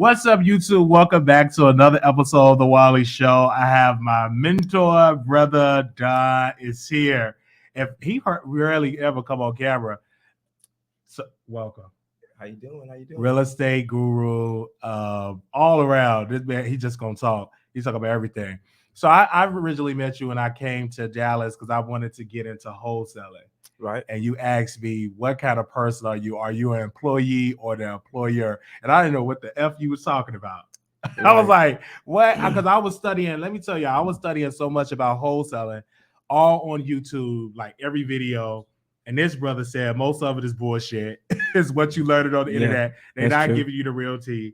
What's up, YouTube? Welcome back to another episode of the Wiley Show. I have my mentor, brother Don, is here. If he rarely ever come on camera, so welcome. How you doing? Real estate guru, all around. This man, he just gonna talk. He's talking about everything. So I originally met you when I came to Dallas because I wanted to get into wholesaling. Right. And you asked me, what kind of person are you? Are you an employee or the employer? And I didn't know what the F you was talking about. Right. I was like, what? Because I was studying, let me tell you, I was studying so much about wholesaling, all on YouTube, like every video. And this brother said most of it is bullshit. Is what you learned on the internet. They're not giving you the real tea.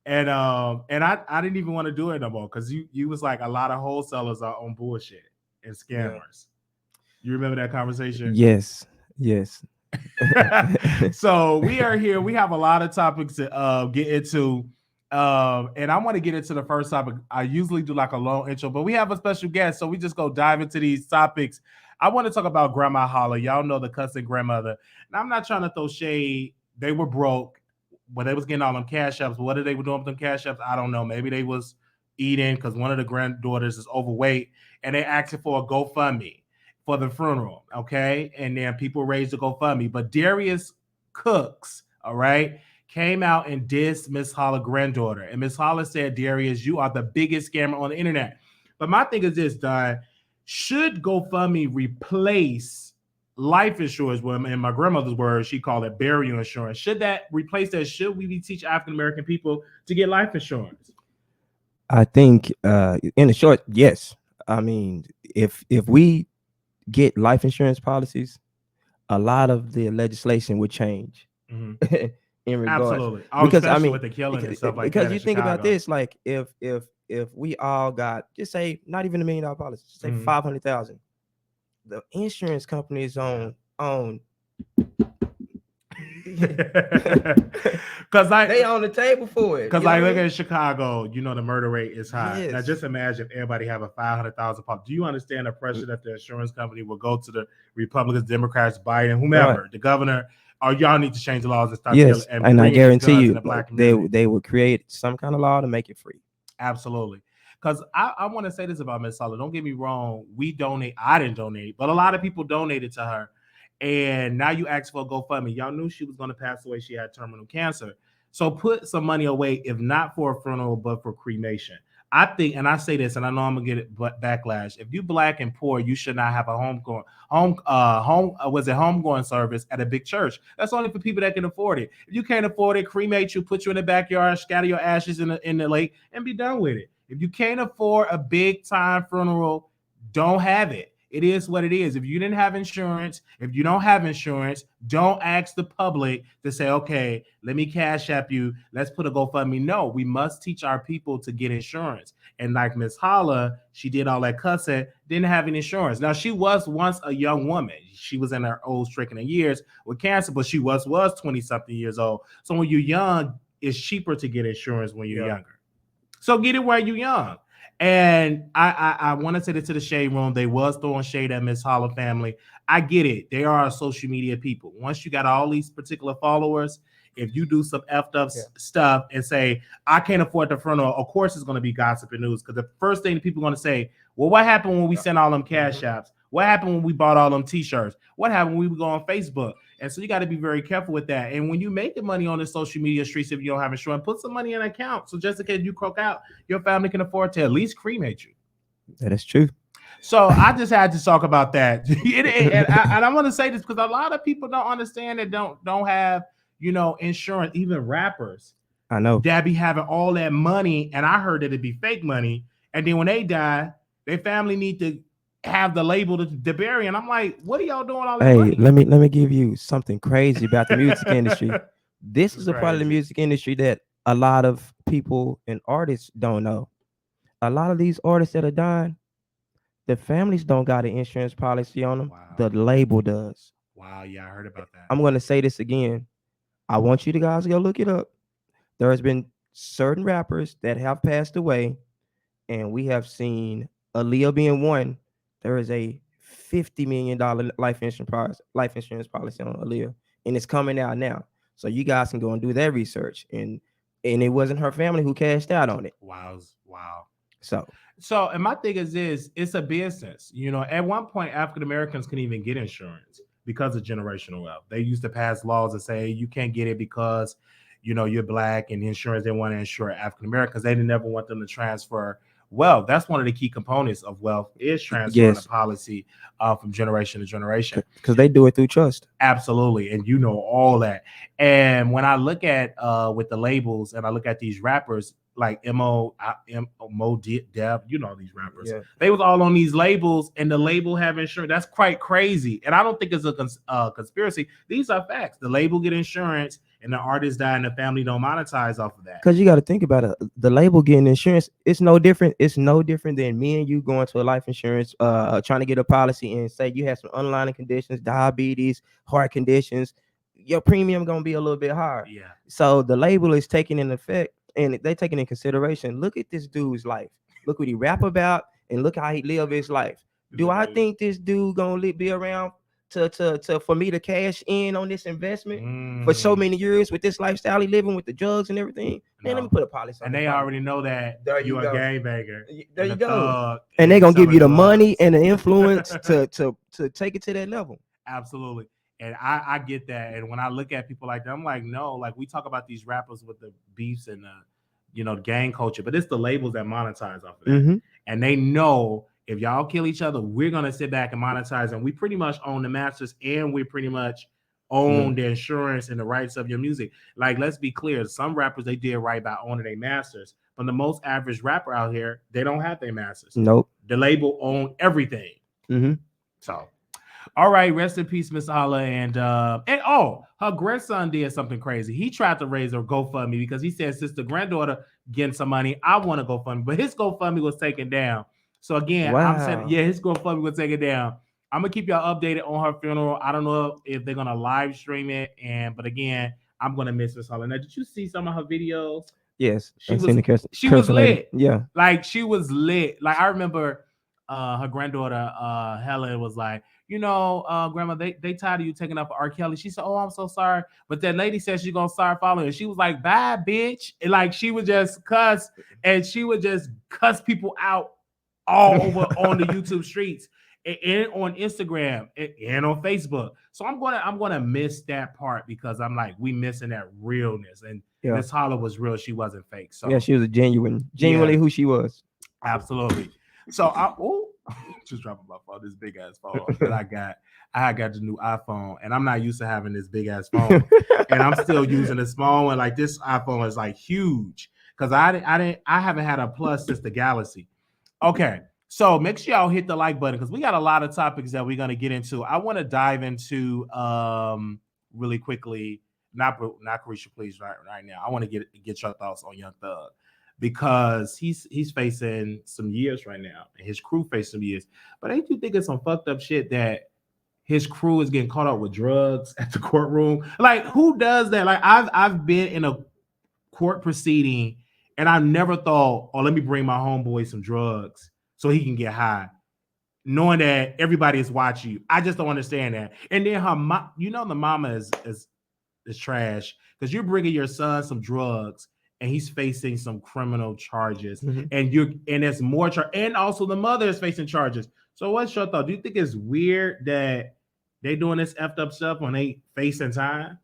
And I didn't even want to do it no more because you was like a lot of wholesalers are on bullshit and scammers. Yeah. You remember that conversation? Yes. So we are here. We have a lot of topics to get into. And I want to get into the first topic. I usually do like a long intro, but we have a special guest. So we just go dive into these topics. I want to talk about Grandma Holla. Y'all know the cussing grandmother. And I'm not trying to throw shade. They were broke. But they was getting all them cash apps. What they were doing with them cash apps, I don't know. Maybe they was eating because one of the granddaughters is overweight. And they asking for a GoFundMe for the funeral, okay? And then people raised the GoFundMe. But Darius Cooks, all right, came out and dissed Miss Holla granddaughter. And Miss Holla said, Darius, you are the biggest scammer on the internet. But my thing is this, Don, should GoFundMe replace life insurance? Well, in my grandmother's words, she called it burial insurance. Should that replace that? Should we teach African-American people to get life insurance? I think in the short, yes. I mean, if we get life insurance policies, a lot of the legislation would change. Mm-hmm. In regards, absolutely, because I mean, with the killing and stuff like because that. You think about this, like if we all got, just say, not even $1 million policy, just say 500,000, the insurance companies on because they on the table for it. Because like look at Chicago, the murder rate is high. Yes. Now just imagine if everybody have a 500,000 policy. Do you understand the pressure that the insurance company will go to the Republicans, Democrats, Biden, whomever, the governor? Or y'all need to change the laws and start killing. And I guarantee you, they would create some kind of law to make it free. Absolutely. Because I want to say this about Miss Holla. Don't get me wrong. We donate. I didn't donate, but a lot of people donated to her. And now you ask for a GoFundMe. Y'all knew she was going to pass away. She had terminal cancer. So put some money away, if not for a funeral, but for cremation. I think, and I say this, and I know I'm gonna get it backlash. If you Black and poor, you should not have a homegoing service at a big church. That's only for people that can afford it. If you can't afford it, cremate you, put you in the backyard, scatter your ashes in the lake, and be done with it. If you can't afford a big time funeral, don't have it. It is what it is. If you didn't have insurance, if you don't have insurance, don't ask the public to say, okay, let me cash app you. Let's put a GoFundMe. No, we must teach our people to get insurance. And like Miss Holla, she did all that cussing, didn't have any insurance. Now, she was once a young woman. She was in her old stricken years with cancer, but she was 20-something years old. So when you're young, it's cheaper to get insurance when you're younger. So get it while you're young. And I want to say this to the shade room. They was throwing shade at Miss Holla family. I get it. They are social media people. Once you got all these particular followers, if you do some effed up stuff and say, I can't afford the funeral, of course it's going to be gossip and news. Because the first thing people are going to say, well, what happened when we sent all them cash apps? What happened when we bought all them t-shirts? What happened when we go on Facebook? And so you got to be very careful with that. And when you make the money on the social media streets, if you don't have insurance, put some money in an account. So just in case you croak out, your family can afford to at least cremate you. That is true. So I just had to talk about that. And I want to say this because a lot of people don't understand that don't have, insurance, even rappers. I know. That be having all that money. And I heard that it'd be fake money. And then when they die, their family need to have the label to bury, and I'm like, what are y'all doing all this money? Let me give you something crazy about the music industry. This is a part of the music industry that a lot of people and artists don't know. A lot of these artists that are dying, the families don't got an insurance policy on them. Wow. The label does. Wow, yeah, I heard about that. I'm gonna say this again. I want you to guys go look it up. There has been certain rappers that have passed away, and we have seen Aaliyah being one. There is a $50 million life insurance policy on Aaliyah, and it's coming out now. So you guys can go and do that research. And and it wasn't her family who cashed out on it. Wow. So So, and my thing is this: it's a business. You know, at one point, African Americans couldn't even get insurance because of generational wealth. They used to pass laws that say you can't get it because, you're black, and the insurance they want to insure African Americans. They didn't never want them to transfer wealth. That's one of the key components of wealth is transferring the policy from generation to generation. Because they do it through trust. Absolutely, and all that. And when I look at with the labels, and I look at these rappers like Mo Def, these rappers, they was all on these labels, and the label have insurance. That's quite crazy, and I don't think it's a conspiracy. These are facts. The label get insurance, and the artist die, and the family don't monetize off of that. Because you got to think about it. The label getting insurance, it's no different. It's no different than me and you going to a life insurance, trying to get a policy and say you have some underlying conditions, diabetes, heart conditions. Your premium gonna be a little bit higher. Yeah. So the label is taking in effect, and they taking in consideration. Look at this dude's life. Look what he rap about, and look how he live his life. Do I think this dude gonna be around to for me to cash in on this investment for so many years with this lifestyle he living with the drugs and everything? Man, let me put a policy on. And they already know that you're a gangbanger. There you go. And they gonna give you the money and the influence to take it to that level. Absolutely. And I get that. And when I look at people like that, I'm like, no, like we talk about these rappers with the beefs and the gang culture, but it's the labels that monetize off of that. Mm-hmm. And they know if y'all kill each other, we're gonna sit back and monetize, and we pretty much own the masters, and we pretty much own the insurance and the rights of your music. Like, let's be clear, some rappers they did right by owning their masters, but the most average rapper out here, they don't have their masters. Nope. The label own everything. Mm-hmm. So, all right, rest in peace, Miss Holla, and her grandson did something crazy. He tried to raise her GoFundMe because he said, since the granddaughter getting some money, I want to GoFundMe, but his GoFundMe was taken down. So again, I'm saying, his GoFundMe was taken down. I'm gonna keep y'all updated on her funeral. I don't know if they're gonna live stream it, but again, I'm gonna miss Miss Holla. Now, did you see some of her videos? Yes, she was lit. Yeah, like she was lit. Like I remember, her granddaughter Helen was like, Grandma, they tired of you taking up R. Kelly. She said, oh, I'm so sorry, but that lady said she's gonna start following. She was like, bye, bitch. And like she would just cuss, and she would just cuss people out all over on the YouTube streets and on Instagram and on Facebook. So I'm gonna miss that part because I'm like, we missing that realness. And Miss Holla was real. She wasn't fake. So yeah, she was genuinely who she was. Absolutely. So just dropping my phone, this big ass phone that I got. I got the new iPhone, and I'm not used to having this big ass phone, and I'm still using the small one. Like this iPhone is like huge because I haven't had a Plus since the Galaxy. Okay, so make sure y'all hit the like button because we got a lot of topics that we're gonna get into. I want to dive into really quickly. Not Chrisean, please, right now. I want to get your thoughts on Young Thug because he's facing some years right now, and his crew facing some years. But ain't you think it's some fucked up shit that his crew is getting caught up with drugs at the courtroom? Like, who does that? Like, I've been in a court proceeding. And I never thought, let me bring my homeboy some drugs so he can get high, knowing that everybody is watching you. I just don't understand that. And then the mama is trash because you're bringing your son some drugs and he's facing some criminal charges, and there's more and also the mother is facing charges. So what's your thought? Do you think it's weird that they doing this effed up stuff when they facing time?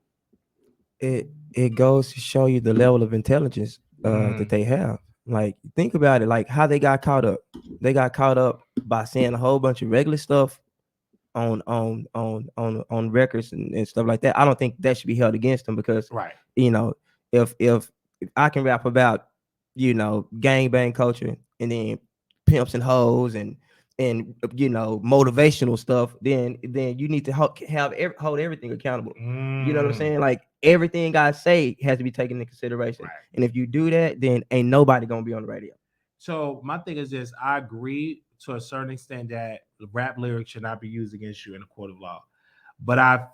It goes to show you the level of intelligence that they have. Like, think about it, like how they got caught up. They got caught up by saying a whole bunch of regular stuff on records and stuff like that. I don't think that should be held against them because if I can rap about gangbang culture and then pimps and hoes and motivational stuff, then you need to hold everything accountable. You know what I'm saying? Like, everything I say has to be taken into consideration. Right. And if you do that, then ain't nobody gonna be on the radio. So my thing is this: I agree to a certain extent that rap lyrics should not be used against you in a court of law, but I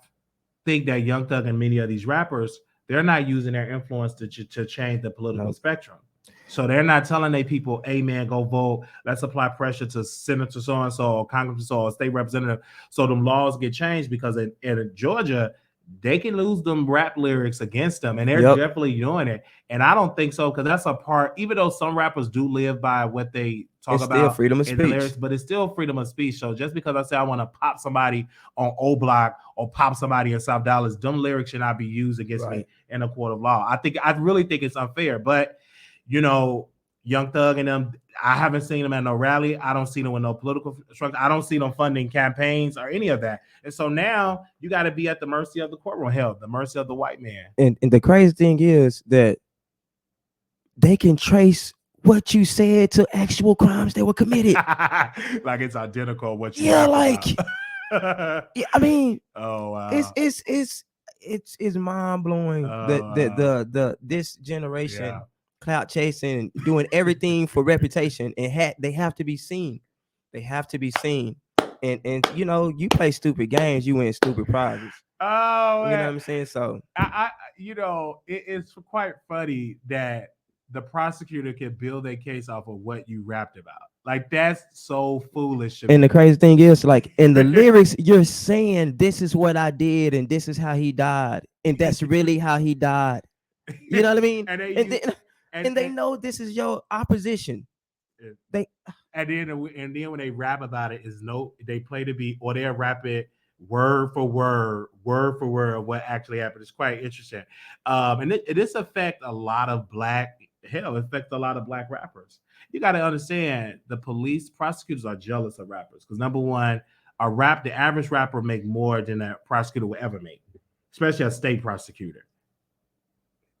think that Young Thug and many of these rappers, they're not using their influence to change the political spectrum. So they're not telling their people, hey man, go vote. Let's apply pressure to Senator so-and-so or Congressman so or state representative so them laws get changed, because in Georgia, they can lose them rap lyrics against them, and they're Yep. definitely doing it. And I don't think so because that's a part. Even though some rappers do live by what they talk It's still about freedom of in the lyrics, speech. but it's still freedom of speech. So just because I say I want to pop somebody on O Block or pop somebody in South Dallas, them lyrics should not be used against me Right. in a court of law. I really think it's unfair. But you know, Young Thug and them, I haven't seen them at no rally. I don't see them with no political structure. I don't see them funding campaigns or any of that. And so now you got to be at the mercy of the courtroom, hell, the mercy of the white man. And the crazy thing is that they can trace what you said to actual crimes that were committed. Like it's identical what you Yeah, rap like about. yeah, I mean, Oh wow. it's mind blowing that Oh, the this generation yeah. clout chasing, doing everything for reputation, and they have to be seen. They have to be seen. And you know, you play stupid games, you win stupid prizes. Oh You know what man. I'm saying? So I it's quite funny that the prosecutor can build a case off of what you rapped about. Like that's so foolish. and the crazy thing is, like in the lyrics, you're saying this is what I did and this is how he died, and that's really how he died. You know what I mean? and And they know this is your opposition. They and then when they rap about it, they play the beat or they'll rap it word for word what actually happened. It's quite interesting. And this affects a lot of it affects a lot of black rappers. You got to understand the police prosecutors are jealous of rappers because number one, the average rapper make more than a prosecutor will ever make, especially a state prosecutor.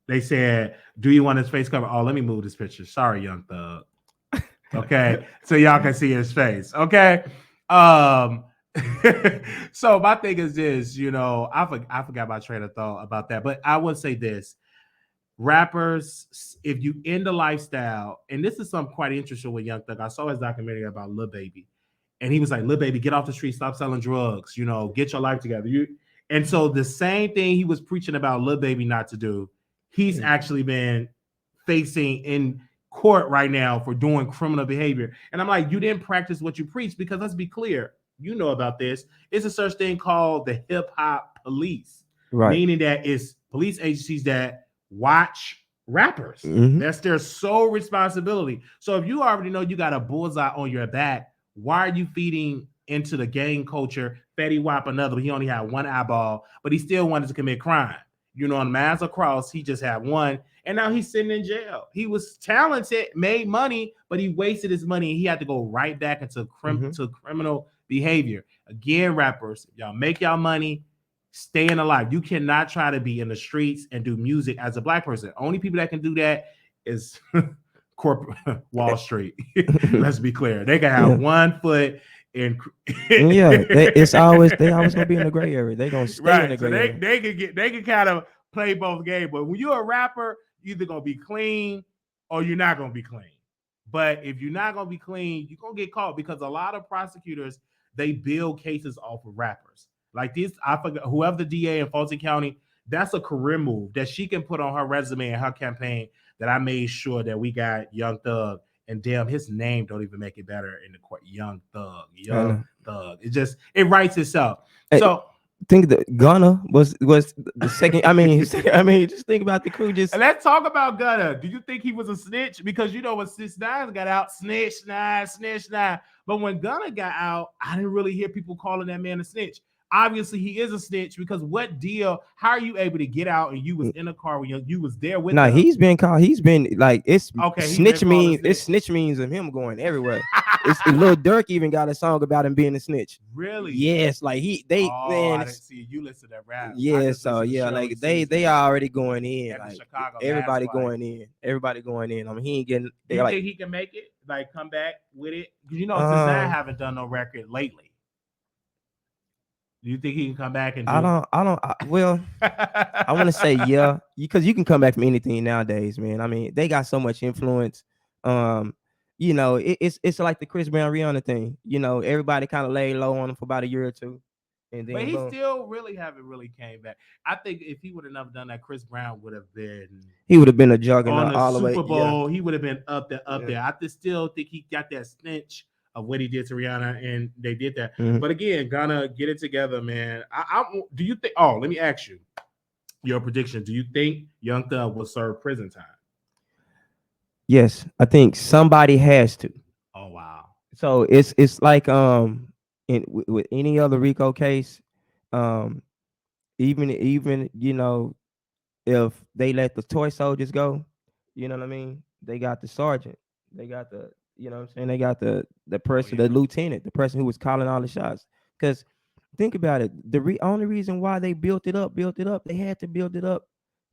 They said, "Do you want his face covered?" Oh, let me move this picture. Sorry, Young Thug. Okay, so y'all can see his face. Okay, so my thing is this. I forgot my train of thought about that, but I would say this: rappers, if you in the lifestyle, and this is something quite interesting with Young Thug. I saw his documentary about Lil Baby, and he was like, "Lil Baby, get off the street, stop selling drugs. Get your life together." And so the same thing he was preaching about Lil Baby not to do, he's actually been facing in court right now for doing criminal behavior. And I'm like, you didn't practice what you preach because let's be clear, you know about this. It's a such thing called the hip hop police, right. Meaning that it's police agencies that watch rappers. Mhm. That's their sole responsibility. So if you already know you got a bullseye on your back, why are you feeding into the gang culture? Fetty Wap another, he only had one eyeball, but he still wanted to commit crime. On Mass Across, he just had one, and now he's sitting in jail. He was talented, made money, but he wasted his money, and he had to go right back into to criminal behavior. Again, rappers, y'all make y'all money, staying alive. You cannot try to be in the streets and do music as a black person. Only people that can do that is corporate Wall Street. Let's be clear. They can have 1 foot in. They always gonna be in the gray area. They gonna stay in the gray area. They can kind of play both games. But when you're a rapper, you're either gonna be clean or you're not gonna be clean. But if you're not gonna be clean, you're gonna get caught because a lot of prosecutors, they build cases off of rappers. Like this, I forgot whoever the DA in Fulton County, that's a career move that she can put on her resume and her campaign. That I made sure that we got Young Thug, and damn, his name don't even make it better in the court. Young Thug. It writes itself. So think that Gunna was the second. I mean, just think about the crew. And let's talk about Gunna. Do you think he was a snitch? Because when 6ix9ine got out, snitch nine. But when Gunna got out, I didn't really hear people calling that man a snitch. Obviously, he is a snitch because what deal? How are you able to get out and you was in a car when you was there with? Nah, he's been called. He's been like it's okay. Snitch means it's snitch means of him going everywhere. It's Lil Durk even got a song about him being a snitch. Really? Yes, like man. I didn't see you listen to rap. Yeah, so yeah, like they already going in. Like Chicago, everybody going in. Everybody going in. I mean, he ain't getting. Do you think he can make it? Like come back with it? Because 6ix9ine haven't done no record lately. Do you think he can come back and do well, I want to say yeah, because you can come back from anything nowadays, man. I mean, they got so much influence. It's like the Chris Brown Rihanna thing. Everybody kind of laid low on him for about a year or two. And then but he still really haven't came back. I think if he would have never done that, Chris Brown would have been. He would have been a juggernaut on the all the way. Super Bowl. Yeah. He would have been up there. I still think he got that stench of what he did to Rihanna, and they did that. Mhm. But again, gonna get it together, man. Do you think? Oh, let me ask you your prediction. Do you think Young Thug will serve prison time? Yes, I think somebody has to. Oh wow. So it's like with any other RICO case, um even if they let the toy soldiers go, you know what I mean? They got the sergeant, they got the what I'm saying, they got the Oh person, yeah. the lieutenant, the person who was calling all the shots. Because think about it, the only reason why they built it up, they had to build it up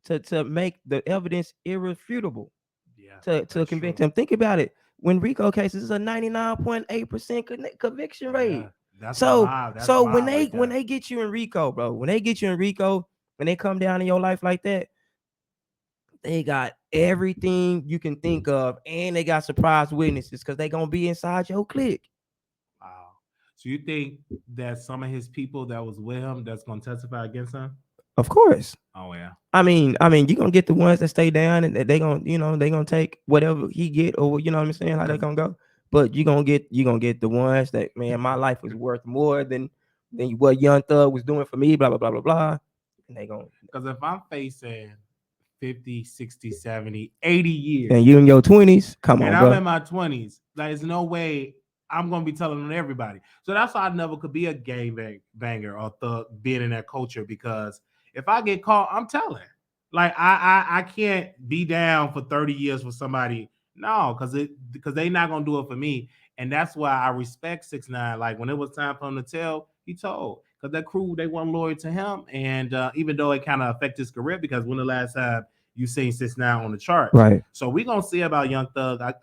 to make the evidence irrefutable Yeah, to that's convict true. him. Think about it. When RICO cases is a 99.8% conviction Oh yeah, rate. that's So mob. That's so when mob they right when there. they get you in RICO, bro, when they get you in RICO and they come down in your life like that, they got everything you can think of, and they got surprise witnesses because they gonna be inside your clique. Wow. So you think that some of his people that was with him that's gonna testify against him? Of course. Oh yeah. I mean, you gonna get the ones that stay down and they gonna, they gonna take whatever he get, or you know what I'm saying, how they 'Cause gonna go. But you gonna get the ones that, man, my life was worth more than what Young Thug was doing for me, blah blah blah blah blah. And they gonna Because if I'm facing 50, 60, 70, 80 and years, you in your 20s, come and on, I'm bro. in my 20s, there's no way I'm going to be telling on everybody. So that's why I never could be a banger or thug being in that culture, because if I get caught, I'm telling. Like I can't be down for 30 years with somebody. No, because they not gonna do it for me. And that's why I respect 6ix9ine. Like when it was time for him to tell, he told. Because that crew, they weren't loyal to him. And even though it kind of affected his career, because when the last time you seen 6ix9ine on the charts. Right. So we're gonna see about Young Thug. I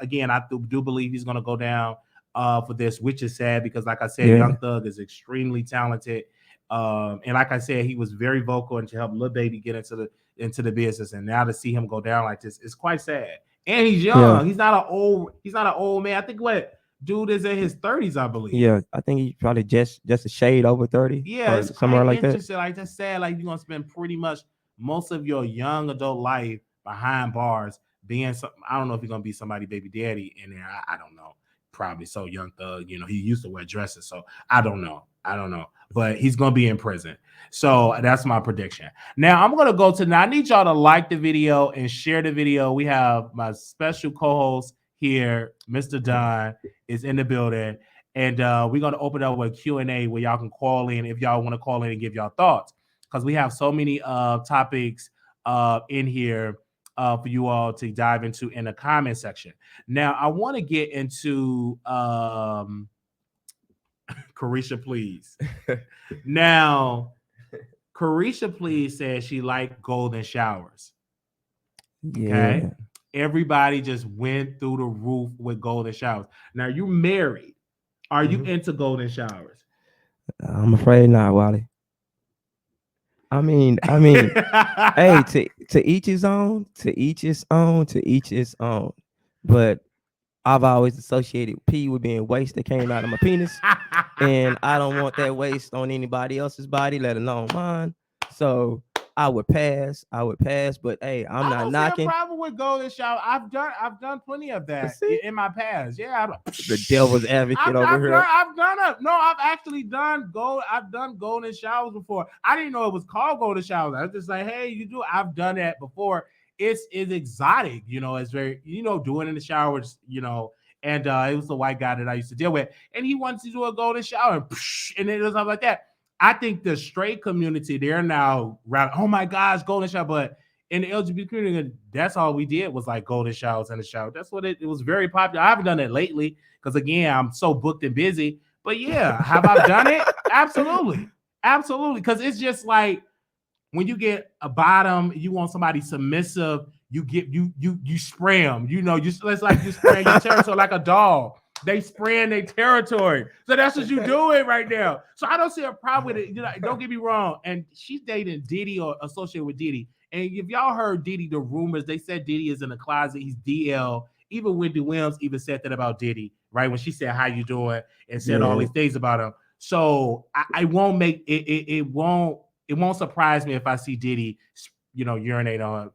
do believe he's gonna go down for this, which is sad because, like I said, Yeah. Young Thug is extremely talented. And like I said, he was very vocal and to help Lil Baby get into the business. And now to see him go down like this is quite sad. And he's Yeah. young. He's not an old man. I think what dude is in his 30s, I believe. Yeah. I think he's probably just a shade over 30 Yeah, or it's somewhere quite like that. interesting. Like that's sad. Like you're gonna spend pretty much most of your young adult life behind bars, being some. I don't know if you're gonna be somebody baby daddy in there. I don't know. Probably so. Young Thug, he used to wear dresses, so I don't know. I don't know, but he's gonna be in prison. So that's my prediction. Now I'm gonna go to. Now I need y'all to like the video and share the video. We have my special co-host here, Mr. Don, is in the building. And we're going to open up with Q&A where y'all can call in if y'all want to call in and give y'all thoughts, because we have so many topics in here for you all to dive into in the comment section. Now, I want to get into Carisha Please. Now, Carisha Please says she liked golden showers. Okay. Yeah. Everybody just went through the roof with golden showers. Now, you married. Are you into golden showers? I'm afraid not, Wally. Hey, to each his own, to each his own, to each his own. But I've always associated pee with being waste that came out of my penis, and I don't want that waste on anybody else's body, let alone mine. So I would pass. But hey, I'm I not don't see a knocking. problem with golden shower. I've done plenty of that See, in my past. Yeah, the devil's advocate over here. I've done it. No, I've actually done gold. I've done golden showers before. I didn't know it was called golden showers. I was just like, hey, you do. I've done that before. It's exotic. It's very doing in the showers. And it was the white guy that I used to deal with, and he wanted to do a golden shower, and it was something like that. I think the straight community, they're now oh my gosh, golden shower. But in the LGBT community, that's all we did was like golden showers in the shower. That's what it was very popular. I haven't done it lately because again, I'm so booked and busy. But yeah, have I done it? Absolutely. Absolutely. Because it's just like when you get a bottom, you want somebody submissive, you spray them. It's like you spray your territory like a dog. They spraying their territory. So that's what you doing right now. So I don't see a problem with it. Don't get me wrong. And she's dating Diddy or associated with Diddy. And if y'all heard Diddy, the rumors, they said Diddy is in the closet. He's DL. Even Wendy Williams even said that about Diddy, right? When she said, how you doing? And said all these things about him. So I won't make it, it won't surprise me if I see Diddy, urinate on.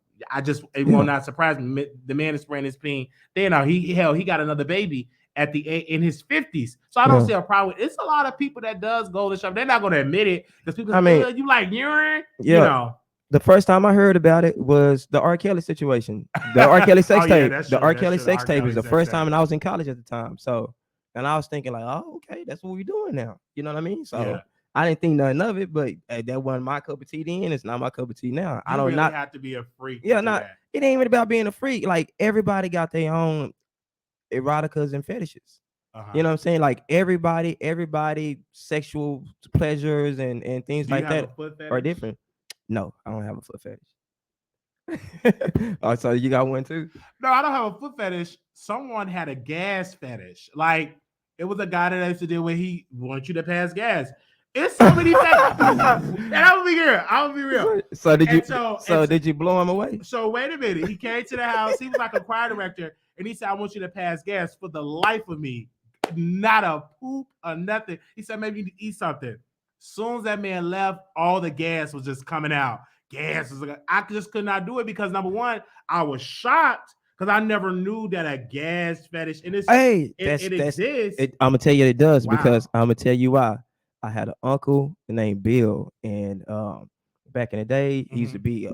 It will not surprise me. The man is spraying his peen. Then he got another baby, in his 50s. So I don't see a problem with it. It's a lot of people that does golden shower. They're not going to admit it because people I say, mean, you like urine? yeah. You know. The first time I heard about it was the R. Kelly situation. The R. Kelly sex tape. The R. Kelly sex tape is the first time, and I was in college at the time. So, and I was thinking like, oh, okay, that's what we're doing now. You know what I mean? So I didn't think nothing of it, but that wasn't my cup of tea then. It's not my cup of tea now. I don't really have to be a freak. Yeah, it ain't even about being a freak. Like everybody got their own eroticas and fetishes. You know what I'm saying? Like everybody sexual pleasures and things like that are different. No, I don't have a foot fetish. Oh, so you got one too? No, I don't have a foot fetish. Someone had a gas fetish. Like it was a guy that I used to deal with. He wants you to pass gas. It's so many fetishes. And I'm gonna be real. So did you blow him away? So wait a minute. He came to the house. He was like a choir director, and he said, "I want you to pass gas." For the life of me, not a poop or nothing. He said, "Maybe you need to eat something." Soon as that man left, all the gas was just coming out. Gas was like, I just could not do it because number one, I was shocked because I never knew that a gas fetish and it exists. I'm gonna tell you it does because I'm gonna tell you why. I had an uncle named Bill, and back in the day, he used to be a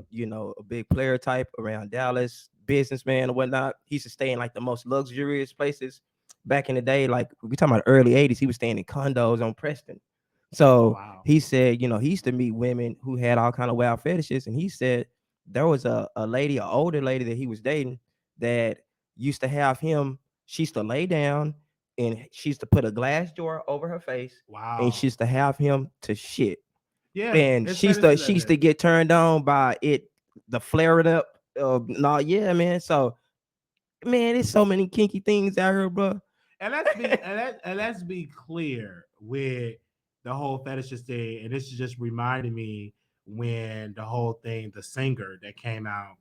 big player type around Dallas, businessman or whatnot. He used to stay in like the most luxurious places. Back in the day, like we talking about early 80s, he was staying in condos on Preston. So he said, he used to meet women who had all kind of wild fetishes. And he said there was a lady, an older lady that he was dating that used to have him. She used to lay down and she used to put a glass door over her face. Wow. And she used to have him to shit. Yeah. And she used to get turned on by it, the flaring up. Man. So, man, there's so many kinky things out here, bro. And let's be clear with the whole fetishist thing, and this is just reminding me when the whole thing, the singer that came out,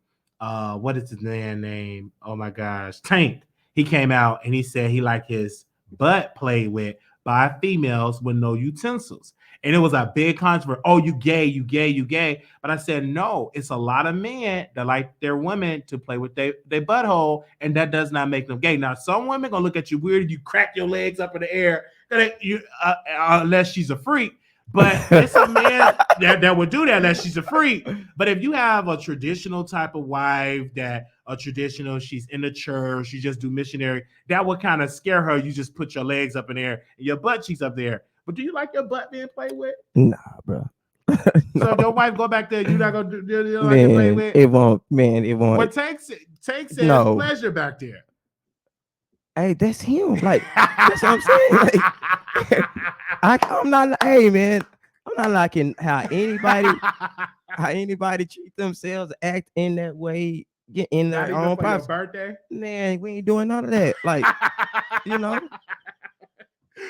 what is his name? Oh my gosh, Tank. He came out and he said he liked his butt played with by females with no utensils. And it was a big controversy. Oh, you gay, you gay, you gay. But I said, no, it's a lot of men that like their women to play with their butthole, and that does not make them gay. Now, some women gonna look at you weird if you crack your legs up in the air, unless she's a freak. But it's a man that would do that unless she's a freak. But if you have a traditional type of wife she's in the church, you just do missionary, that would kind of scare her. You just put your legs up in there and your butt cheeks up there. But do you like your butt being played with? Nah, bro. No. So if your wife go back there, you're not gonna do like it play with? It won't, man. It won't. But takes pleasure back there. Hey, that's him. Like that's what I'm saying. Like, I'm not. Hey, man, I'm not liking how anybody treat themselves, act in that way, get in their own privacy. Birthday, man. We ain't doing none of that. Like,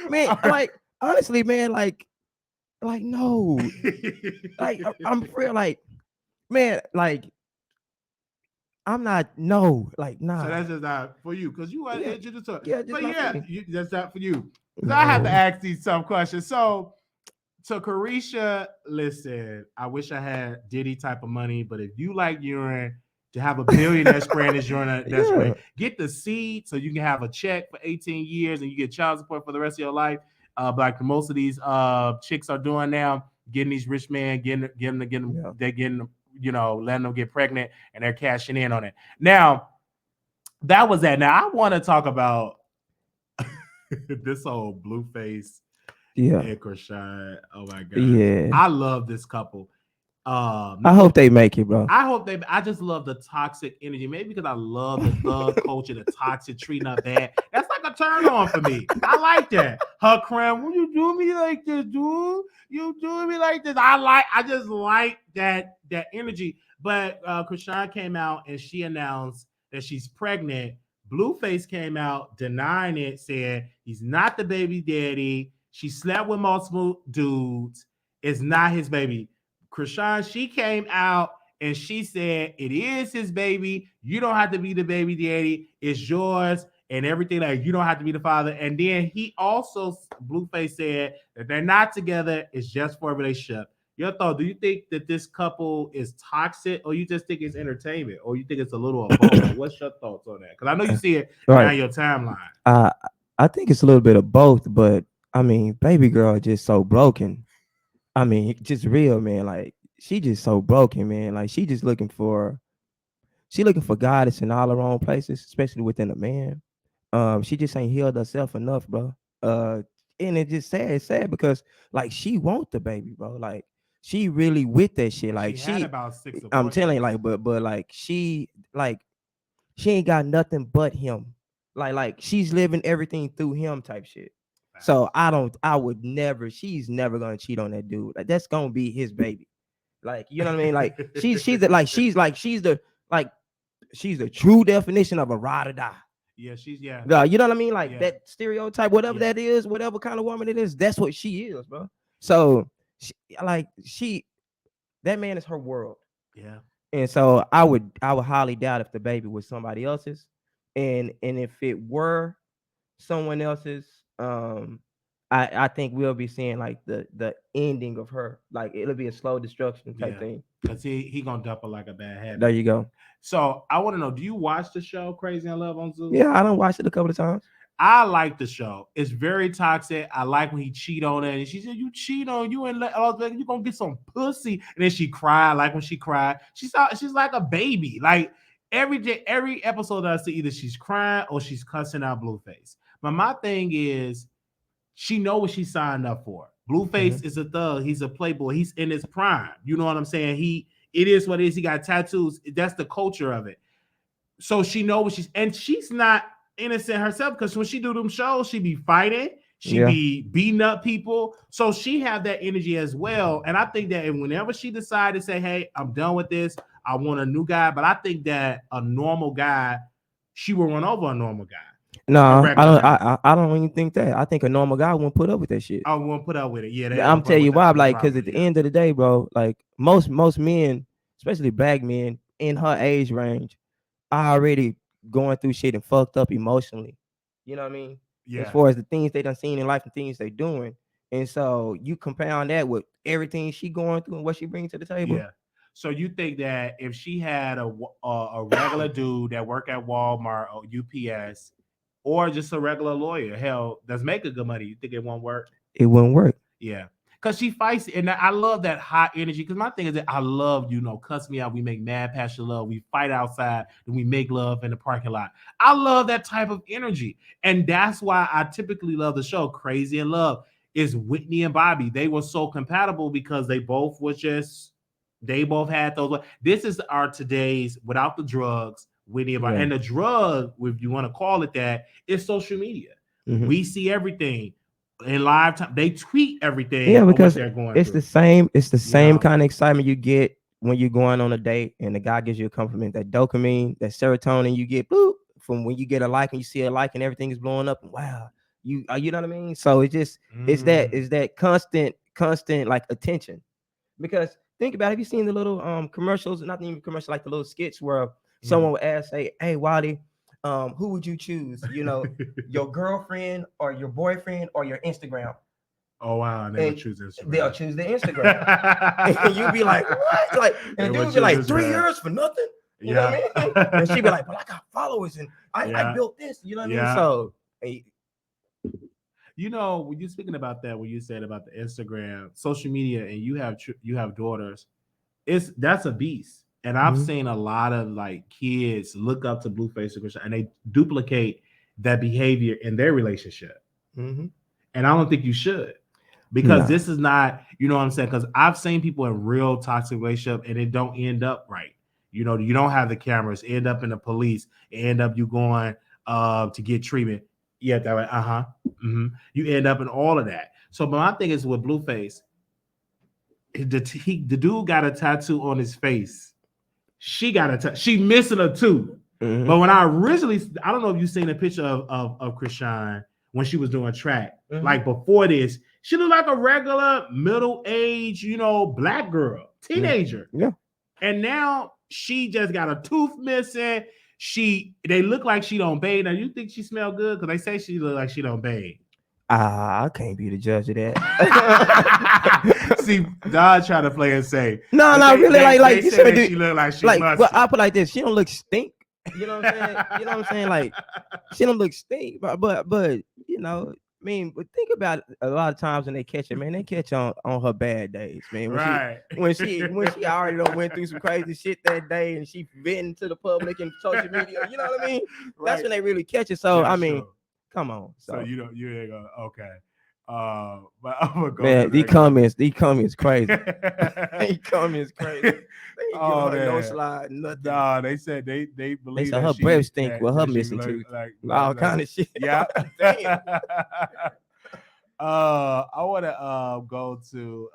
man. Like, honestly, man. Like no. Like, I'm real. Like, man. Like, I'm not. No. Like, nah. So that's just not for you because you are introduced to. Yeah, that's not for you. So I have to ask these some questions. So Chrisean, listen, I wish I had Diddy type of money, but if you like urine, to have a billionaire spraying his urine, that's great. Get the seed so you can have a check for 18 years and you get child support for the rest of your life. Like most of these chicks are doing now, getting these rich men, letting them get pregnant, and they're cashing in on it. Now, that was that. Now I want to talk about this whole Blueface and Chrisean. Oh my god. Yeah. I love this couple. I hope they make it, bro. I just love the toxic energy. Maybe because I love the thug culture, the toxic treating her bad. That's like a turn on for me. I like that. Her crying, will you do me like this, dude? You doing me like this? I just like that energy. But Chrisean came out and she announced that she's pregnant. Blueface came out denying it, said he's not the baby daddy. She slept with multiple dudes. It's not his baby. Chrisean, she came out and she said it is his baby. You don't have to be the baby daddy. It's yours and everything. Like, you don't have to be the father. And then he also, Blueface, said that they're not together. It's just for a relationship. Your thought, do you think that this couple is toxic, or you just think it's entertainment, or you think it's a little of both? What's your thoughts on that? Because I know you see it on your timeline. I think it's a little bit of both, but I mean, baby girl just so broken. I mean, just real, man. Like she just so broken, man. Like she looking for guidance in all the wrong places, especially within a man. She just ain't healed herself enough, bro. And it just sad. It's sad because like she want the baby, bro. Like she really with that shit. Like She had about 6 I'm telling you, abortions. but like she ain't got nothing but him. Like she's living everything through him type shit. So I would never, she's never gonna cheat on that dude. Like that's gonna be his baby. Like, you know what I mean? Like she's the true definition of a ride or die. Yeah, she's You know what I mean? Like Yeah. that stereotype, whatever that is, whatever kind of woman it is, that's what she is, bro. So that man is her world. Yeah. And so I would highly doubt if the baby was somebody else's. And if it were someone else's, I think we'll be seeing like the ending of her. Like it'll be a slow destruction type thing. Because he gonna dump her like a bad habit. There you go. So I want to know, do you watch the show Crazy in Love on Zeus? Yeah, I done watched it a couple of times. I like the show. It's very toxic. I like when he cheat on her, and she said, "You cheat on you, and you gonna get some pussy." And then she cried. Like when she cried, she's like a baby. Like every episode that I see, either she's crying or she's cussing out Blueface. But my thing is, she know what she signed up for. Blueface is a thug. He's a playboy. He's in his prime. You know what I'm saying? It is what it is. He got tattoos. That's the culture of it. So she know what she's not innocent herself, because when she do them shows, she be fighting, she be beating up people. So she have that energy as well. And I think that whenever she decided to say, "Hey, I'm done with this. I want a new guy," but I think that a normal guy, she will run over a normal guy. No, I don't even think that. I think a normal guy won't put up with that shit. I won't put up with it. Yeah, I'm telling you why. Like, because at the end of the day, bro, like most men, especially black men in her age range, are already going through shit and fucked up emotionally. You know what I mean? Yeah. As far as the things they done seen in life and things they doing. And so you compound that with everything she going through and what she brings to the table. Yeah. So you think that if she had a regular dude that work at Walmart or UPS, or just a regular lawyer, hell, does make a good money, you think it won't work? It wouldn't work. Yeah. Because she fights, and I love that hot energy. Because my thing is that I love, cuss me out. We make mad passion love. We fight outside, and we make love in the parking lot. I love that type of energy. And that's why I typically love the show Crazy in Love. Is Whitney and Bobby. They were so compatible because they both had those. This is our today's without the drugs, Whitney and Bobby. And the drug, if you want to call it that, is social media. We see everything in live time. They tweet everything. Yeah, because it's the same kind of excitement you get when you're going on a date and the guy gives you a compliment. That dopamine, that serotonin you get from when you get a like and you see a like and everything is blowing up. And wow, you know what I mean? So it's just it's that constant like attention. Because think about it, have you seen the little commercials, not even commercials, like the little skits where someone would ask, hey Wiley, who would you choose? Your girlfriend or your boyfriend or your Instagram? Oh wow, they would choose Instagram. They'll choose the Instagram. And you'd be like, what? Like, and dude be like, 3 years for nothing. You know what I mean? And she'd be like, but I got followers and I built this. You know what I mean? So when you're speaking about that, when you said about the Instagram, social media, and you have daughters, that's a beast. And I've seen a lot of like kids look up to Blueface and they duplicate that behavior in their relationship. And I don't think you should, because this is not, you know what I'm saying? Because I've seen people in real toxic relationship and it don't end up right. You don't have the cameras, end up in the police, end up you going to get treatment. Yeah, that way. You end up in all of that. So, but my thing is with Blueface, the dude got a tattoo on his face. She got she missing a tooth. But when I don't know if you've seen a picture of Chrisean when she was doing track. Like before this, she looked like a regular middle-aged, black girl, teenager. Yeah. And now she just got a tooth missing. They look like she don't bathe. Now, you think she smell good? Because they say she look like she don't bathe. I can't be the judge of that. See, Dodge trying to play and say. No, really. Like you said, she look like she must. Well, I put like this. She don't look stink. You know what I'm saying? You know what I'm saying? Like she don't look stink, but you know, I mean, but think about it, a lot of times when they catch her, man, they catch on her bad days, man. Right. When she already done went through some crazy shit that day and she venting to the public and social media, you know what I mean? That's Right. when they really catch it. So Yeah, I mean, sure. come on. So So you ain't gonna okay. But I'm gonna go to man, the next these comments crazy. one. These comments crazy. They ain't giving Oh her no man. slide, nothing. Nah, they said they They believe said her breath stink with her that she missing look tooth. All like kind of shit. yeah. Damn. I want to go to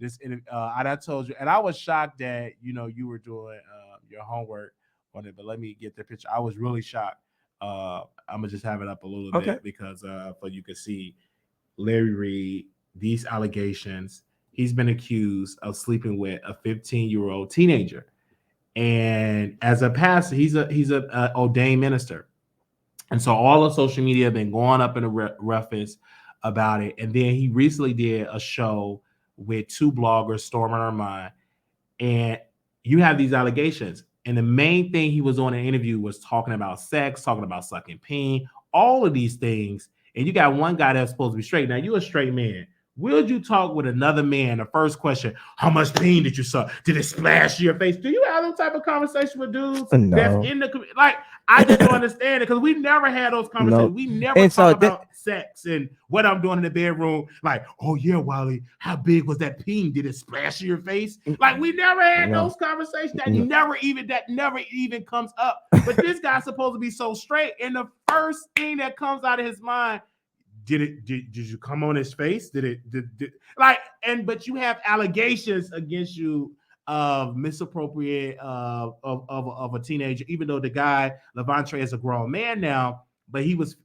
and I told you, and I was shocked that you were doing your homework on it, but let me get the picture. I was really shocked. I'm gonna just have it up a little Okay. bit because for you can see Larry Reid, these allegations. He's been accused of sleeping with a 15-year-old teenager, and as a pastor, he's a ordained minister. And so all of social media have been going up in a ruckus about it. And then he recently did a show with two bloggers, Storm and Armand, and you have these allegations. And the main thing he was on an interview was talking about sex, talking about sucking peen, all of these things. And you got one guy that's supposed to be straight. Now you're a straight man. Will you talk with another man? The first question: how much peen did you suck? Did it splash your face? Do you have those type of conversation with dudes that's No. in the like? I just don't understand it because we never had those conversations. No. We never And talk so about sex and what I'm doing in the bedroom. Like, oh yeah, Wiley, how big was that peen? Did it splash your face? Like, we never had no. those conversations. That No. never even comes up. But this guy's supposed to be so straight, and the first thing that comes out of his mind: did you come on his face? Did like? And but you have allegations against you of misappropriate of a teenager, even though the guy Levantre is a grown man now, but he was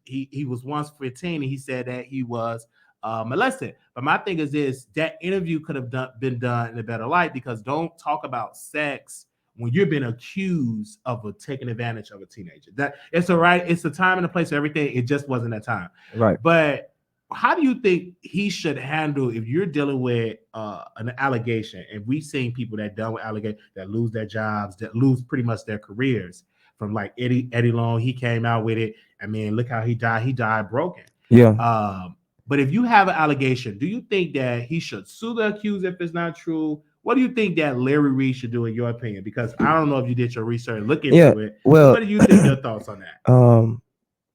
once 15 and he said that he was molested. But my thing is this: that interview could have been done in a better light, because don't talk about sex when you're being accused of taking advantage of a teenager. That it's all right. It's the time and the place for everything. It just wasn't that time. Right. But how do you think he should handle if you're dealing with an allegation? And we've seen people that done with allegations that lose their jobs, that lose pretty much their careers. From like Eddie Long, he came out with it. I mean, look how he died. He died broken. Yeah. But if you have an allegation, do you think that he should sue the accused if it's not true? What do you think that Larry Reid should do in your opinion? Because I don't know if you did your research, look into it. Well, what do you think? Your thoughts on that?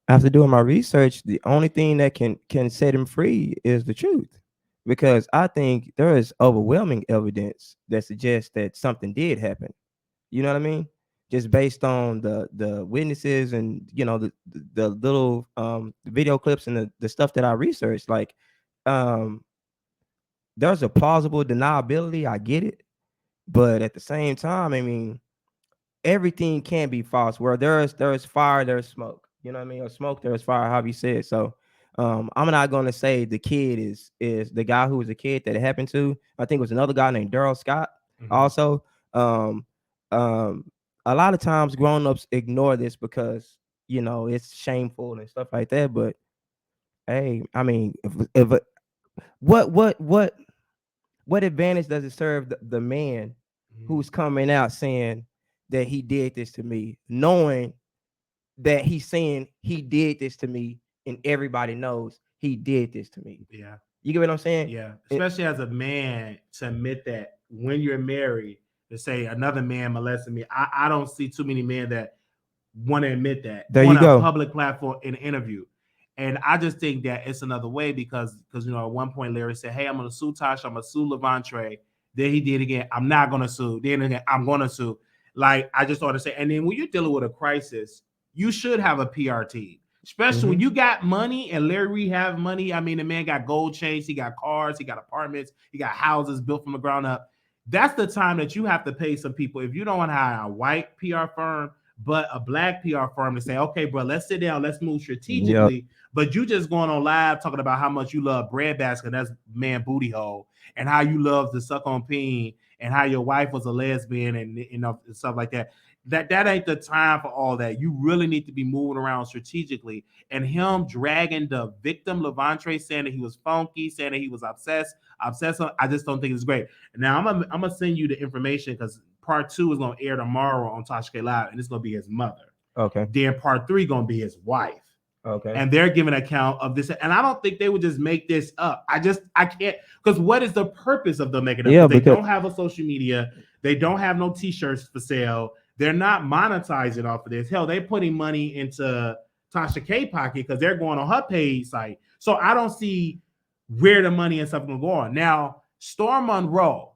After doing my research, the only thing that can set him free is the truth, because I think there is overwhelming evidence that suggests that something did happen. You know what I mean? Just based on the witnesses and the little video clips and the stuff that I researched. Like, there's a plausible deniability. I get it, but at the same time, I mean, everything can be false. Where there's fire, there's smoke. You know what I mean? Or smoke, there's fire. How you said. So, I'm not gonna say the kid is the guy who was a kid that it happened to. I think it was another guy named Daryl Scott. Mhm. Also, a lot of times grown-ups ignore this because it's shameful and stuff like that. But hey, I mean, if what advantage does it serve the man who's coming out saying that he did this to me, knowing that he's saying he did this to me and everybody knows he did this to me? Yeah. You get what I'm saying? Yeah. Especially as a man, to admit that when you're married, to say another man molested me. I don't see too many men that want to admit that There on you a go. public platform in an interview. And I just think that it's another way because at one point Larry said, hey, I'm gonna sue Tasha, I'm gonna sue Levantre. Then he did again, I'm not gonna sue. Then again, I'm gonna sue. Like, I just want to say, and then when you're dealing with a crisis, you should have a PR team. Especially when you got money, and Larry Reid have money. I mean, the man got gold chains, he got cars, he got apartments, he got houses built from the ground up. That's the time that you have to pay some people. If you don't want to hire a white PR firm, but a black PR firm, to say, okay, bro, let's sit down, let's move strategically. Yep. But you just going on live talking about how much you love breadbasket, that's man booty hole, and how you love to suck on peen, and how your wife was a lesbian, and stuff like that. That ain't the time for all that. You really need to be moving around strategically. And him dragging the victim, Levantre, saying that he was funky, saying that he was obsessed. I just don't think it's great. Now I'm gonna send you the information because part 2 is gonna air tomorrow on Tasha K Live, and it's gonna be his mother. Okay. Then part 3 gonna be his wife. Okay. And they're giving account of this. And I don't think they would just make this up. I can't, because what is the purpose of them making it up? Yeah, they don't have a social media. They don't have no t-shirts for sale. They're not monetizing off of this. Hell, they're putting money into Tasha K pocket because they're going on her paid site. So I don't see where the money and stuff going to go on. Now, Storm Monroe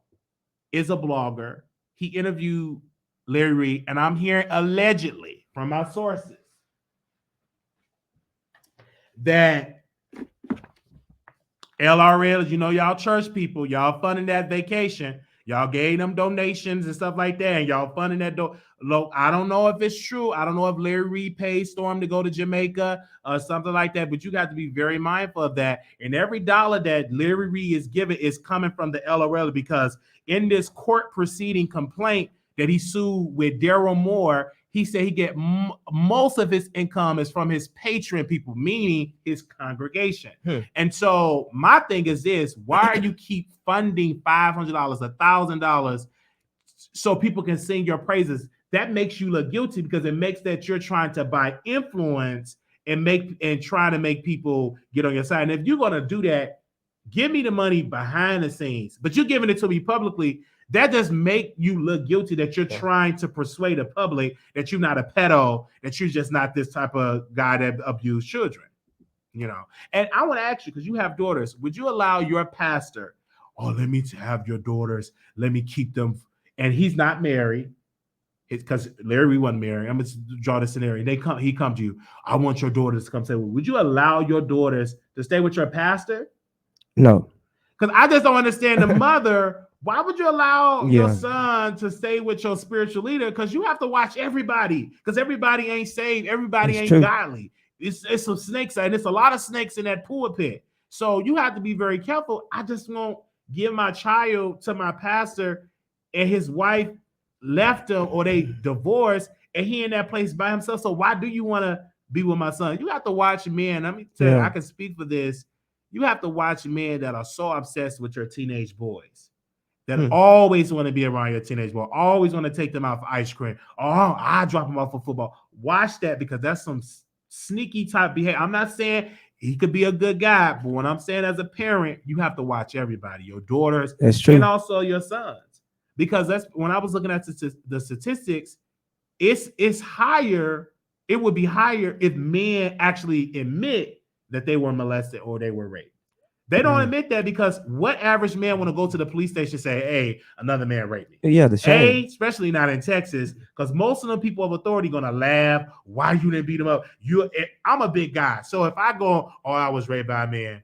is a blogger. He interviewed Larry Reid, and I'm hearing allegedly from my sources that LRL, you know, y'all church people, y'all funding that vacation. Y'all gave them donations and stuff like that, and y'all funding that. Look, I don't know if it's true. I don't know if Larry Reid paid Storm to go to Jamaica or something like that, but you got to be very mindful of that. And every dollar that Larry Reid is giving is coming from the LRL, because in this court proceeding complaint that he sued with Daryl Moore, he said he get most of his income is from his patron people, meaning his congregation. And so my thing is this: why are you keep funding $500, $1,000 so people can sing your praises? That makes you look guilty, because it makes that you're trying to buy influence and trying to make people get on your side. And if you're gonna do that, give me the money behind the scenes. But you're giving it to me publicly. That does make you look guilty, that you're trying to persuade the public that you're not a pedo, that you're just not this type of guy that abuse children, you know. And I want to ask you, because you have daughters, would you allow your pastor, let me have your daughters, let me keep them, and he's not married, because Larry wasn't married. I'm going to draw the scenario. He comes to you, I want your daughters to come stay with. Would you allow your daughters to stay with your pastor? No. Because I just don't understand the mother. Why would you allow your son to stay with your spiritual leader? Because you have to watch everybody, because everybody ain't saved. Everybody ain't godly. It's some snakes, and it's a lot of snakes in that pulpit. So you have to be very careful. I just won't give my child to my pastor and his wife left him, or they divorced, and he in that place by himself. So why do you want to be with my son? You have to watch men. Let me tell you, I can speak for this. You have to watch men that are so obsessed with your teenage boys, that always want to be around your teenage boy, always want to take them out for ice cream. Oh, I drop them off for football. Watch that, because that's some sneaky type behavior. I'm not saying he could be a good guy, but what I'm saying as a parent, you have to watch everybody, your daughters, and also your sons. Because that's when I was looking at the statistics, it's higher. It would be higher if men actually admit that they were molested or they were raped. They don't admit that, because what average man want to go to the police station and say, hey, another man raped me? Yeah, the shame. Especially not in Texas, because most of the people of authority going to laugh. Why you didn't beat him up? I'm a big guy. So if I go, I was raped by a man.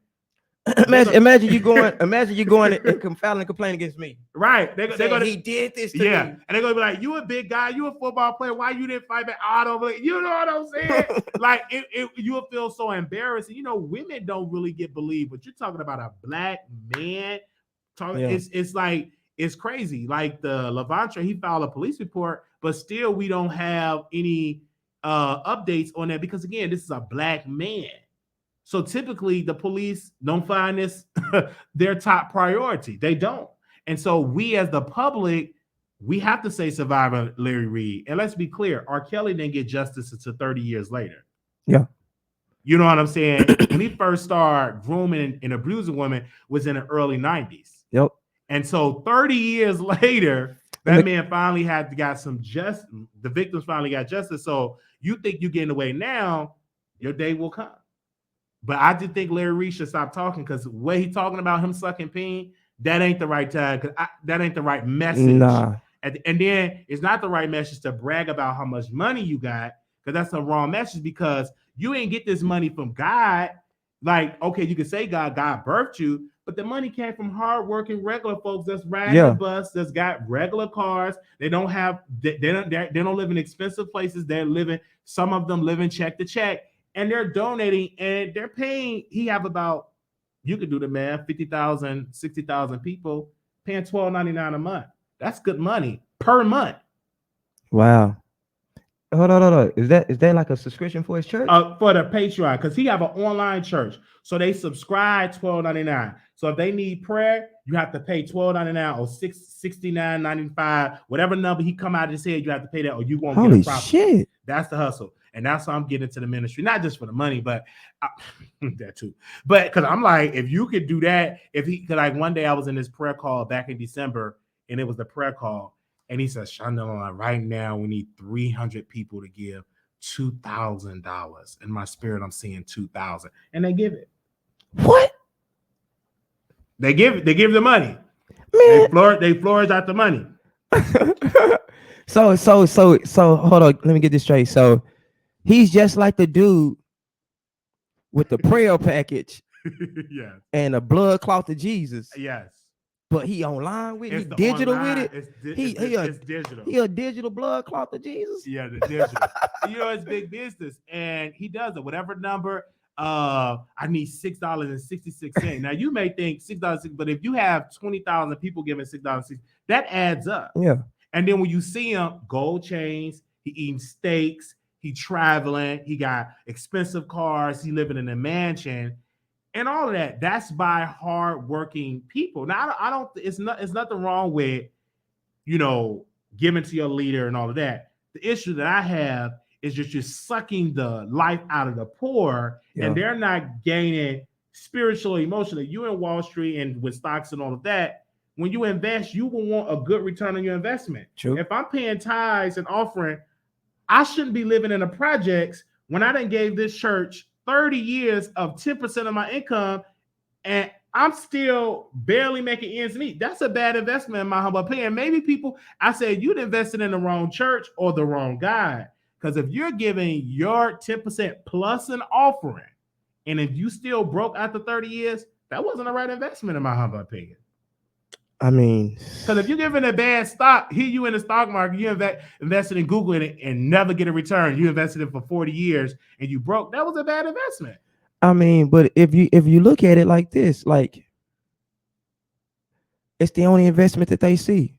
Imagine you going and filing a complaint against me. Right. They're gonna, he did this to me. And they're going to be like, you a big guy, you a football player. Why you didn't fight back? You know what I'm saying? Like, you will feel so embarrassed. You know, women don't really get believed, but you're talking about a black man. It's like, it's crazy. Like the Levantre, he filed a police report, but still we don't have any updates on that, because again, this is a black man. So typically the police don't find this their top priority. They don't. And so we as the public, we have to say survivor Larry Reid. And let's be clear, R. Kelly didn't get justice until 30 years later. Yeah. You know what I'm saying? When he first started grooming and abusing women was in the early 90s. Yep. And so 30 years later, that man finally the victims finally got justice. So you think you're getting away now, your day will come. But I did think Larry Reid should stop talking, because the way he talking about him sucking peen, that ain't the right time. That ain't the right message. Nah. And then it's not the right message to brag about how much money you got, because that's the wrong message, because you ain't get this money from God. Like, okay, you can say God birthed you, but the money came from hardworking regular folks that's riding the bus, that's got regular cars. They don't live in expensive places. Some of them living check to check. And they're donating, and they're paying. He have about, you could do the math, 50,000, 60,000 people paying $12.99 a month. That's good money per month. Wow. Hold on. Is that like a subscription for his church? For the Patreon, because he have an online church. So they subscribe $12.99. So if they need prayer, you have to pay $12.99 or $69.95, whatever number he come out of his head, you have to pay that, or you won't get a Holy profit. shit. That's the hustle. And that's why I'm getting into the ministry, not just for the money, but that too. But because I'm like, if you could do that, because like one day I was in this prayer call back in December, and it was the prayer call, and he said, Shonda, right now we need 300 people to give $2,000. In my spirit, I'm seeing 2,000, and they give it. What? They give the money. Man. They flourish out the money. So hold on, let me get this straight. So he's just like the dude with the prayer package, yes, and a blood cloth of Jesus. Yes. But he online with it, he digital online, with it. It's digital. He a digital blood cloth of Jesus. Yeah, the digital. It's big business, and he does it. Whatever number. I need $6.66. Now you may think $6, but if you have 20,000 people giving $6.60, that adds up. Yeah. And then when you see him, gold chains, he eating steaks, he traveling, he got expensive cars, he living in a mansion. And all of that, that's by hardworking people. Now, I don't. It's nothing wrong with, giving to your leader and all of that. The issue that I have is just you're sucking the life out of the poor, and they're not gaining spiritual, emotionally. You in Wall Street and with stocks and all of that. When you invest, you will want a good return on your investment. True. If I'm paying tithes and offering, I shouldn't be living in the projects when I done gave this church 30 years of 10% of my income, and I'm still barely making ends meet. That's a bad investment in my humble opinion. Maybe I said you'd invested in the wrong church or the wrong guy. Because if you're giving your 10% plus an offering, and if you still broke after 30 years, that wasn't the right investment in my humble opinion. I mean, because if you're giving a bad stock, here you in the stock market, you invested in Google and never get a return. You invested it for 40 years and you broke. That was a bad investment. I mean, but if you look at it like this, like it's the only investment that they see.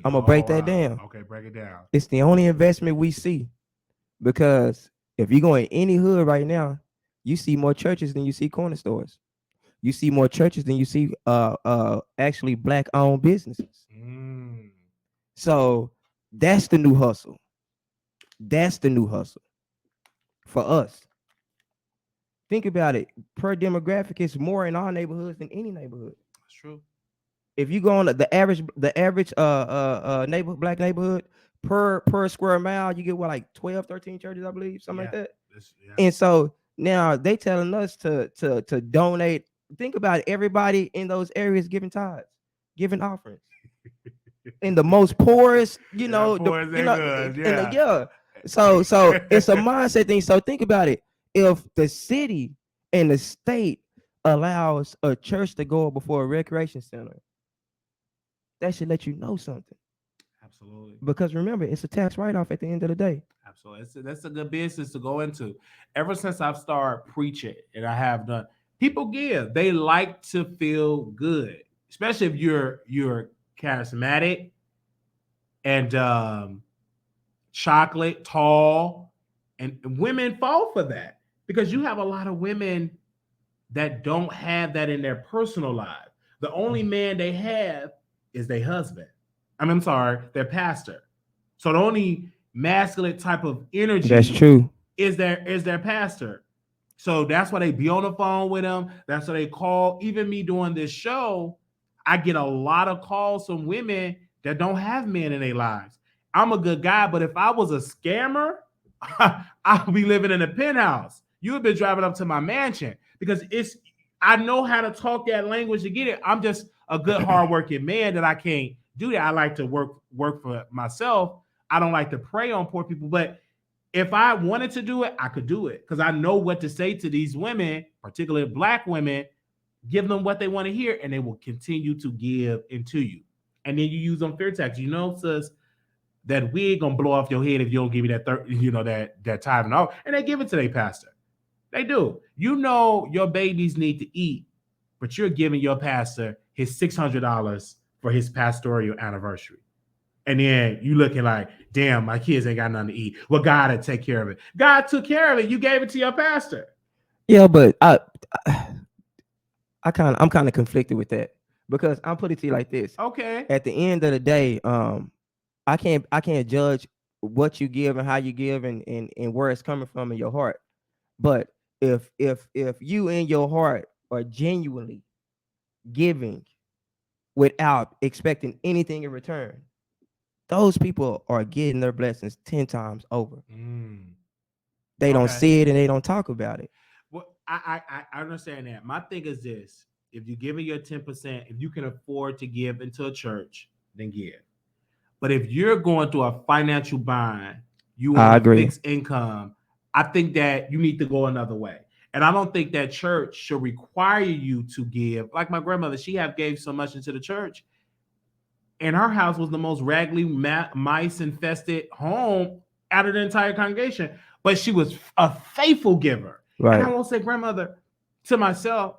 I'm gonna break that down. Okay, break it down. It's the only investment we see, because if you go in any hood right now, you see more churches than you see corner stores. You see more churches than you see actually black owned businesses. So that's the new hustle. That's the new hustle for us. Think about it. Per demographic, it's more in our neighborhoods than any neighborhood. That's true. If you go on the average black neighborhood, per square mile, you get what, like 12, 13 churches, I believe, something like that. And so now they telling us to donate. Think about it, everybody in those areas giving tithes, giving offerings. In the most poorest, So it's a mindset thing. So think about it. If the city and the state allows a church to go before a recreation center, that should let you know something. Absolutely. Because remember, it's a tax write-off at the end of the day. Absolutely. That's a good business to go into. Ever since I've started preaching, and I have done, people give. They like to feel good, especially if you're charismatic and chocolate, tall, and women fall for that because you have a lot of women that don't have that in their personal life. The only man they have is their husband. I'm sorry, their pastor. So the only masculine type of energy that's true is their pastor. So that's why they be on the phone with them. That's why they call. Even me doing this show, I get a lot of calls from women that don't have men in their lives. I'm a good guy, but if I was a scammer, I would be living in a penthouse. You would be driving up to my mansion because I know how to talk that language to get it. I'm just a good, hardworking man that I can't do that. I like to work for myself. I don't like to prey on poor people, but if I wanted to do it, I could do it because I know what to say to these women, particularly black women, give them what they want to hear, and they will continue to give into you. And then you use them fear tax. Sis, that wig gonna blow off your head if you don't give me that that tithe and all. And they give it to their pastor. They do. Your babies need to eat, but you're giving your pastor his $600 for his pastoral anniversary. And then you looking like, damn, my kids ain't got nothing to eat. Well, God had take care of it. God took care of it. You gave it to your pastor. Yeah, but I'm kind of conflicted with that because I'm putting it to you like this. Okay. At the end of the day, I can't judge what you give and how you give and where it's coming from in your heart. But if you in your heart are genuinely giving without expecting anything in return, those people are getting their blessings 10 times over. They don't see it and they don't talk about it. Well, I understand that. My thing is this: if you're giving your 10%, if you can afford to give into a church, then give. But if you're going through a financial bind, you want a fixed income, I think that you need to go another way. And I don't think that church should require you to give. Like my grandmother, she gave so much into the church, and her house was the most raggedy, mice infested home out of the entire congregation. But she was a faithful giver. Right. And I won't say, grandmother, to myself,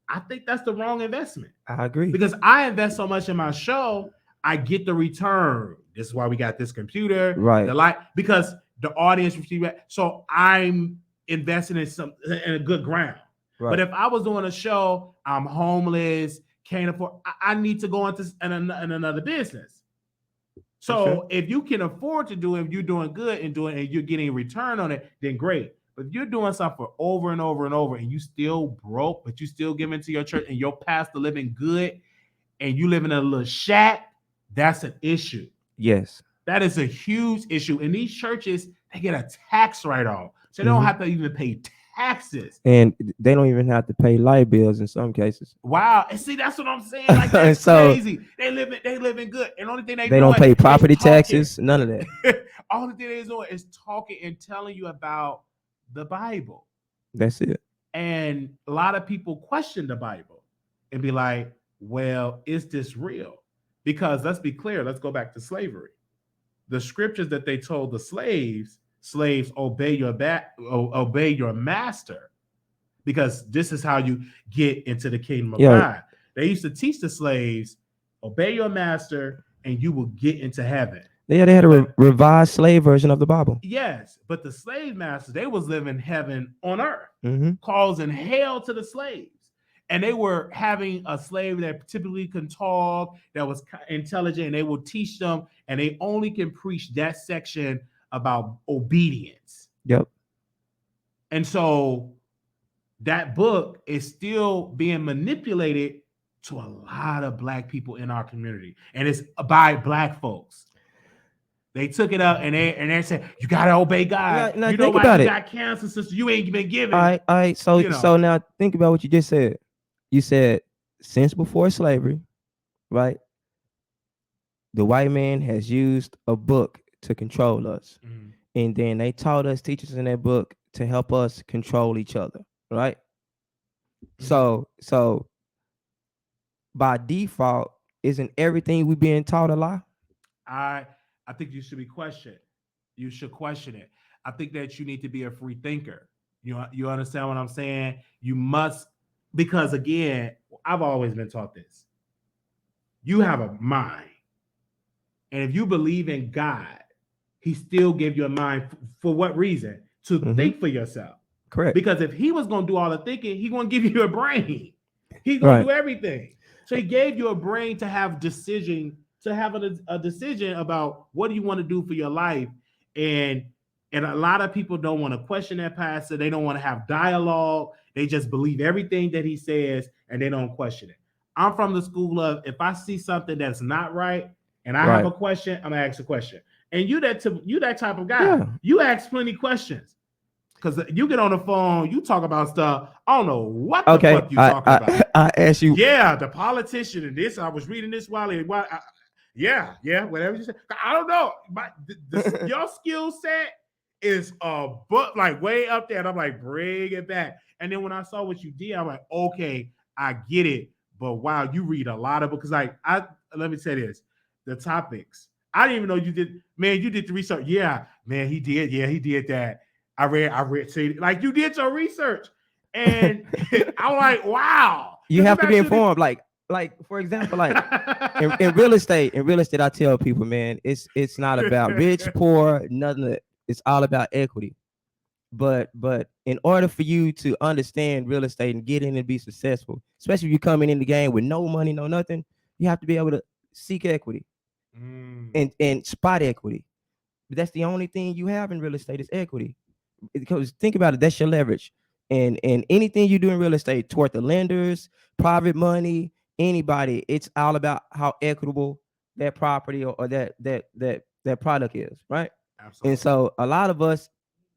I think that's the wrong investment. I agree. Because I invest so much in my show, I get the return. This is why we got this computer, right? The light, because the audience receives it. So I'm investing in a good ground. Right. But if I was doing a show, I'm homeless, can't afford, I need to go into another business. So if you can afford to do it, if you're doing good and you're getting a return on it, then great. But if you're doing something for over and over and over and you still broke, but you still giving to your church and your pastor living good and you live in a little shack, that's an issue. Yes. That is a huge issue. And these churches, they get a tax write-off. So they don't have to even pay taxes. And they don't even have to pay light bills in some cases. Wow. And see, that's what I'm saying. Like, that's crazy. They living good. And the only thing they don't pay property taxes, none of that. All the thing they're doing is talking and telling you about the Bible. That's it. And a lot of people question the Bible and be like, well, is this real? Because let's be clear, let's go back to slavery. The scriptures that they told the slaves obey your master, because this is how you get into the kingdom of God. They used to teach the slaves, obey your master and you will get into heaven. Yeah, they had a revised slave version of the Bible. Yes, but the slave masters, they was living heaven on earth, causing hell to the slaves. And they were having a slave that typically can talk, that was intelligent, and they will teach them, and they only can preach that section about obedience. Yep. And so that book is still being manipulated to a lot of Black people in our community, and it's by Black folks. They took it up and they said, you gotta obey God. Now you know think why about you it. got cancer, sister? You ain't been given. All right. So now think about what you just said. You said since before slavery, right? The white man has used a book to control us. And then they taught us, teachers in that book, to help us control each other, right? So by default, isn't everything we being taught a lie? I think you should be questioned. You should question it. I think that you need to be a free thinker. You understand what I'm saying? You must, because again, I've always been taught this. You have a mind. And if you believe in God, he still gave you a mind for what reason? To think for yourself. Correct. Because if he was going to do all the thinking, he's going to give you a brain. He's going to do everything. So he gave you a brain to have decision, to have a decision about what do you want to do for your life. And a lot of people don't want to question that pastor. They don't want to have dialogue. They just believe everything that he says and they don't question it. I'm from the school of, if I see something that's not right and I have a question, I'm gonna ask a question. And you that type of guy. Yeah. You ask plenty questions. Because you get on the phone, you talk about stuff. I don't know what the fuck you talking about. I ask you. Yeah, the politician and this. I was reading this Wiley. Yeah, whatever you say. I don't know. Your skill set is book like way up there. And I'm like, bring it back. And then when I saw what you did, I'm like, okay, I get it. But wow, you read a lot of books. Like let me say this: the topics. I didn't even know you did. Man, you did the research. Yeah, man, he did. Yeah, he did that. I read. See, like you did your research, and I'm like, wow. You have to be informed. Like like for example, like in real estate, I tell people, man, it's not about rich, poor, nothing. It's all about equity. But in order for you to understand real estate and get in and be successful, especially if you're coming in the game with no money, no nothing, you have to be able to seek equity and spot equity. But that's the only thing you have in real estate is equity. Because think about it, that's your leverage. And anything you do in real estate toward the lenders, private money, anybody, it's all about how equitable that property or that product is, right? Absolutely. And so a lot of us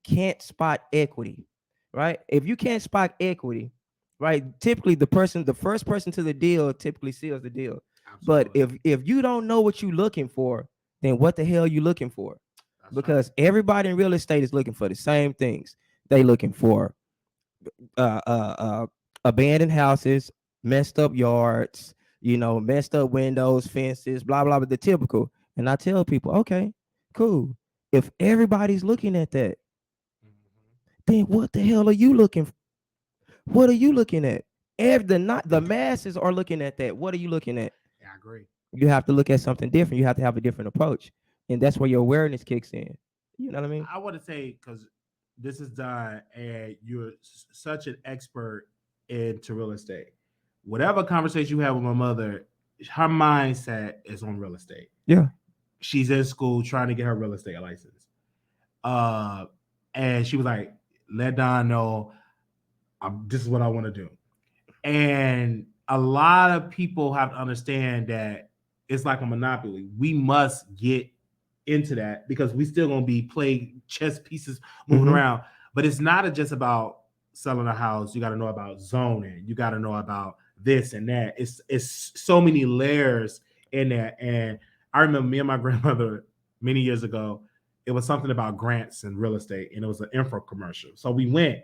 can't spot equity, right? If you can't spot equity, right? Typically the first person to the deal typically seals the deal. But Absolutely. if you don't know what you're looking for, then what the hell are you looking for? That's Because everybody in real estate is looking for the same things. They looking for uh, uh, uh, abandoned houses, messed up yards, messed up windows, fences, blah blah. But the typical. And I tell people, okay, cool. If everybody's looking at that, then what the hell are you looking for? What are you looking at? The masses are looking at that. What are you looking at? Yeah, I agree. You have to look at something different. You have to have a different approach, and that's where your awareness kicks in. You know what I mean? I want to say because this is done, and you're such an expert into real estate. Whatever conversation you have with my mother, her mindset is on real estate. Yeah. She's in school trying to get her real estate license. And she was like, "Let Don know this is what I want to do." And a lot of people have to understand that it's like a monopoly. We must get into that because we still gonna be playing chess pieces moving around. But it's not just about selling a house. You got to know about zoning. You got to know about this and that. It's so many layers in that. And I remember me and my grandmother many years ago. It was something about grants and real estate, and it was an info commercial. So we went,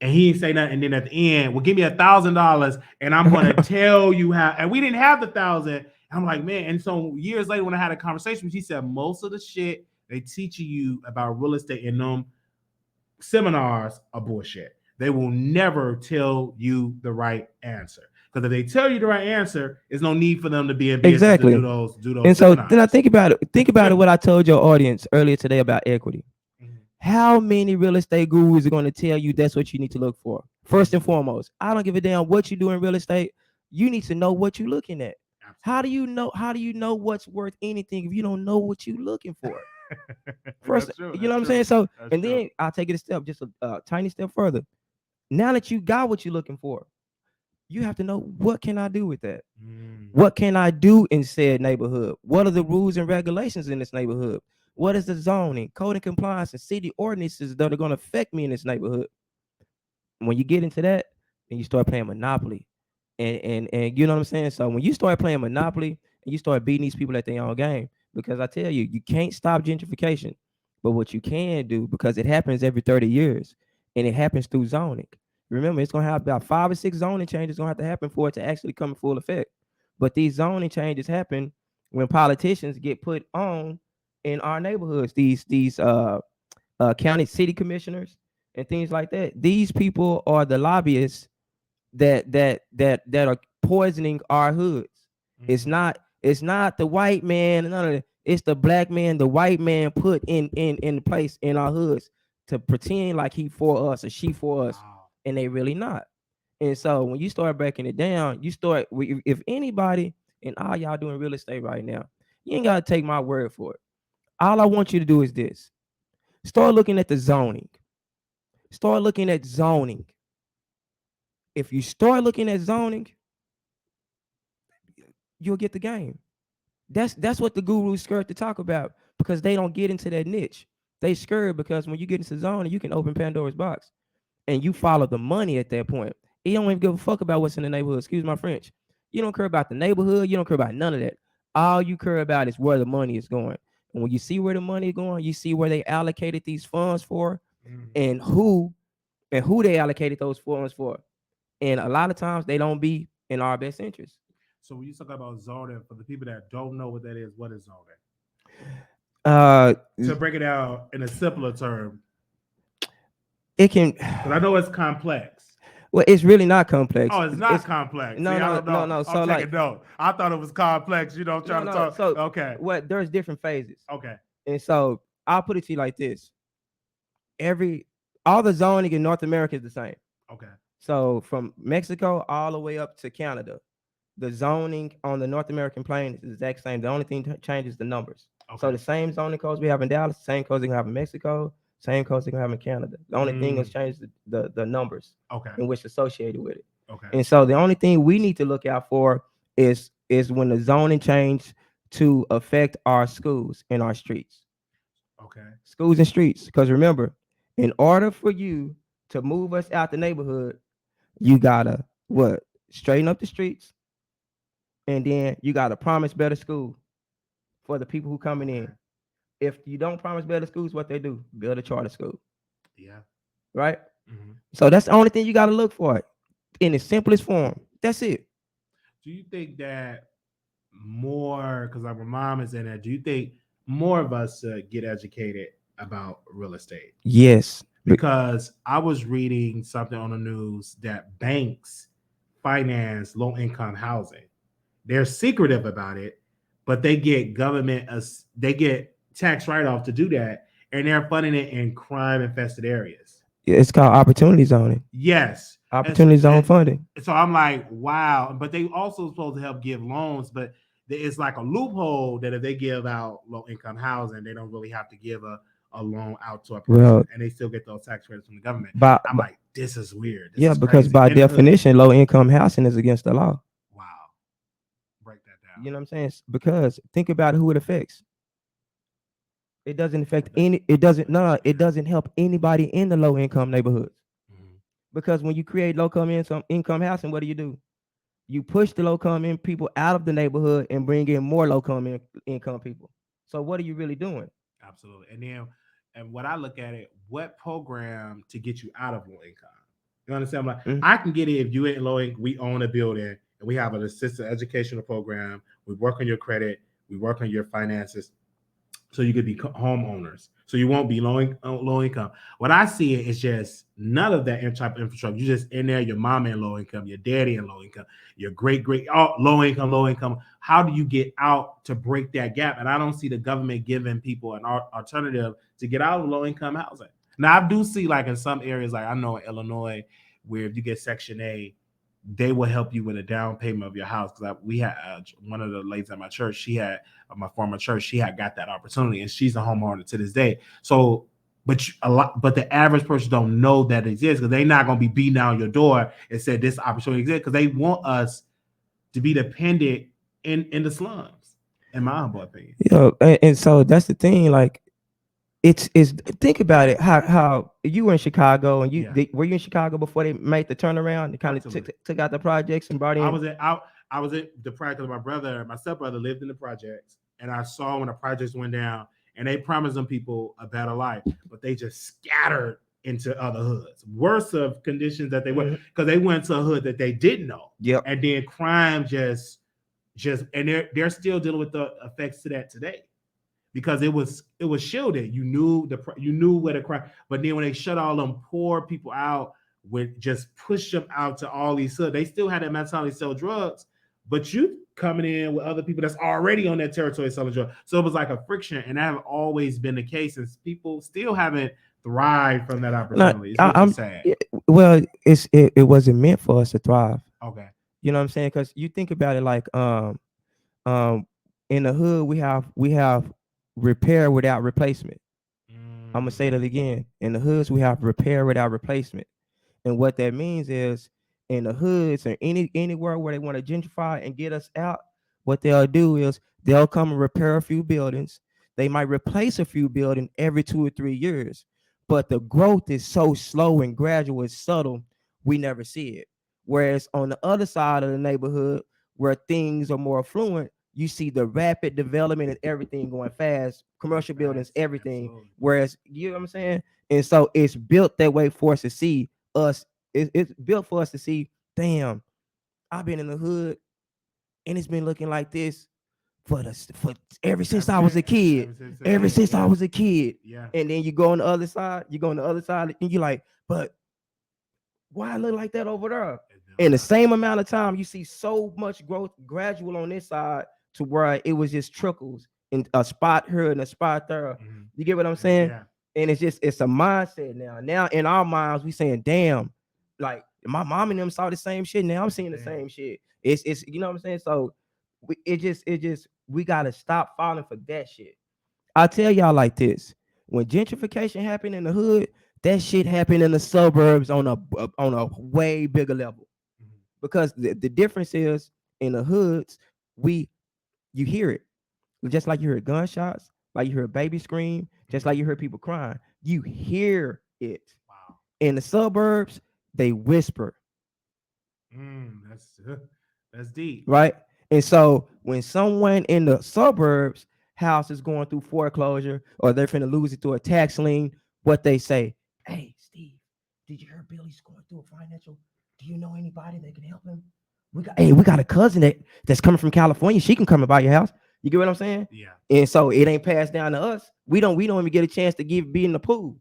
and he didn't say nothing. And then at the end, well, give me $1,000, and I'm going to tell you how. And we didn't have the 1,000. I'm like, man. And so years later, when I had a conversation, she said most of the shit they teach you about real estate in them seminars are bullshit. They will never tell you the right answer. Because if they tell you the right answer, there's no need for them to be in business Exactly. to do those And so seminars. then I think about it. What I told your audience earlier today about equity. How many real estate gurus are going to tell you that's what you need to look for? First and foremost, I don't give a damn what you do in real estate. You need to know what you're looking at. Absolutely. How do you know what's worth anything if you don't know what you're looking for? First, true, you know what I'm saying? So, that's and true. then I'll take it a step, just a tiny step further. Now that you got what you're looking for, you have to know, what can I do with that? What can I do in said neighborhood? What are the rules and regulations in this neighborhood? What is the zoning, code and compliance, and city ordinances that are going to affect me in this neighborhood? When you get into that, then you start playing Monopoly. And you know what I'm saying? So when you start playing Monopoly and you start beating these people at their own game, because I tell you, you can't stop gentrification. But what you can do, because it happens every 30 years, and it happens through zoning. Remember, it's going to have about 5 or 6 zoning changes going to have to happen for it to actually come in full effect. But these zoning changes happen when politicians get put on in our neighborhoods. These county city commissioners and things like that. These people are the lobbyists that are poisoning our hoods. It's not the white man, none of it. It's the black man, the white man put in place in our hoods to pretend like he for us or she for us, and they really not. And so when you start breaking it down, you start, if anybody and all y'all doing real estate right now, you ain't gotta take my word for it. All I want you to do is this: start looking at the zoning. Start looking at zoning. If you start looking at zoning, you'll get the game. That's what the gurus scared to talk about, because they don't get into that niche. They scared because when you get into zoning, you can open Pandora's box and you follow the money at that point. You don't even give a fuck about what's in the neighborhood. Excuse my French. You don't care about the neighborhood. You don't care about none of that. All you care about is where the money is going. And when you see where the money is going, you see where they allocated these funds for, and who they allocated those funds for. And a lot of times they don't be in our best interest. So when you talk about zoning, for the people that don't know what that is, what is zoning? To break it down in a simpler term, it can. because I know it's complex. Well, it's really not complex. Oh, it's not complex. No, See, I no, don't no, know. no. So I'm like, taking note. I thought it was complex. no, Trying to no. talk. So Okay. what? There's different phases, Okay. and so I'll put it to you like this: all the zoning in North America is the same. Okay. So from Mexico all the way up to Canada, the zoning on the North American plane is the exact same. The only thing changes the numbers. Okay. So the same zoning codes we have in Dallas, same codes they can have in Mexico, same codes they can have in Canada. The only thing that's changed the numbers Okay. in which associated with it. Okay. And so the only thing we need to look out for is when the zoning change to affect our schools and our streets. Okay. Schools and streets. Because remember, in order for you to move us out the neighborhood, you gotta what? Straighten up the streets, and then you gotta promise better school for the people who coming in. If you don't promise better schools, what they do? Build a charter school. Yeah. Right? Mm-hmm. So that's the only thing you gotta look for in the simplest form. That's it. Do you think that more, because like my mom is in it, do you think more of us get educated about real estate? Yes. Because I was reading something on the news that banks finance low income housing. They're secretive about it, but they get they get tax write off to do that, and they're funding it in crime infested areas. It's called opportunity zoning. Yes, Opportunity zone funding. So I'm like, wow. But they also supposed to help give loans, but it's like a loophole that if they give out low income housing, they don't really have to give a loan out to a person, and they still get those tax credits from the government. I'm like, this is weird. This is because crazy. by definition, low income housing is against the law. Wow. Break that down. You know what I'm saying? Because think about who it affects. It doesn't affect any. It doesn't. No, it doesn't help anybody in the low income neighborhoods. Mm-hmm. Because when you create low income housing, what do? You push the low income people out of the neighborhood and bring in more low income people. So what are you really doing? Absolutely. And then, and what I look at it, what program to get you out of low income? You understand? I'm like, I can get it if you ain't low income. We own a building and we have an assistant educational program. We work on your credit. We work on your finances, so you could be homeowners. So you won't be low income. What I see is just none of that type of infrastructure. You just in there, your mama in low income, your daddy in low income, your great low income. How do you get out to break that gap? And I don't see the government giving people an alternative to get out of low income housing. Now I do see like in some areas, like I know in Illinois, where if you get Section A, they will help you with a down payment of your house. Because we had one of the ladies at my church, she had my former church, she had got that opportunity, and she's a homeowner to this day. So, but the average person don't know that it exists, because they're not going to be beating down your door and said this opportunity exists, because they want us to be dependent in the slums, in my humble opinion. And so that's the thing, like. It's think about it. How you were in Chicago, and were you in Chicago before they made the turnaround? They kind of took out the projects and brought in. I was at the project. My stepbrother lived in the projects, and I saw when the projects went down, and they promised them people a better life, but they just scattered into other hoods, worse of conditions that they were, because they went to a hood that they didn't know. Yep. And then crime just and they're still dealing with the effects to that today. Because it was shielded. You knew where the crime, but then when they shut all them poor people out, with just push them out to all these hoods, they still had that mentality to sell drugs, but you coming in with other people that's already on that territory selling drugs. So it was like a friction, and that have always been the case, and people still haven't thrived from that opportunity. It's sad. Well, it wasn't meant for us to thrive. Okay. You know what I'm saying? Because you think about it, like in the hood we have repair without replacement. I'm gonna say that again. In the hoods, we have repair without replacement, and what that means is, in the hoods or anywhere where they want to gentrify and get us out, what they'll do is they'll come and repair a few buildings. They might replace a few buildings every 2 or 3 years, but the growth is so slow and gradual, it's subtle, we never see it. Whereas on the other side of the neighborhood, where things are more affluent, you see the rapid development and everything going fast, commercial buildings, everything. Absolutely. Whereas, you know what I'm saying? And so it's built that way for us to see us. It's built for us to see, damn, I've been in the hood and it's been looking like this for ever since I was a kid. Ever since I was a kid. Yeah. And then you go on the other side, and you're like, but Why it look like that over there? In the same amount of time, you see so much growth gradual on this side to where it was just trickles in a spot here and a spot there. Mhm. You get what I'm saying? Yeah. And it's a mindset now. Now in our minds, we saying, damn, like my mom and them saw the same shit. Now I'm seeing the same shit. It's you know what I'm saying? So we gotta stop falling for that shit. I tell y'all like this: when gentrification happened in the hood, that shit happened in the suburbs on a way bigger level. Mhm. Because the difference is in the hoods, you hear it. Just like you hear gunshots, like you hear a baby scream, just like you hear people crying. You hear it. Wow. In the suburbs, they whisper. That's deep. Right? And so when someone in the suburbs house is going through foreclosure or they're finna lose it to a tax lien, what they say, hey, Steve, did you hear Billy's going through a financial? Do you know anybody that can help him? We got a cousin that's coming from California. She can come and buy your house. You get what I'm saying? Yeah. And so it ain't passed down to us. We don't even get a chance to be in the pool.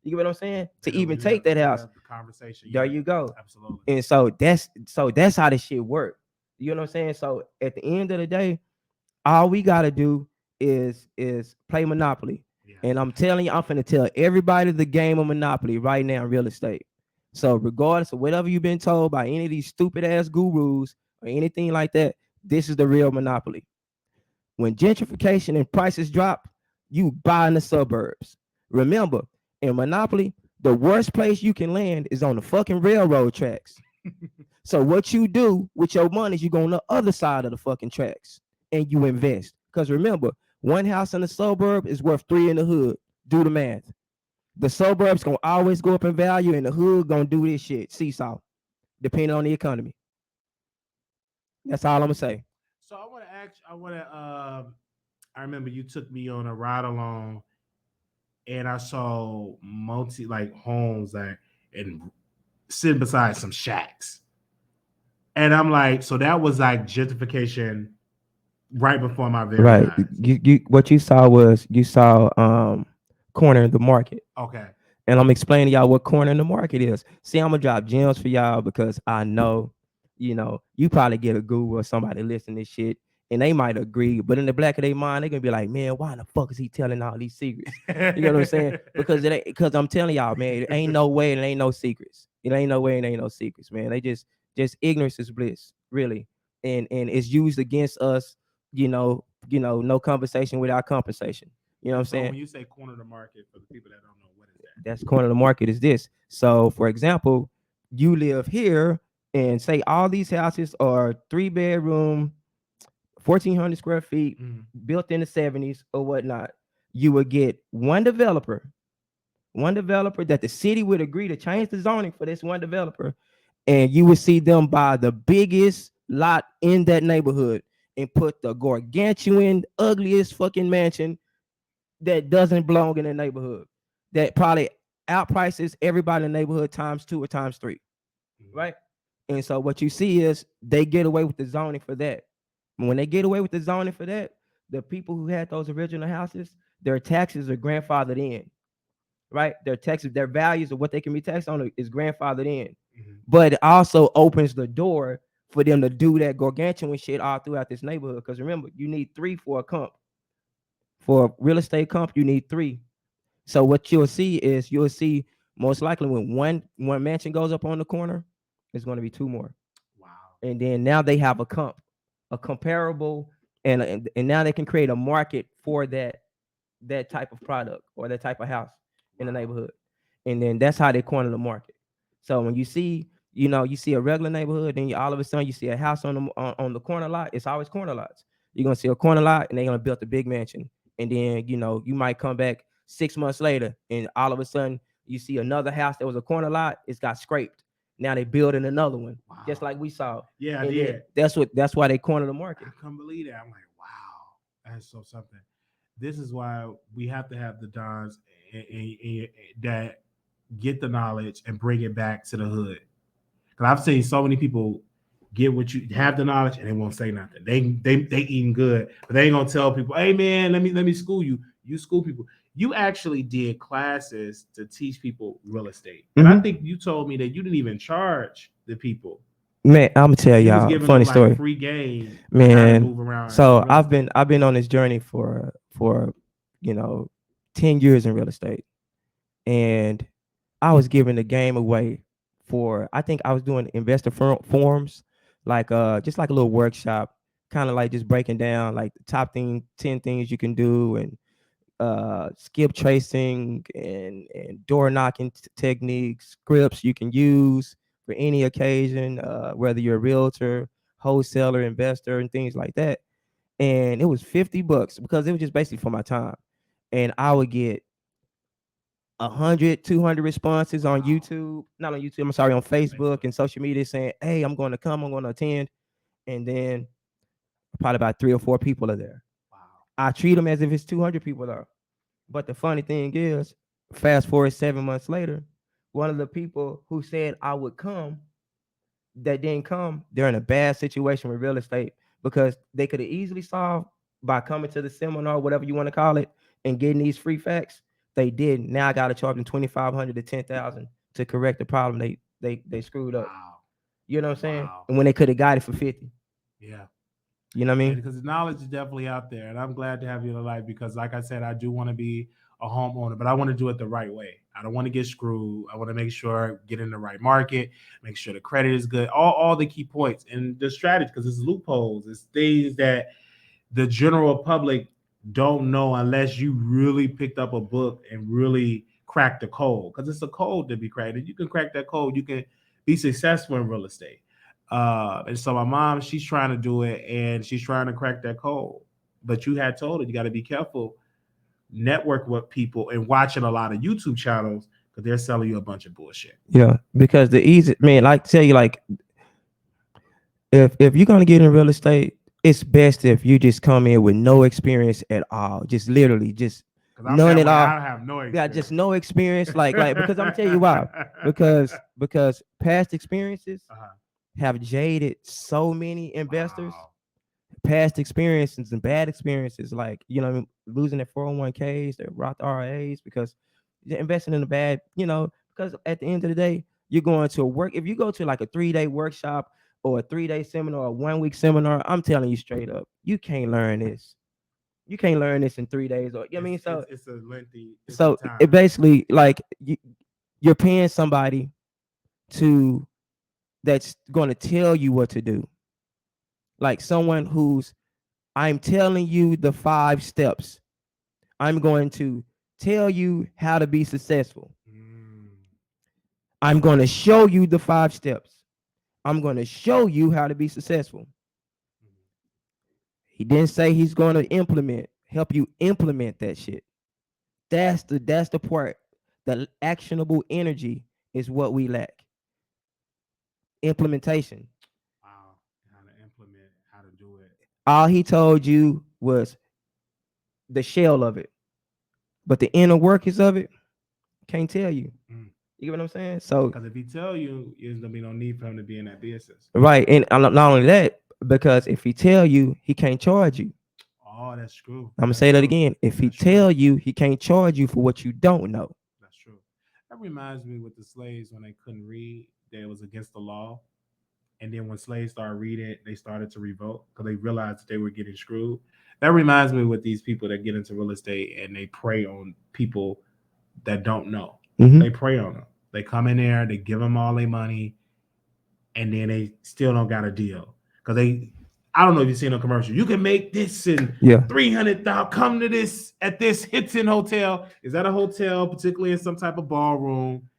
You get what I'm saying? To even take that house. The conversation. There you go. Absolutely. And so that's how this shit work. You know what I'm saying? So at the end of the day, all we gotta do is play Monopoly. Yeah. And I'm telling you, I'm finna tell everybody the game of Monopoly right now in real estate. So regardless of whatever you've been told by any of these stupid ass gurus or anything like that, this is the real Monopoly. When gentrification and prices drop, you buy in the suburbs. Remember, in Monopoly, the worst place you can land is on the fucking railroad tracks. So what you do with your money is you go on the other side of the fucking tracks and you invest. Because remember, one house in the suburb is worth 3 in the hood. Do the math. The suburbs gonna always go up in value, and the hood gonna do this shit seesaw, depending on the economy. That's all I'm gonna say. So I remember you took me on a ride along, and I saw multi like homes that and sitting beside some shacks. And I'm like, so that was like gentrification right before my very Right. eyes. You what you saw was corner the market. Okay. And I'm explaining to y'all what corner in the market is. See, I'm gonna drop gems for y'all because I know, you probably get a Google or somebody listening to this shit and they might agree, but in the back of their mind, they're gonna be like, man, why the fuck is he telling all these secrets? You know what I'm saying? Because I'm telling y'all, man, it ain't no way, it ain't no secrets. It ain't no way, it ain't no secrets, man. They just ignorance is bliss, really. And it's used against us, no conversation without compensation. You know what I'm saying? When you say corner of the market, for the people that don't know, what is that? That's corner of the market is this. So, for example, you live here and say all these houses are 3-bedroom, 1,400 square feet, built in the 70s or whatnot. You would get one developer that the city would agree to change the zoning for this one developer, and you would see them buy the biggest lot in that neighborhood and put the gargantuan, ugliest fucking mansion that doesn't belong in the neighborhood, that probably outprices everybody in the neighborhood times 2 or times 3, right? And so what you see is they get away with the zoning for that. When they get away with the zoning for that, the people who had those original houses, their taxes are grandfathered in, right? Their taxes, their values of what they can be taxed on is grandfathered in. But it also opens the door for them to do that gargantuan shit all throughout this neighborhood. Because remember, you need 3 for a comp. For a real estate comp, you need 3. So what you'll see most likely when one mansion goes up on the corner, it's going to be 2 more. Wow. And then now they have a comparable, and now they can create a market for that type of product or that type of house in the neighborhood. And then that's how they corner the market. So when you see, you see a regular neighborhood, then all of a sudden you see a house on the corner lot. It's always corner lots. You're gonna see a corner lot, and they're gonna build a big mansion. And then you might come back 6 months later, and all of a sudden you see another house that was a corner lot. It's got scraped. Now they building another one, just like we saw. Yeah, yeah. That's why they corner the market. I couldn't believe that. I'm like, wow, that's so something. This is why we have to have the dons that get the knowledge and bring it back to the hood. Because I've seen so many people get what you have the knowledge and they won't say nothing. They eating good, but they ain't gonna tell people, hey man, let me school you. You school people. you actually did classes to teach people real estate. And I think you told me that you didn't even charge the people. Man, I'm gonna tell You was y'all a giving them funny like story. free game on how to Man, move around in so real I've estate. been on this journey for you know 10 years in real estate, and I was giving the game away for, I think I was doing investor forums, like just like a little workshop, kind of like just breaking down like the top 10 things you can do, and skip tracing and door knocking techniques, scripts you can use for any occasion, whether you're a realtor, wholesaler, investor, and things like that. And it was $50 because it was just basically for my time. And I would get 100, 200 responses on YouTube, not on YouTube, I'm sorry, on Facebook and social media saying, hey, I'm going to come, I'm going to attend. And then probably about 3 or 4 people are there. Wow. I treat them as if it's 200 people there. But the funny thing is, fast forward 7 months later, one of the people who said I would come, that didn't come, they're in a bad situation with real estate, because they could have easily solved by coming to the seminar, whatever you want to call it, and getting these free facts. They didn't. Now I got to charge them 2,500 to 10,000 to correct the problem they screwed up. Wow. You know what I'm saying? Wow. And when they could have got it for 50. Yeah. You know what I mean? Because the knowledge is definitely out there, and I'm glad to have you in the life, because, like I said, I do want to be a homeowner, but I want to do it the right way. I don't want to get screwed. I want to make sure I get in the right market, make sure the credit is good, all the key points and the strategy, because it's loopholes, it's things that the general public don't know unless you really picked up a book and really cracked the code, because it's a code to be cracked. If you can crack that code, you can be successful in real estate. And so my mom, she's trying to do it, and she's trying to crack that code. But you had told her you got to be careful, network with people, and watching a lot of YouTube channels, because they're selling you a bunch of bullshit. Yeah, because the easy, man, like tell you, like if you're gonna get in real estate, it's best if you just come in with no experience at all, just literally just none at all. I have no experience. Yeah, just no experience, like because I'm gonna tell you why, because past experiences have jaded so many investors. Wow. Past experiences and bad experiences, like losing their 401ks, their Roth IRAs, because you're investing in the bad, because at the end of the day, you're going to work. If you go to like a 3-day workshop or a 3-day seminar or a 1-week seminar, I'm telling you straight up, you can't learn this. You can't learn this in 3 days, or so it's a lengthy. So time. It basically, like, you're paying somebody that's going to tell you what to do. Like someone I'm telling you the 5 steps. I'm going to tell you how to be successful. I'm going to show you the 5 steps. I'm going to show you how to be successful. He didn't say he's going to help you implement that shit. That's the part. The actionable energy is what we lack. Implementation. Wow. How to implement, how to do it. All he told you was the shell of it, but the inner workings of it, can't tell you. You get what I'm saying? So, because if he tell you, there's gonna be no need for him to be in that business. Right, and not only that, because if he tell you, he can't charge you. Oh, that's true. I'm gonna say that again. If he tell you, he can't charge you for what you don't know. That's true. That reminds me with the slaves, when they couldn't read, that it was against the law. And then when slaves started reading, they started to revolt because they realized that they were getting screwed. That reminds me with these people that get into real estate and they prey on people that don't know. They prey on them. They come in there, they give them all their money, and then they still don't got a deal. Because I don't know if you've seen a commercial. You can make this in 300,000. Come to this at this Hilton hotel. Is that a hotel, particularly in some type of ballroom?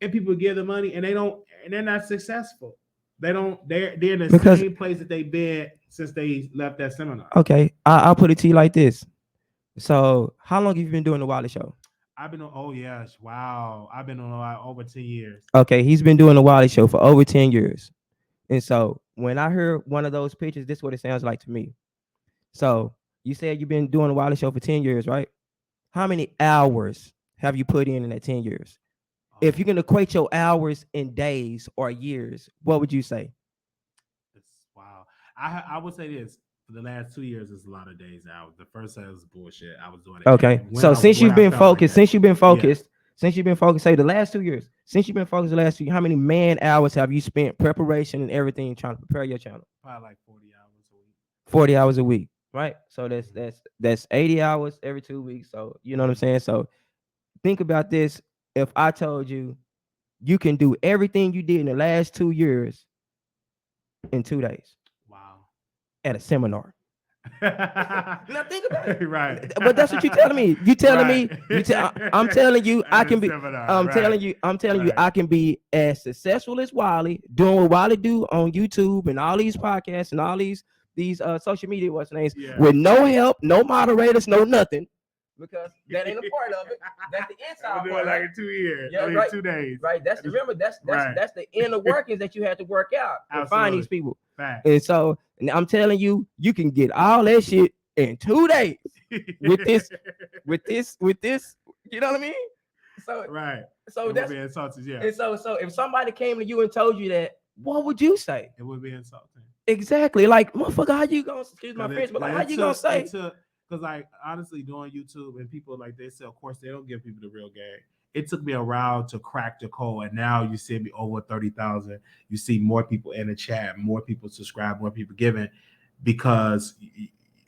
And people give the money, and they're not successful. They're in the same place that they've been since they left that seminar. Okay, I'll put it to you like this. So, how long have you been doing the Wiley Show? I've been on. Oh yes, wow! I've been on over 10 years. Okay, he's been doing the Wiley Show for over 10 years, and so when I heard one of those pictures, this is what it sounds like to me. So you said you've been doing the Wiley Show for 10 years, right? How many hours have you put in that 10 years? If you can equate your hours in days or years, what would you say? Wow. I would say this. For the last 2 years, it's a lot of days out. The first time was bullshit. I was doing it Okay. when So I since when you've I been felt like focused, that. Yeah. say the last 2 years, since you've been focused the last 2 years, how many man hours have you spent preparation and everything trying to prepare your channel? Probably like 40 hours a week. 40 hours a week, right? So that's Mhm. that's that's 80 hours every 2 weeks. So you know what I'm Mhm. saying? So think about this. If I told you you can do everything you did in the last 2 years in 2 days Wow. at a seminar. Now think about it. Right. But that's what you're telling me. You telling Right. me I'm telling you I At a can be seminar. Right. I'm telling you Right. I can be as successful as Wiley doing what Wiley do on YouTube and all these podcasts and all these social media what's names Yeah. with no help, no moderators, no nothing. Because that ain't a part of it. That's the I'm inside gonna do part, it like right? in 2 years. Yeah, I mean, right. 2 days. Right. That's remember Right. that's the inner workings that you had to work out to find these Absolutely. people. Fact. And so and I'm telling you, you can get all that shit in 2 days with this, with this. You know what I mean? So Right. so It would that's be insulting. Yeah. and so if somebody came to you and told you that, what would you say? It would be insulting. Exactly. Like, motherfucker, how you gonna excuse my Cause French, but like how it you gonna took say? because like honestly doing YouTube and people like they say of course they don't give people the real game. It took me a while to crack the code, and now you see me over 30,000. You see more people in the chat, more people subscribe, more people giving because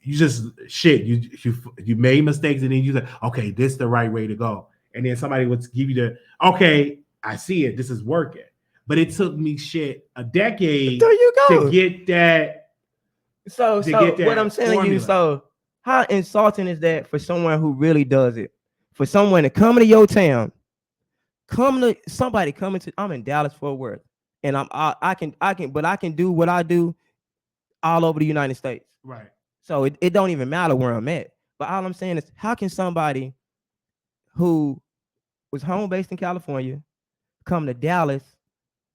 you just shit. You made mistakes, and then you say, okay, this is the right way to go, and then somebody would give you the okay, I see it, this is working. But it took me shit a decade There you to go. get that So what I'm telling you, formula. so how insulting is that for someone who really does it? For someone to come to your town, coming to I'm in Dallas Fort Worth, and I can do what I do all over the United States. Right. So it don't even matter where I'm at. But all I'm saying is, how can somebody who was home based in California come to Dallas,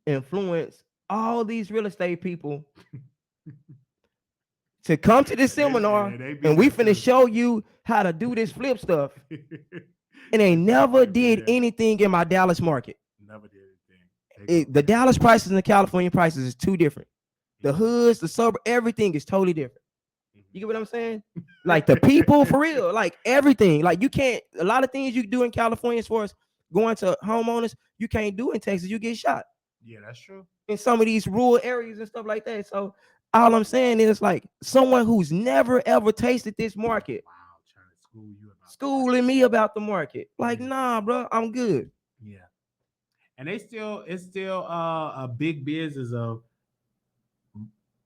influence all these real estate people to come to this seminar, They be and we there finna too. show you how to do this flip stuff, and they never did Yeah. anything in my Dallas market. Never did anything. The Dallas prices and the California prices is two different. The Mhm. hoods, the suburb, everything is totally different. Mhm. You get what I'm saying? Like the people for real, like everything. Like you can't, a lot of things you do in California as far as going to homeowners, you can't do in Texas. You get shot Yeah, that's true. in some of these rural areas and stuff like that. So all I'm saying is like someone who's never ever tasted this market, Wow, trying to school you about schooling me about the market. Like, Yeah. nah, bro, I'm good. Yeah. And it's still a big business of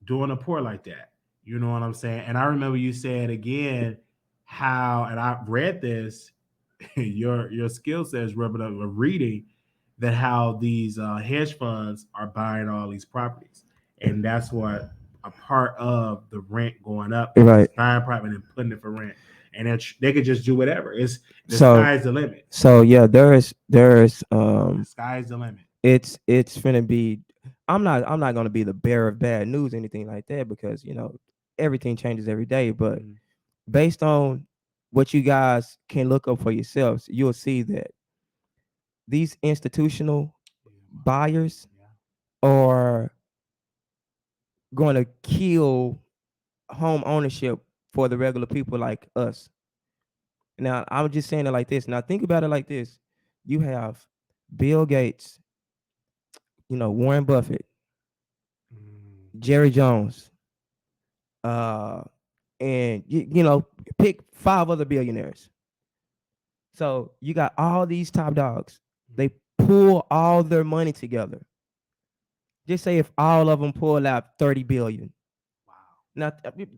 doing a pour like that. You know what I'm saying? And I remember you said again how, and I read this, your skill set is rubbing up of reading that how these hedge funds are buying all these properties, and that's what a part of the rent going up is Right. buying property and putting it for rent, and they could just do whatever. It's the So sky's the limit. so yeah, there's The sky's the limit. it's finna be I'm not gonna be the bearer of bad news, anything like that, because everything changes every day. But Mhm. based on what you guys can look up for yourselves, you'll see that these institutional buyers Yeah. are going to kill home ownership for the regular people like us. Now, I'm just saying it like this. Now, think about it like this. You have Bill Gates, Warren Buffett, Mm. Jerry Jones, uh, and pick 5 other billionaires. So you got all these top dogs. They pull all their money together. Just say if all of them pull out 30 billion. Wow. Now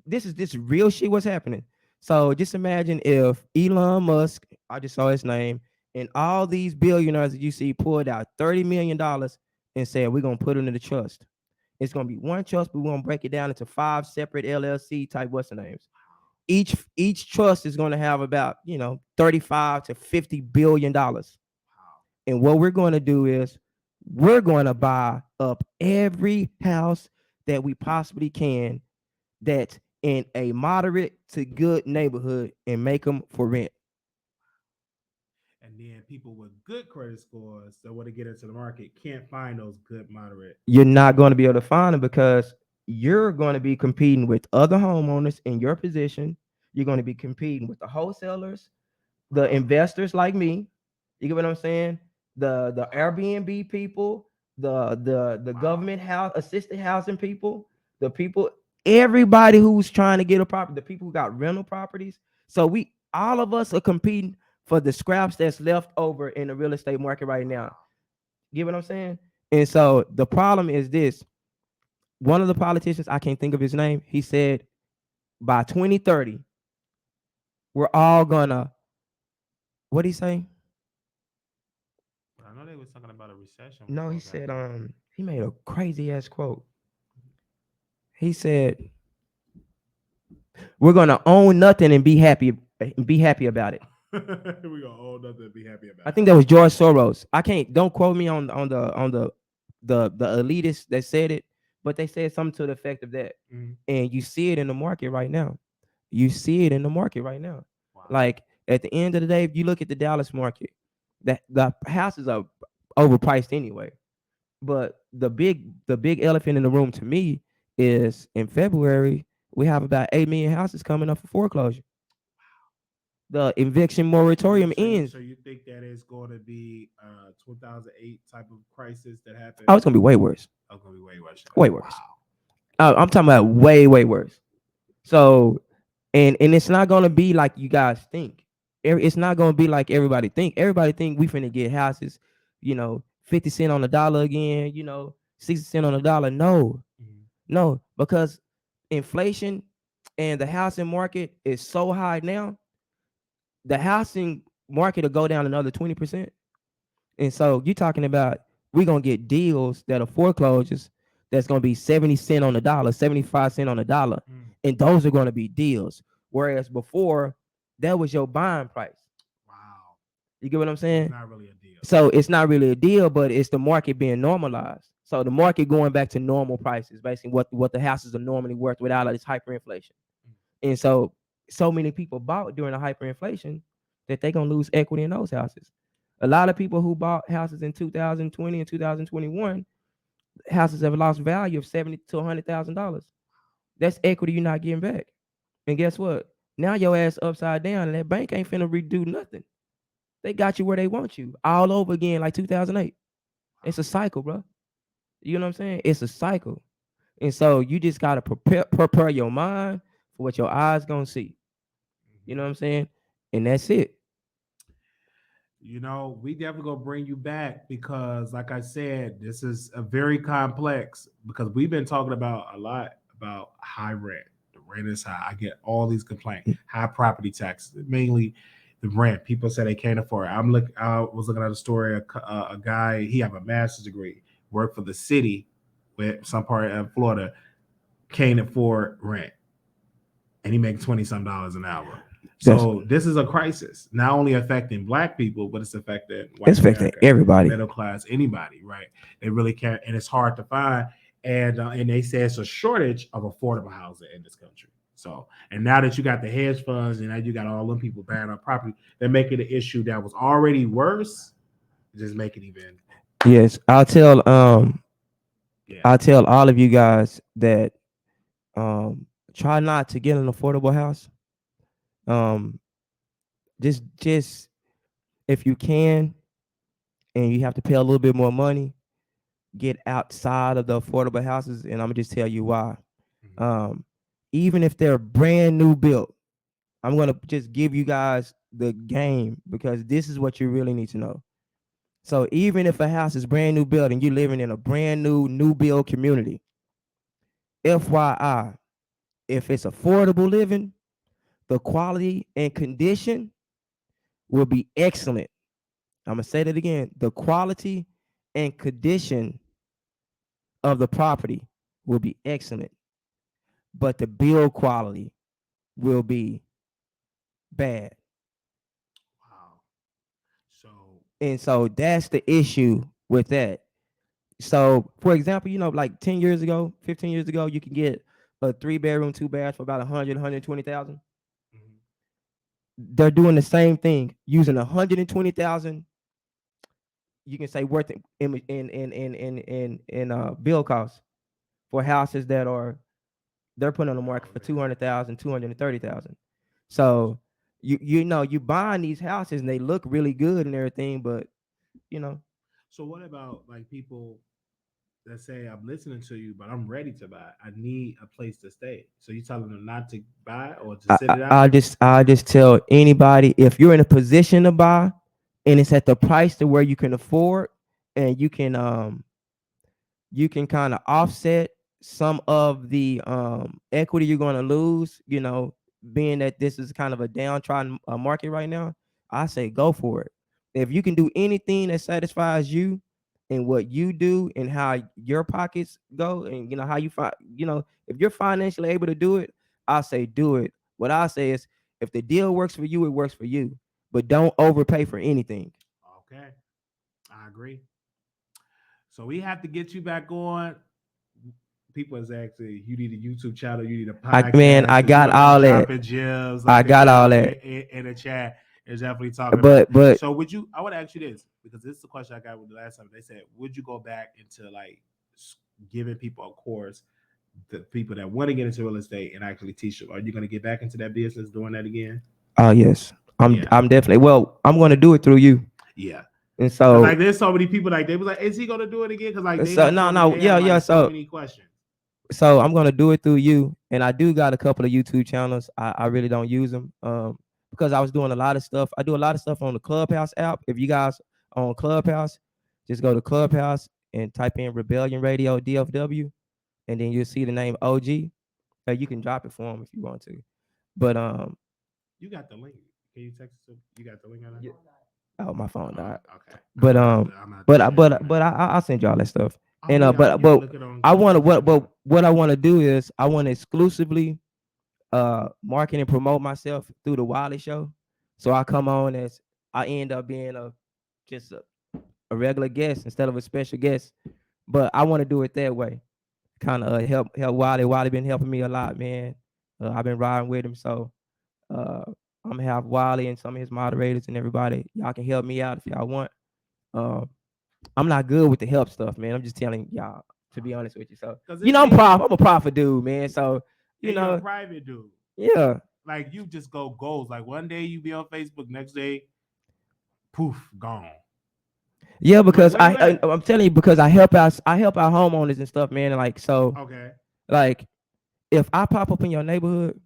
this is real shit. What's happening? So just imagine if Elon Musk, I just saw his name, and all these billionaires that you see pulled out $30 million and said we're gonna put it in the trust. It's gonna be one trust, but we're gonna break it down into 5 separate LLC type what's the names. Each trust is gonna have about 35 to 50 billion dollars. And what we're going to do is we're going to buy up every house that we possibly can that's in a moderate to good neighborhood and make them for rent. And then people with good credit scores that want to get into the market can't find those good moderate. You're not going to be able to find them because you're going to be competing with other homeowners in your position. You're going to be competing with the wholesalers, the investors like me. You get what I'm saying? The Airbnb people, the government house assisted housing people, the people, everybody who's trying to get a property, the people who got rental properties. So we all of us are competing for the scraps that's left over in the real estate market right now. You get what I'm saying? And so the problem is this. One of the politicians, I can't think of his name, he said by 2030, we're all gonna, what did he say? I know they was talking about a recession. No, he said, he made a crazy ass quote. He said, we're gonna own nothing and be happy about it. We're gonna own nothing and be happy about it. I think that was George Soros. I can't, don't quote me on the elitists that said it, but they said something to the effect of that. Mhm. And you see it in the market right now. You see it in the market right now. Wow. Like at the end of the day, if you look at the Dallas market, that the houses are overpriced anyway. But the big elephant in the room to me is in February, we have about 8 million houses coming up for foreclosure. The eviction moratorium ends. So you think that it's going to be 2008 type of crisis that happened? Oh, it's gonna be way worse. Oh, it's going to be way worse. Way worse. Wow. I'm talking about way worse. So, and it's not gonna be like you guys think. It's not gonna be like everybody think. Everybody think we finna get houses, 50 cent on the dollar again, 60 cent on the dollar. No, no, because inflation and the housing market is so high now. The housing market will go down another 20%. And so you're talking about we're gonna get deals that are foreclosures that's gonna be 70 cent on the dollar, 75 cent on the dollar. And those are gonna be deals. Whereas before, that was your buying price. Wow. You get what I'm saying? It's not really a deal. So it's not really a deal, but it's the market being normalized. So the market going back to normal prices, basically what the houses are normally worth without this hyperinflation. And so many people bought during the hyperinflation that they're gonna lose equity in those houses. A lot of people who bought houses in 2020 and 2021, houses have lost value of $70,000 to $100,000. That's equity you're not getting back. And guess what? Now your ass upside down, and that bank ain't finna redo nothing. They got you where they want you all over again, like 2008. It's a cycle, bro. You know what I'm saying? It's a cycle. And so you just gotta prepare your mind for what your eyes gonna see. You know what I'm saying? And that's it. We definitely gonna bring you back because, like I said, this is a very complex because we've been talking about a lot about high rent. The rent is high. I get all these complaints. High property taxes, mainly the rent. People say they can't afford it. I was looking at a story. A guy, he have a master's degree, worked for the city, with some part of Florida, can't afford rent, and he makes $20-some an hour. So this is a crisis, not only affecting Black people, but it's affecting white America, everybody, middle class, anybody, right? They really can't, and it's hard to find. And they say it's a shortage of affordable housing in this country. So, and now that you got the hedge funds and now you got all them people buying up property, they're making the issue that was already worse, just make it even. Yes, I'll tell all of you guys that try not to get an affordable house. Just if you can, and you have to pay a little bit more money, get outside of the affordable houses, and I'm gonna just tell you why. Even if they're brand new built, I'm gonna just give you guys the game because this is what you really need to know. So even if a house is brand new built and you're living in a brand new build community, FYI, if it's affordable living, the quality and condition will be excellent. I'm gonna say that again. The quality and condition of the property will be excellent, but the build quality will be bad. Wow. So that's the issue with that. So for example, like 10 years ago, 15 years ago, you can get a 3-bedroom, 2-bath for about 120,000. They're doing the same thing using 120,000. You can say worth in bill costs for houses that they're putting on the market for 200,000, 230,000. So you buying these houses and they look really good and everything, but you know. So what about like people that say I'm listening to you, but I'm ready to buy. I need a place to stay. So you telling them not to buy or to sit it out? I just tell anybody, if you're in a position to buy and it's at the price to where you can afford and you can kind of offset some of the equity you're going to lose, being that this is kind of a downtrodden market right now, I say go for it. If you can do anything that satisfies you and what you do and how your pockets go and how you find, if you're financially able to do it, I say do it. What I say is, if the deal works for you, it works for you, but don't overpay for anything. Okay, I agree. So we have to get you back on. People is actually, you need a YouTube channel, you need a podcast. I got all that. Dropping gems. I got all that in the chat. Is definitely talking but about. But so would you? I would ask you this because this is the question I got with the last time. They said, would you go back into like giving people a course, the people that want to get into real estate and actually teach them? Are you going to get back into that business doing that again? Yes, I'm definitely. Well, I'm going to do it through you. Yeah. And so, like, there's so many people like they was like, is he gonna do it again? Because like they so so many questions. So I'm gonna do it through you, and I do got a couple of YouTube channels. I really don't use them because I was doing a lot of stuff. I do a lot of stuff on the Clubhouse app. If you guys on Clubhouse, just go to Clubhouse and type in Rebellion Radio DFW, and then you'll see the name OG. You can drop it for them if you want to. But you got the link. Can you text it? You got the link on that? Yeah. Oh, my phone died. Okay. But I'll send you all that stuff. And but I want to what I want to do is I want to exclusively market and promote myself through the Wiley Show. So I come on as I end up being just a regular guest instead of a special guest. But I want to do it that way. Kind of help Wiley. Wiley been helping me a lot, man. I've been riding with him, so I'm gonna have Wiley and some of his moderators and everybody. Y'all can help me out if y'all want. I'm not good with the help stuff, man. I'm just telling y'all, to be honest with you. So I'm a profit dude, man. So you're a private dude. Yeah. Like you just go goals. Like one day you be on Facebook, next day, poof, gone. Yeah, because I'm telling you, because I help out homeowners and stuff, man. Like so. Okay. Like if I pop up in your neighborhood,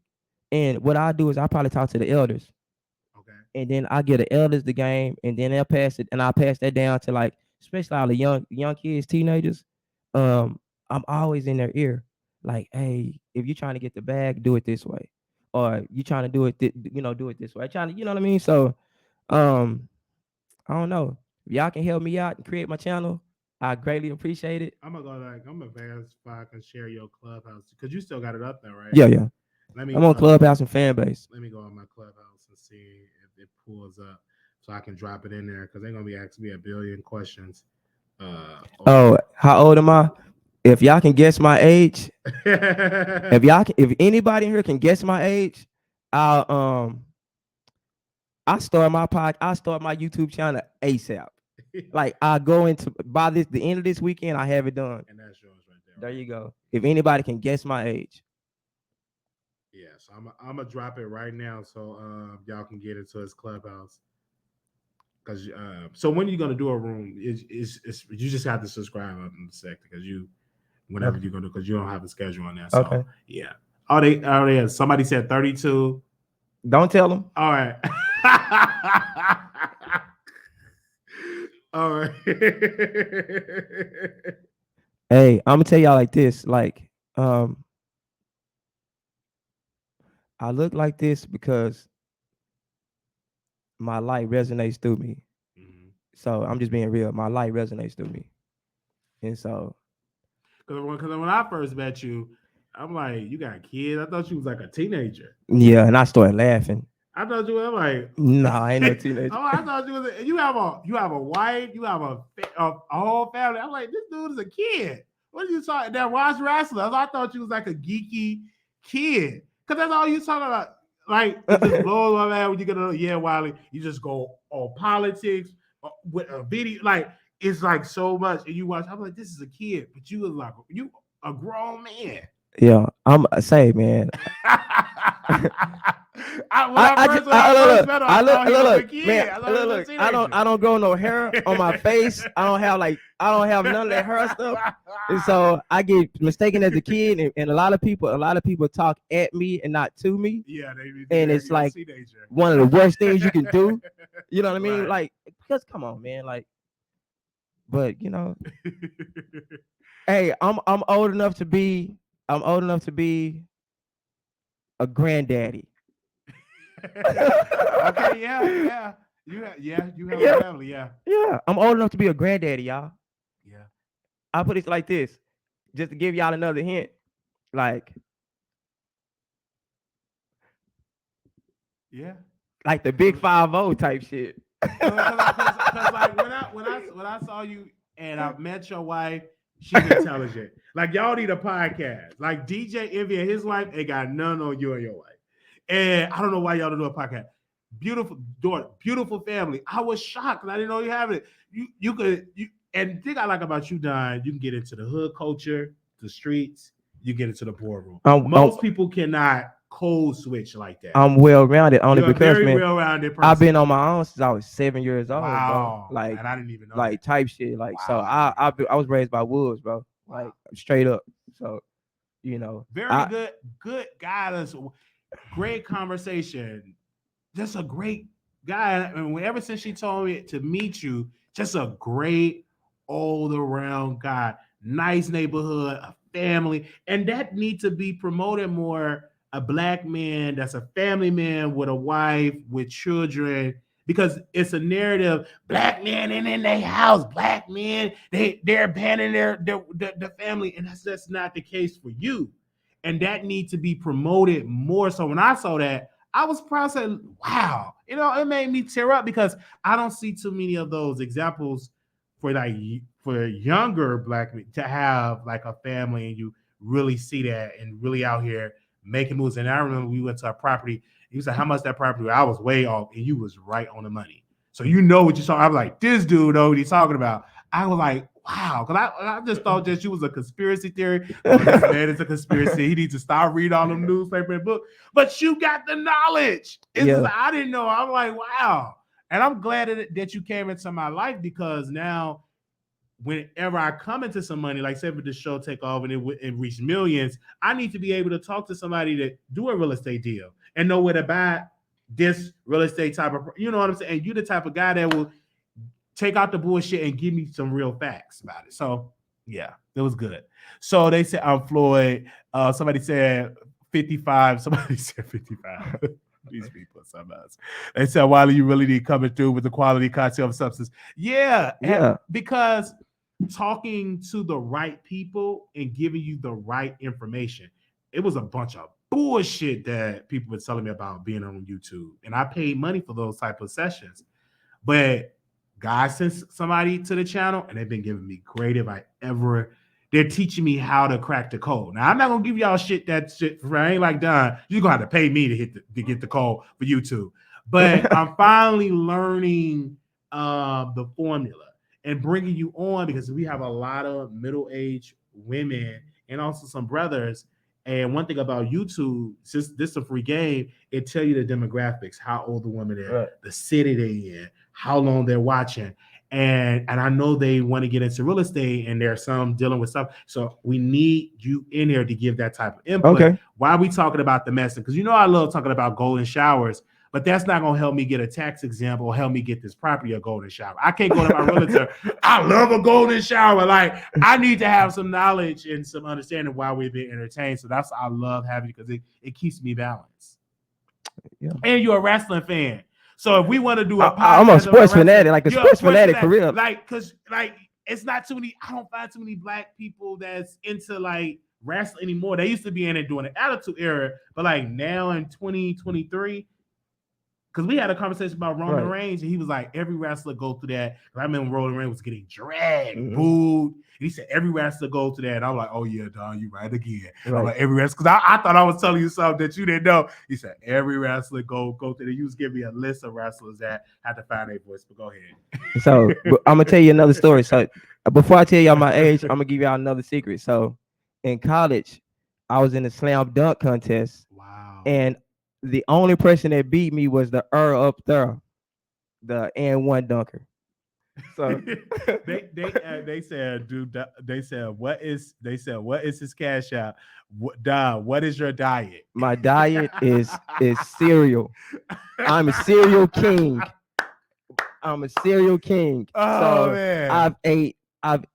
and what I do is I probably talk to the elders. Okay. And then I get the elders the game, and then they'll pass it, and I'll pass that down to like, especially all the young kids, teenagers. I'm always in their ear, like, hey, if you're trying to get the bag, do it this way, or you trying to do it, do it this way. Trying to, you know what I mean? So, I don't know. If y'all can help me out and create my channel, I greatly appreciate it. I'm gonna verify and share your Clubhouse because you still got it up there, right? Yeah. I'm on Clubhouse and Fanbase. Let me go on my Clubhouse and see if it pulls up so I can drop it in there because they're gonna be asking me a billion questions. How old am I? If y'all can guess my age, if anybody in here can guess my age, I start my YouTube channel ASAP. Like I go into by the end of this weekend, I have it done. And that's yours right there. There you go. If anybody can guess my age. Yeah, so I'm gonna drop it right now so y'all can get into his Clubhouse. Because so when you're gonna do a room, it's you just have to subscribe in a second because whenever you're gonna do, because you don't have a schedule on that. So okay. Yeah. Oh, they somebody said 32. Don't tell them. All right. All right. Hey, I'm gonna tell y'all like this. Like, I look like this because my light resonates through me. Mm-hmm. So I'm just being real. My light resonates through me. And so, because when I first met you, I'm like, you got kids? I thought you was like a teenager. Yeah, and I started laughing. I thought you were like, no, I ain't no teenager. I thought you was. You have a wife, you have a whole family. I'm like, this dude is a kid. What are you talking? That watch wrestlers. I thought you was like a geeky kid, because that's all you talking about. Like, it just blows my mind when you get to Wiley. You just go on politics with a video. Like, it's like so much, and you watch. I'm like, this is a kid, but you was like, you a grown man. Yeah, I'm say, man. I thought he was a kid. Man, I thought he was a teenager. I don't grow no hair on my face. I don't have none of that hair stuff. And so I get mistaken as a kid, and a lot of people talk at me and not to me. Yeah, and it's like one of the worst things you can do. You know what I mean? Right. Like, because come on, man. Like, but you know, hey, I'm old enough to be a granddaddy. Okay, yeah. You have a family, yeah. Yeah, I'm old enough to be a granddaddy, y'all. Yeah. I'll put it like this, just to give y'all another hint. Like the big 5-0 type shit. Cause like when I saw you and I met your wife, she's intelligent. Like y'all need a podcast. Like DJ Envy and his wife ain't got none on you and your wife. And I don't know why y'all don't do a podcast. Beautiful daughter, beautiful family. I was shocked because I didn't know you have it. And the thing I like about you, Don, you can get into the hood culture, the streets, you get into the boardroom. Most people cannot code switch like that. I'm well rounded only You're because, a very man, well-rounded person. I've been on my own since I was 7 years old. Wow. Bro. Like, and I didn't even know like that. type shit. Like, Wow. so I was raised by wolves, bro. Like straight up. So, you know, very good guidance, great conversation. Just a great guy. And ever since she told me to meet you, just a great all-around guy. Nice neighborhood, a family, and that needs to be promoted more. A black man that's a family man with a wife, with children, because it's a narrative. Black men in their house, black men, they're abandoning their family, and that's not the case for you. And that needs to be promoted more. So when I saw that, I was proud. Said, wow, you know, it made me tear up because I don't see too many of those examples for younger black men to have like a family, and you really see that and really out here making moves. And I remember we went to a property. He was like, how much that property? I was way off, and you was right on the money. So you know what you saw. I was like, this dude know what he's talking about. I was like, wow, because I just thought that you was a conspiracy theory. Oh, this man is a conspiracy. He needs to stop reading all them newspaper and book. But you got the knowledge. It's just, I didn't know. I'm like, wow. And I'm glad that you came into my life, because now whenever I come into some money, like say if the show take off and it reach millions, I need to be able to talk to somebody that do a real estate deal and know where to buy this real estate type of, you know what I'm saying? And you the type of guy that will take out the bullshit and give me some real facts about it. So yeah, it was good. So they said I'm Floyd. Somebody said 55. Somebody said 55. These people are something else. They said, Wiley, you really need coming through with the quality content of substance. Yeah. Because talking to the right people and giving you the right information. It was a bunch of bullshit that people were telling me about being on YouTube. And I paid money for those type of sessions. But God sent somebody to the channel, and they've been giving me great advice they're teaching me how to crack the code. Now, I'm not gonna give y'all shit I ain't like Don. You're gonna have to pay me to get the code for YouTube. But I'm finally learning the formula and bringing you on, because we have a lot of middle-aged women and also some brothers. And one thing about YouTube, since this is a free game, it tell you the demographics, how old the woman is, right, the city they in, how long they're watching. And I know they want to get into real estate, and there's some dealing with stuff. So we need you in here to give that type of input. Okay. Why are we talking about the message? Because you know I love talking about golden showers, but that's not going to help me get a tax exempt or help me get this property a golden shower. I can't go to my realtor. I love a golden shower. Like, I need to have some knowledge and some understanding while we're being entertained. So that's I love having, because it keeps me balanced. Yeah. And you're a wrestling fan. So if we want to do a podcast, I'm a sports fanatic, like a sports fanatic for real. Like, because like it's not too many. I don't find too many black people that's into like wrestling anymore. They used to be in it during the Attitude Era, but like now in 2023, because we had a conversation about Roman Reigns, and he was like, every wrestler go through that. I remember Roman Reigns was getting dragged, booed. And he said, every wrestler go through that. And I'm like, oh, yeah, Don, you right again. Right. I'm like, every wrestler, because I thought I was telling you something that you didn't know. He said, every wrestler go through that. You was giving me a list of wrestlers that had to find their voice, but go ahead. So I'm going to tell you another story. So before I tell y'all my age, I'm going to give y'all another secret. So in college, I was in the slam dunk contest, Wow. and the only person that beat me was the up there, the and one dunker. So they said, dude. They said, what is his cash out? What is your diet? my diet is cereal. I'm a cereal king. I'm a cereal king. Oh So man. I've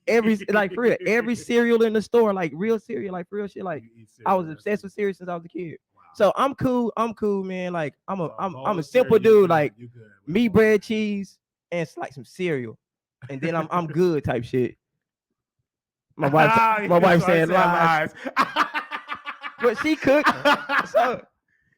every like for real, every cereal in the store, like real cereal, like for real shit. Like You eat I cereal, was that's obsessed with cereal since I was a kid. wow. So I'm cool. I'm cool, man. Like I'm a So I'm bowl I'm a of simple cereal, you dude. good. Like You good with a meat, bowl of bread, cereal. cheese, and like some cereal, and then I'm good type shit. My wife Ah, my that's wife why I saying said lies, lies. but she cooks. So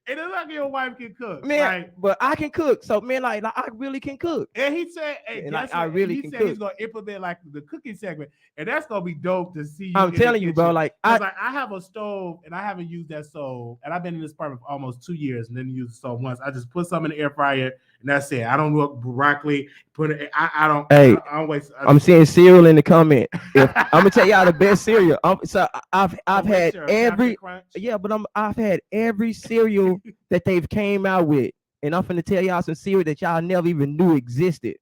It is like your wife can cook. man, Like, but I can cook. So man, like I really can cook, and he said, hey, and like guess I what? And really he can said he's cook. gonna implement like the cooking segment, and that's gonna be dope to see you I'm in the telling you, bro. kitchen. Like Cause like I have a stove and I haven't used that stove, and I've been in this apartment for almost 2 years and then use the stove once. I just put some in the air fryer and that's it. I don't look broccoli. Put it. I don't. Hey, I don't waste. I'm seeing cereal in the comment. If I'm gonna tell y'all the best cereal. So I've which had cereal? Captain every Crunch. yeah, but I've had every cereal that they've came out with, and I'm gonna tell y'all some cereal that y'all never even knew existed.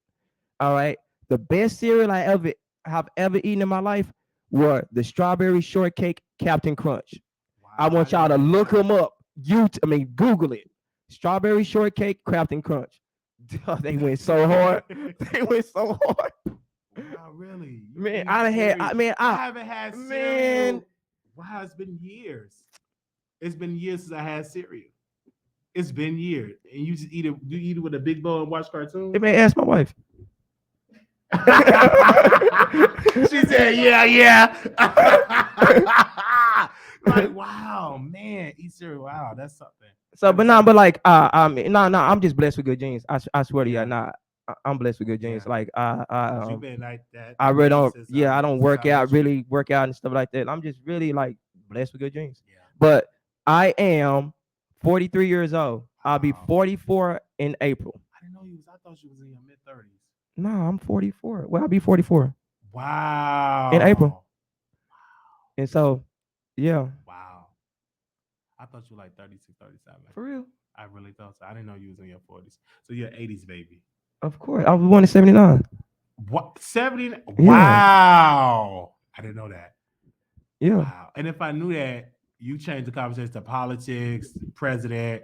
All right, the best cereal I ever eaten in my life were the strawberry shortcake Captain Crunch. Wow, I I want didn't y'all to know look that. them up. Google it. Strawberry shortcake Captain Crunch. They went so hard. They went so hard. Wow, really? You Man, eat I done had. cereal? I haven't had Man, cereal. Wow, it's been years. It's been years since I had cereal. It's been years, and you just eat it. You eat it with a big bowl and watch they cartoons. may ask my wife. She said, "Yeah, yeah." Like, wow, man, eat cereal. Wow, that's something. So, That's but nah, something. but like, I'm just blessed with good genes. I swear to you, Yeah, nah, I'm blessed with good yeah. genes. Like, Because you've been like that I to really me don't, since yeah, I don't since work I met out, you. really work out and stuff like that. I'm just really like blessed with good genes. Yeah. But I am 43 years old. I'll be Wow. 44 in April. I didn't know you was. I thought you was in your mid 30s. No, I'm 44. Well, I'll be 44 in April. Wow. And so, yeah, Wow. I thought you were like 36, 37. for real. I really thought so. I didn't know you was in your 40s. So you're 80s baby. Of course, I was born in '79. What? 70? Yeah, Wow. I didn't know that. yeah, Wow. And if I knew that, you changed the conversation to politics, president.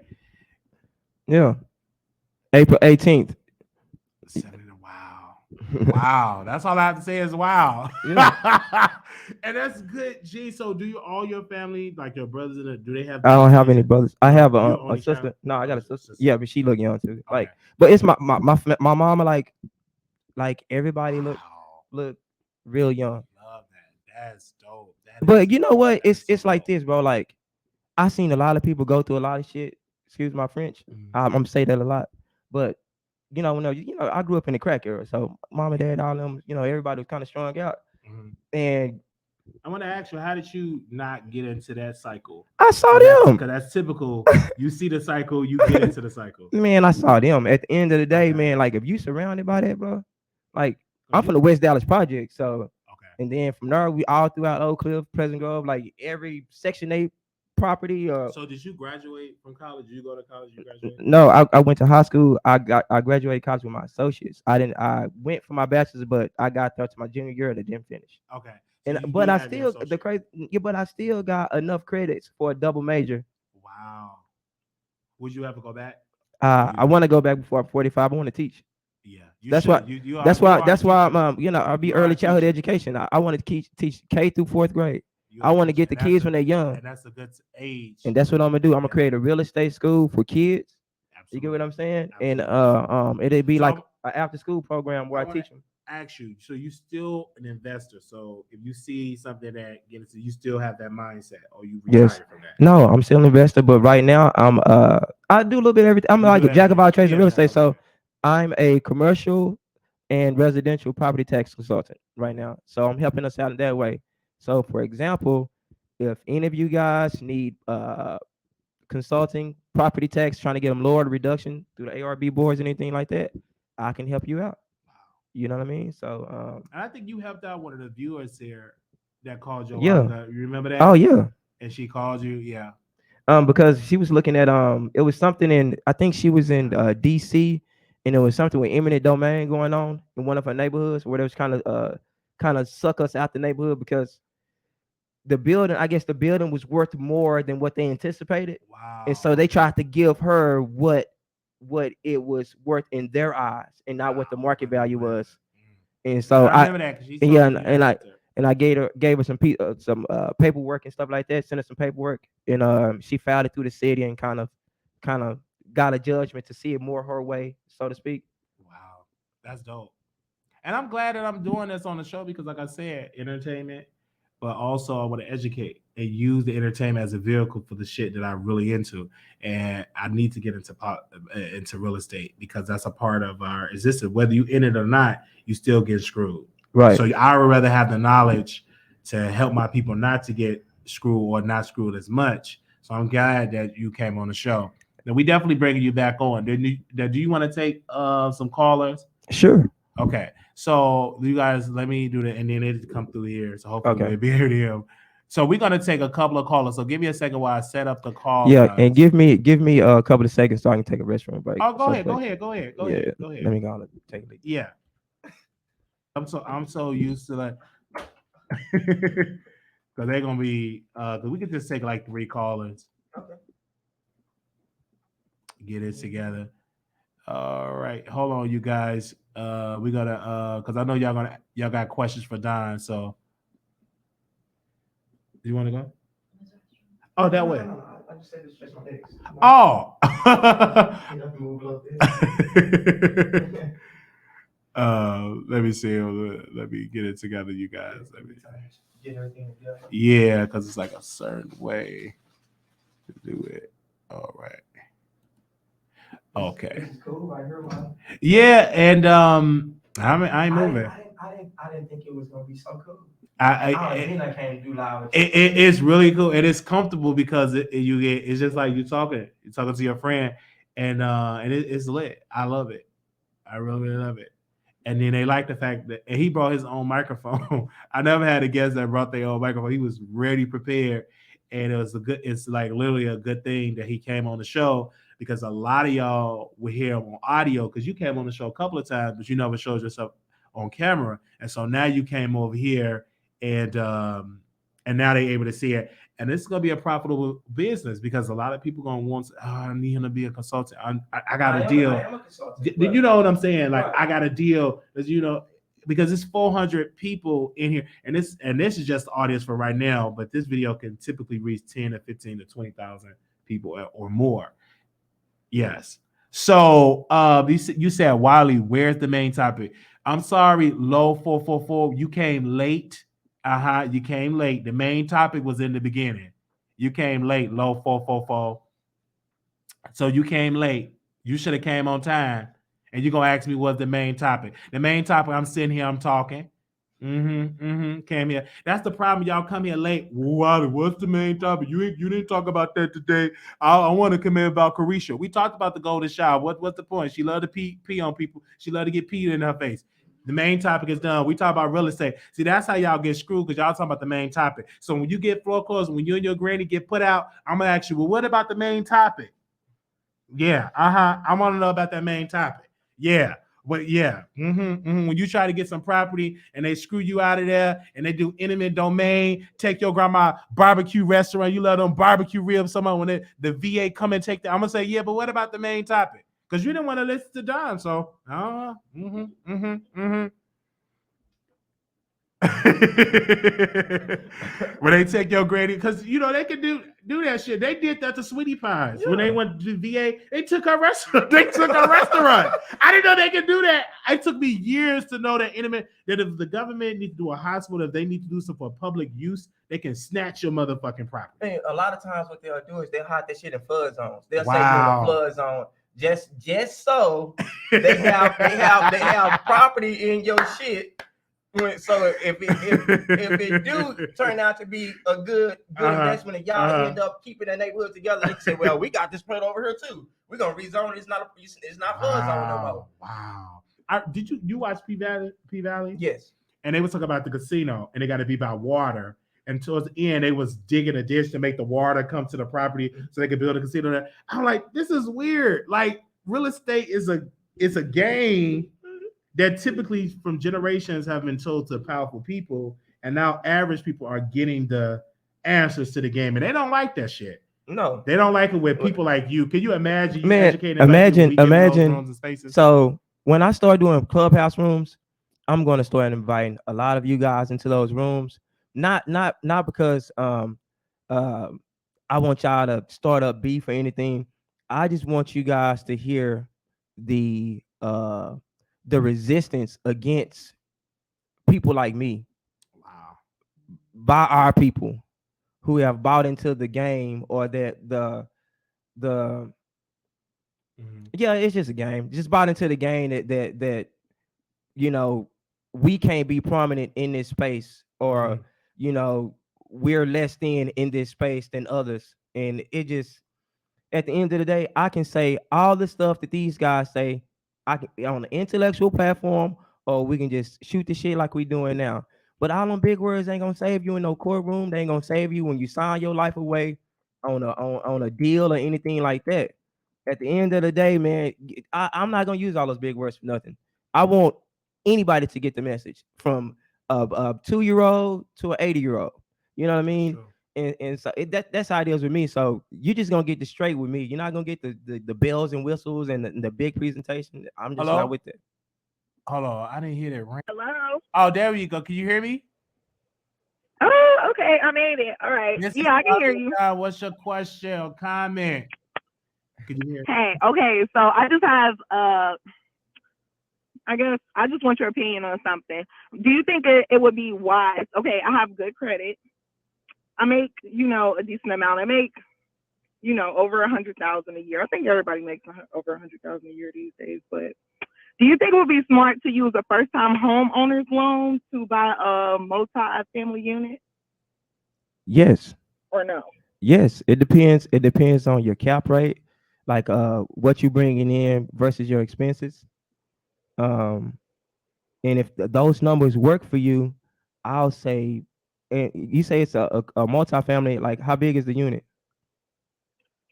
yeah. April 18th. 70. Wow. Wow. That's all I have to say is wow. Yeah. And that's good. Gee, so do you all your family, like your brothers, do they have I don't have kids? any brothers. I No, have you a only sister. child? No, I Oh, got a sister. sister. Yeah, but she look young too. Okay. Like, but it's my mama like everybody Wow. look real young. Love that. That's dope. That is But you know what? that is so It's like dope. this, bro. Like I seen a lot of people go through a lot of shit. Excuse my French. Mhm. I'm gonna say that a lot. But I grew up in the crack era, so mom and dad, all them, everybody was kind of strung out. Mhm. And I want to ask you, how did you not get into that cycle? I saw Because that's them. because that's typical. You see the cycle, you get into the cycle. Man, I saw them. At the end of the day, Okay. man, like if you surrounded by that, bro, like I'm Cause from you the West Dallas Project, so okay. and then from there we all throughout Oak Cliff, Pleasant Grove, like every Section 8 property. So did you graduate from college? Did you go to college? You graduate? No, I went to high school. I graduated college with my associates. I went for my bachelor's, but I got there to my junior year and I didn't finish. Okay. So And you but do I have your still the associate. crazy, yeah, but I still got enough credits for a double major. Wow. Would you ever go back? Or I you want to go back before I'm 45. I want to teach. yeah, you That's why. should. You are a That's why teacher. I'll be You are a early childhood teacher. education. I want to teach K through fourth grade. You I are a want to teacher. get the kids when they're young, And that's a good age. and that's what I'm gonna do. I'm gonna Yeah, create a real estate school for kids. You get what absolutely. I'm saying? And Absolutely. it'd be So like an after school program where I I want to teach them. ask you. So you still an investor. So if you see something that gets you still have that mindset, or you Yes. retire from that. No, I'm still an investor, but right now I do a little bit of everything. I'm You do like a jack of everything. all trades in Yeah, real jack estate. of all So trades. I'm a commercial and residential property tax consultant right now. So I'm helping us out in that way. So for example, if any of you guys need consulting, property tax, trying to get them lowered, reduction through the ARB boards, anything like that, I can help you out. Wow. You know what I mean? So And I think you helped out one of the viewers here. that called you a Yeah. while ago. You remember that? Oh yeah. And she called you. Yeah. Because she was looking at it was something in, I think she was in DC, and it was something with eminent domain going on in one of her neighborhoods where they was kind of suck us out the neighborhood because I guess the building was worth more than what they anticipated. Wow. And so they tried to give her what it was worth in their eyes and not what the market value was. And so I remember that because she told yeah, me and I gave her some paperwork and stuff like that, sent her some paperwork, and she filed it through the city and kind of got a judgment to see it more her way, so to speak. Wow, that's dope. And I'm glad that I'm doing this on the show because, like I said, entertainment, but also I want to educate and use the entertainment as a vehicle for the shit that I'm really into. And I need to get into real estate because that's a part of our existence. Whether you in it or not, you still get screwed. Right. So I would rather have the knowledge to help my people not to get screwed or not screwed as much. So I'm glad that you came on the show. Now we definitely bringing you back on. Do you want to take some callers? Sure. Okay, so you guys, let me do that, and then it come through here. So hopefully Okay. we'll be here to him. So we're gonna take a couple of callers. So give me a second while I set up the call. Yeah, lines. and give me a couple of seconds so I can take a restroom break. Oh, go So ahead, it's go like- ahead, go ahead, go yeah, ahead, go ahead. Let me go and take a leak. Yeah, I'm so used to like, because they're gonna be because we could just take like 3 callers. Okay. Get it together. All right, hold on, you guys. We gotta because I know y'all got questions for Don. So, you want to go? Oh, that way. I just said it's just my legs. Oh. Move a little bit. Let me see. Let me get it together, you guys. Let me. Get everything together. Yeah, because it's like a certain way to do it. All right. Okay. This is cool. I heard one. Yeah, and I ain't moving. I didn't think it was gonna be so cool. I can't do loud. it's really cool and it's comfortable because it's just like you're talking to your friend and it's lit. I love it. I really love it. And then they like the fact that and he brought his own microphone. I never had a guest that brought their own microphone. He was ready prepared, and it's like literally a good thing that he came on the show because a lot of y'all will hear him on audio because you came on the show a couple of times, but you never showed yourself on camera, and so now you came over here and now they're able to see it. And this is gonna be a profitable business because a lot of people gonna want. I need him to be a consultant. I got a deal. I am a consultant. Did you know what I'm saying? Like Right. I got a deal, because it's 400 people in here, and this is just the audience for right now. But this video can typically reach 10 to 15 to 20,000 people or more. Yes. So you said Wiley, where's the main topic? I'm sorry, low 444. You came late. You came late. The main topic was in the beginning. You came late, low 444. So you came late. You should have came on time. And you're gonna ask me what's the main topic. The main topic, I'm sitting here, I'm talking. Came here. That's the problem. Y'all come here late. What's the main topic? You didn't talk about that today. I want to come in about Chrisean. We talked about the golden shower. What's the point? She loved to pee on people. She loved to get peed in her face. The main topic is done. We talk about real estate. See, that's how y'all get screwed because y'all talking about the main topic. So when you get foreclosed, when you and your granny get put out, I'm gonna ask you, well, what about the main topic? Yeah, I want to know about that main topic. Yeah. But yeah, when you try to get some property and they screw you out of there and they do eminent domain, take your grandma barbecue restaurant, you love them barbecue ribs. Someone when the VA come and take that, I'm gonna say, yeah, but what about the main topic? Because you didn't want to listen to Don, so when they take your granny, because they can do that shit. They did that to Sweetie Pies when they went to the VA. They took her restaurant. I didn't know they could do that. It took me years to know that that if the government needs to do a hospital, if they need to do something for public use, they can snatch your motherfucking property. Hey, a lot of times what they'll do is they'll hide that shit in flood zones. They'll say you're in a flood zone just so they have property in your shit. So if it do turn out to be a good investment and y'all end up keeping the neighborhood together, they say, well, we got this plan over here too. We're gonna rezone it. It's not flood zone no more. Wow. Did you watch P Valley? Yes. and they was talking about the casino, and they got to be by water. And towards the end, they was digging a ditch to make the water come to the property so they could build a casino there. I'm like, this is weird. Like real estate is a game that typically from generations have been told to powerful people, and now average people are getting the answers to the game, and they don't like that shit. No, They don't like it with people like you. Can you imagine you man. educating like you, we giving those Imagine. rooms and spaces? So when I start doing clubhouse rooms, I'm going to start inviting a lot of you guys into those rooms. Not because uh, I want y'all to start up beef or anything. I just want you guys to hear the resistance against people like me Wow. by our people who have bought into the game, or that the yeah, it's just a game. Just bought into the game that you know, we can't be prominent in this space, or you know, we're less than in this space than others. And it just, at the end of the day, I can say all the stuff that these guys say, I can on the intellectual platform, or we can just shoot the shit like we doing now. But all them big words ain't gonna save you in no courtroom. They ain't gonna save you when you sign your life away on a deal or anything like that. At the end of the day, man, I'm not gonna use all those big words for nothing. I want anybody to get the message, from a 2-year-old to an 80-year-old. You know what I mean? True. And so that's how it is with me. So you just gonna get the straight with me. You're not gonna get the bells and whistles and the big presentation. I'm just Hello? not with it. Hold on, I didn't hear that ring. Hello. Oh, there you go. Can you hear me? Oh, okay. I made it. All right. This is Yeah, I can hear you. What's your question or comment? Can you hear? Hey, okay. So I just have I guess I just want your opinion on something. Do you think it would be wise? Okay, I have good credit. I make, a decent amount. I make, over 100,000 a year. I think everybody makes over 100,000 a year these days. But do you think it would be smart to use a first-time homeowner's loan to buy a multi-family unit? Yes. Or no? Yes. It depends. It depends on your cap rate, like what you bringing in versus your expenses. And if those numbers work for you, I'll say, and you say it's a multi-family, like how big is the unit?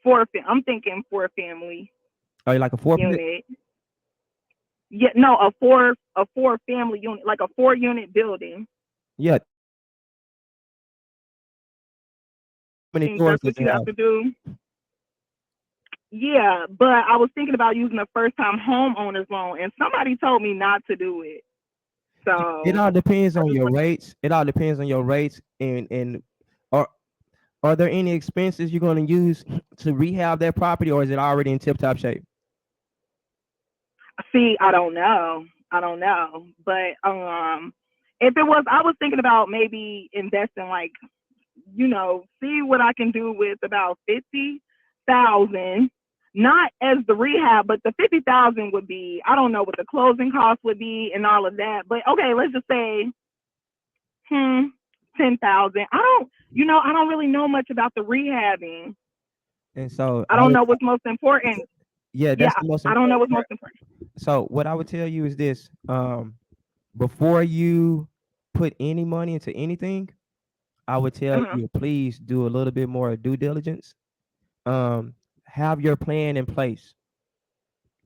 I'm thinking 4-family. Are you like a 4 unit? Yeah, no, a four family unit, like a 4-unit building. Yeah. How many floors does That's what it you have? have to do. Yeah, but I was thinking about using a first-time homeowner's loan, and somebody told me not to do it. So It all depends on your rates. It all depends on your rates, and are there any expenses you're going to use to rehab that property, or is it already in tip-top shape? See, I don't know, but if it was, I was thinking about maybe investing, like, see what I can do with about 50,000. Not as the rehab, but the 50,000 would be, I don't know what the closing costs would be and all of that. But okay, let's just say 10,000. I don't really know much about the rehabbing. And so I don't know what's most important. Yeah, that's the most important. I don't know what's most important. So what I would tell you is this: before you put any money into anything, I would tell you, please do a little bit more due diligence. Have your plan in place.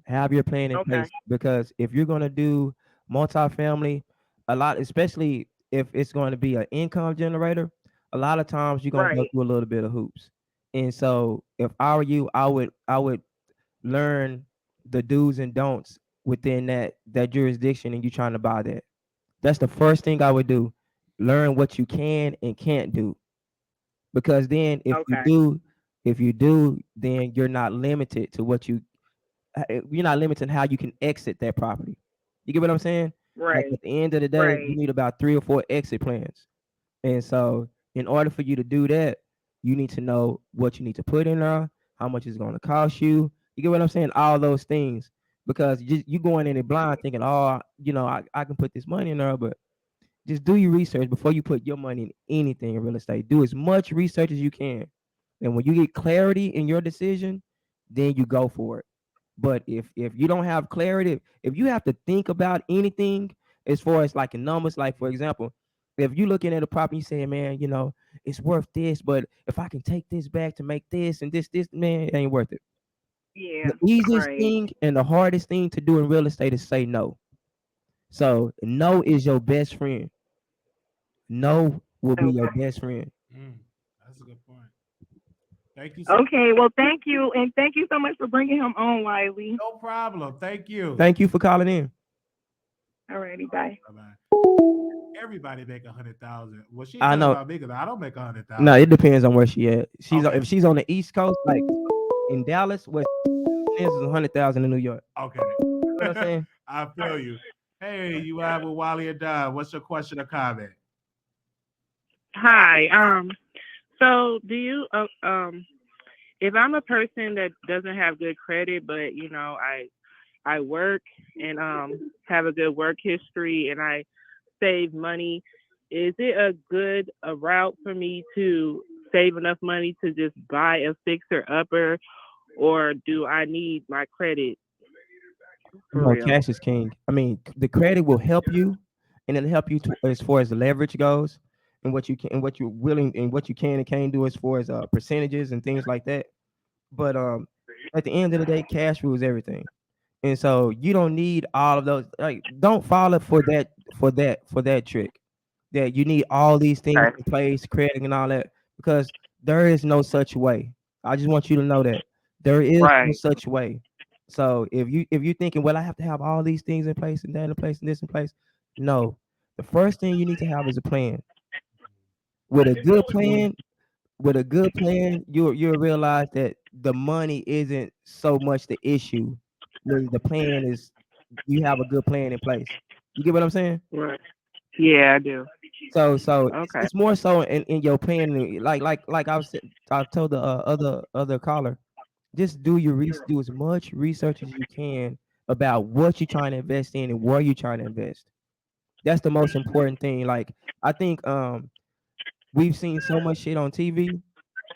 Have your plan in place, because if you're going to do multifamily, a lot, especially if it's going to be an income generator, a lot of times you're going to go through a little bit of hoops. And so if I were you, I would learn the do's and don'ts within that jurisdiction, and you trying to buy that. That's the first thing I would do. Learn what you can and can't do. Because then if you do, then you're not limited to you're not limited how you can exit that property. You get what I'm saying? Right. Like at the end of the day, you need about 3 or 4 exit plans. And so in order for you to do that, you need to know what you need to put in there, how much it's going to cost you. You get what I'm saying? All those things. Because you going in it blind thinking, I can put this money in there, but just do your research before you put your money in anything in real estate. Do as much research as you can. And when you get clarity in your decision, then you go for it. But if you don't have clarity, if you have to think about anything, as far as like in numbers, like for example, if you looking at a property, you saying, man, it's worth this, but if I can take this back to make this and this, man, it ain't worth it. Yeah. The easiest Right. thing and the hardest thing to do in real estate is say no. So no is your best friend. No will be your Okay. best friend. That's a good point. Thank you so much. Okay. Well, thank you, and thank you so much for bringing him on, Wiley. No problem. Thank you. Thank you for calling in. Alrighty. Bye. Bye-bye. Everybody make 100,000. Well, she ain't I talking know. about me because I don't make 100,000. No, it depends on where she at. Okay. If she's on the East Coast, like in Dallas, where is 100,000 in New York. Okay. You know what I'm saying? I feel you. Hey, you out with Wiley and Don. What's your question or comment? Hi. So do you if I'm a person that doesn't have good credit, but I work and have a good work history and I save money, is it a route for me to save enough money to just buy a fixer upper, or do I need my credit for No, real? cash is king. I mean, the credit will help you, and it'll help you as far as the leverage goes, and what you can, and what you're willing, and what you can and can't do as far as percentages and things like that. But at the end of the day, cash rules everything, and so you don't need all of those. Like, don't fall up for that trick. That you need all these things Okay. in place, credit and all that, because there is no such way. I just want you to know that there is no Right. such way. So if you're thinking, well, I have to have all these things in place and that in place and this in place, no. The first thing you need to have is a plan. With a good plan, you'll realize that the money isn't so much the issue. When the plan is, you have a good plan in place. You get what I'm saying? Right. Yeah, I do. So it's, Okay. it's more so in your planning. Like I told the other caller, just do as much research as you can about what you're trying to invest in and where you're trying to invest. That's the most important thing. Like, I think we've seen so much shit on TV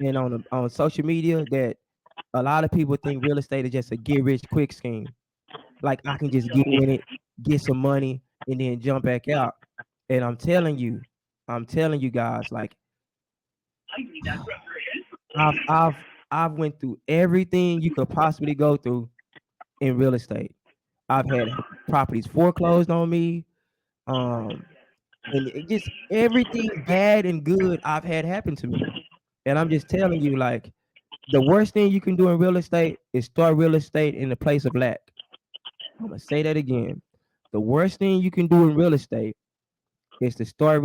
and on social media that a lot of people think real estate is just a get rich quick scheme. Like, I can just get in it, get some money, and then jump back out. And I'm telling you guys, like, I've went through everything you could possibly go through in real estate. I've had properties foreclosed on me, and it just everything bad and good I've had happen to me. And I'm just telling you, like, the worst thing you can do in real estate is start real estate in the place of lack. I'm gonna say that again. The worst thing you can do in real estate is to start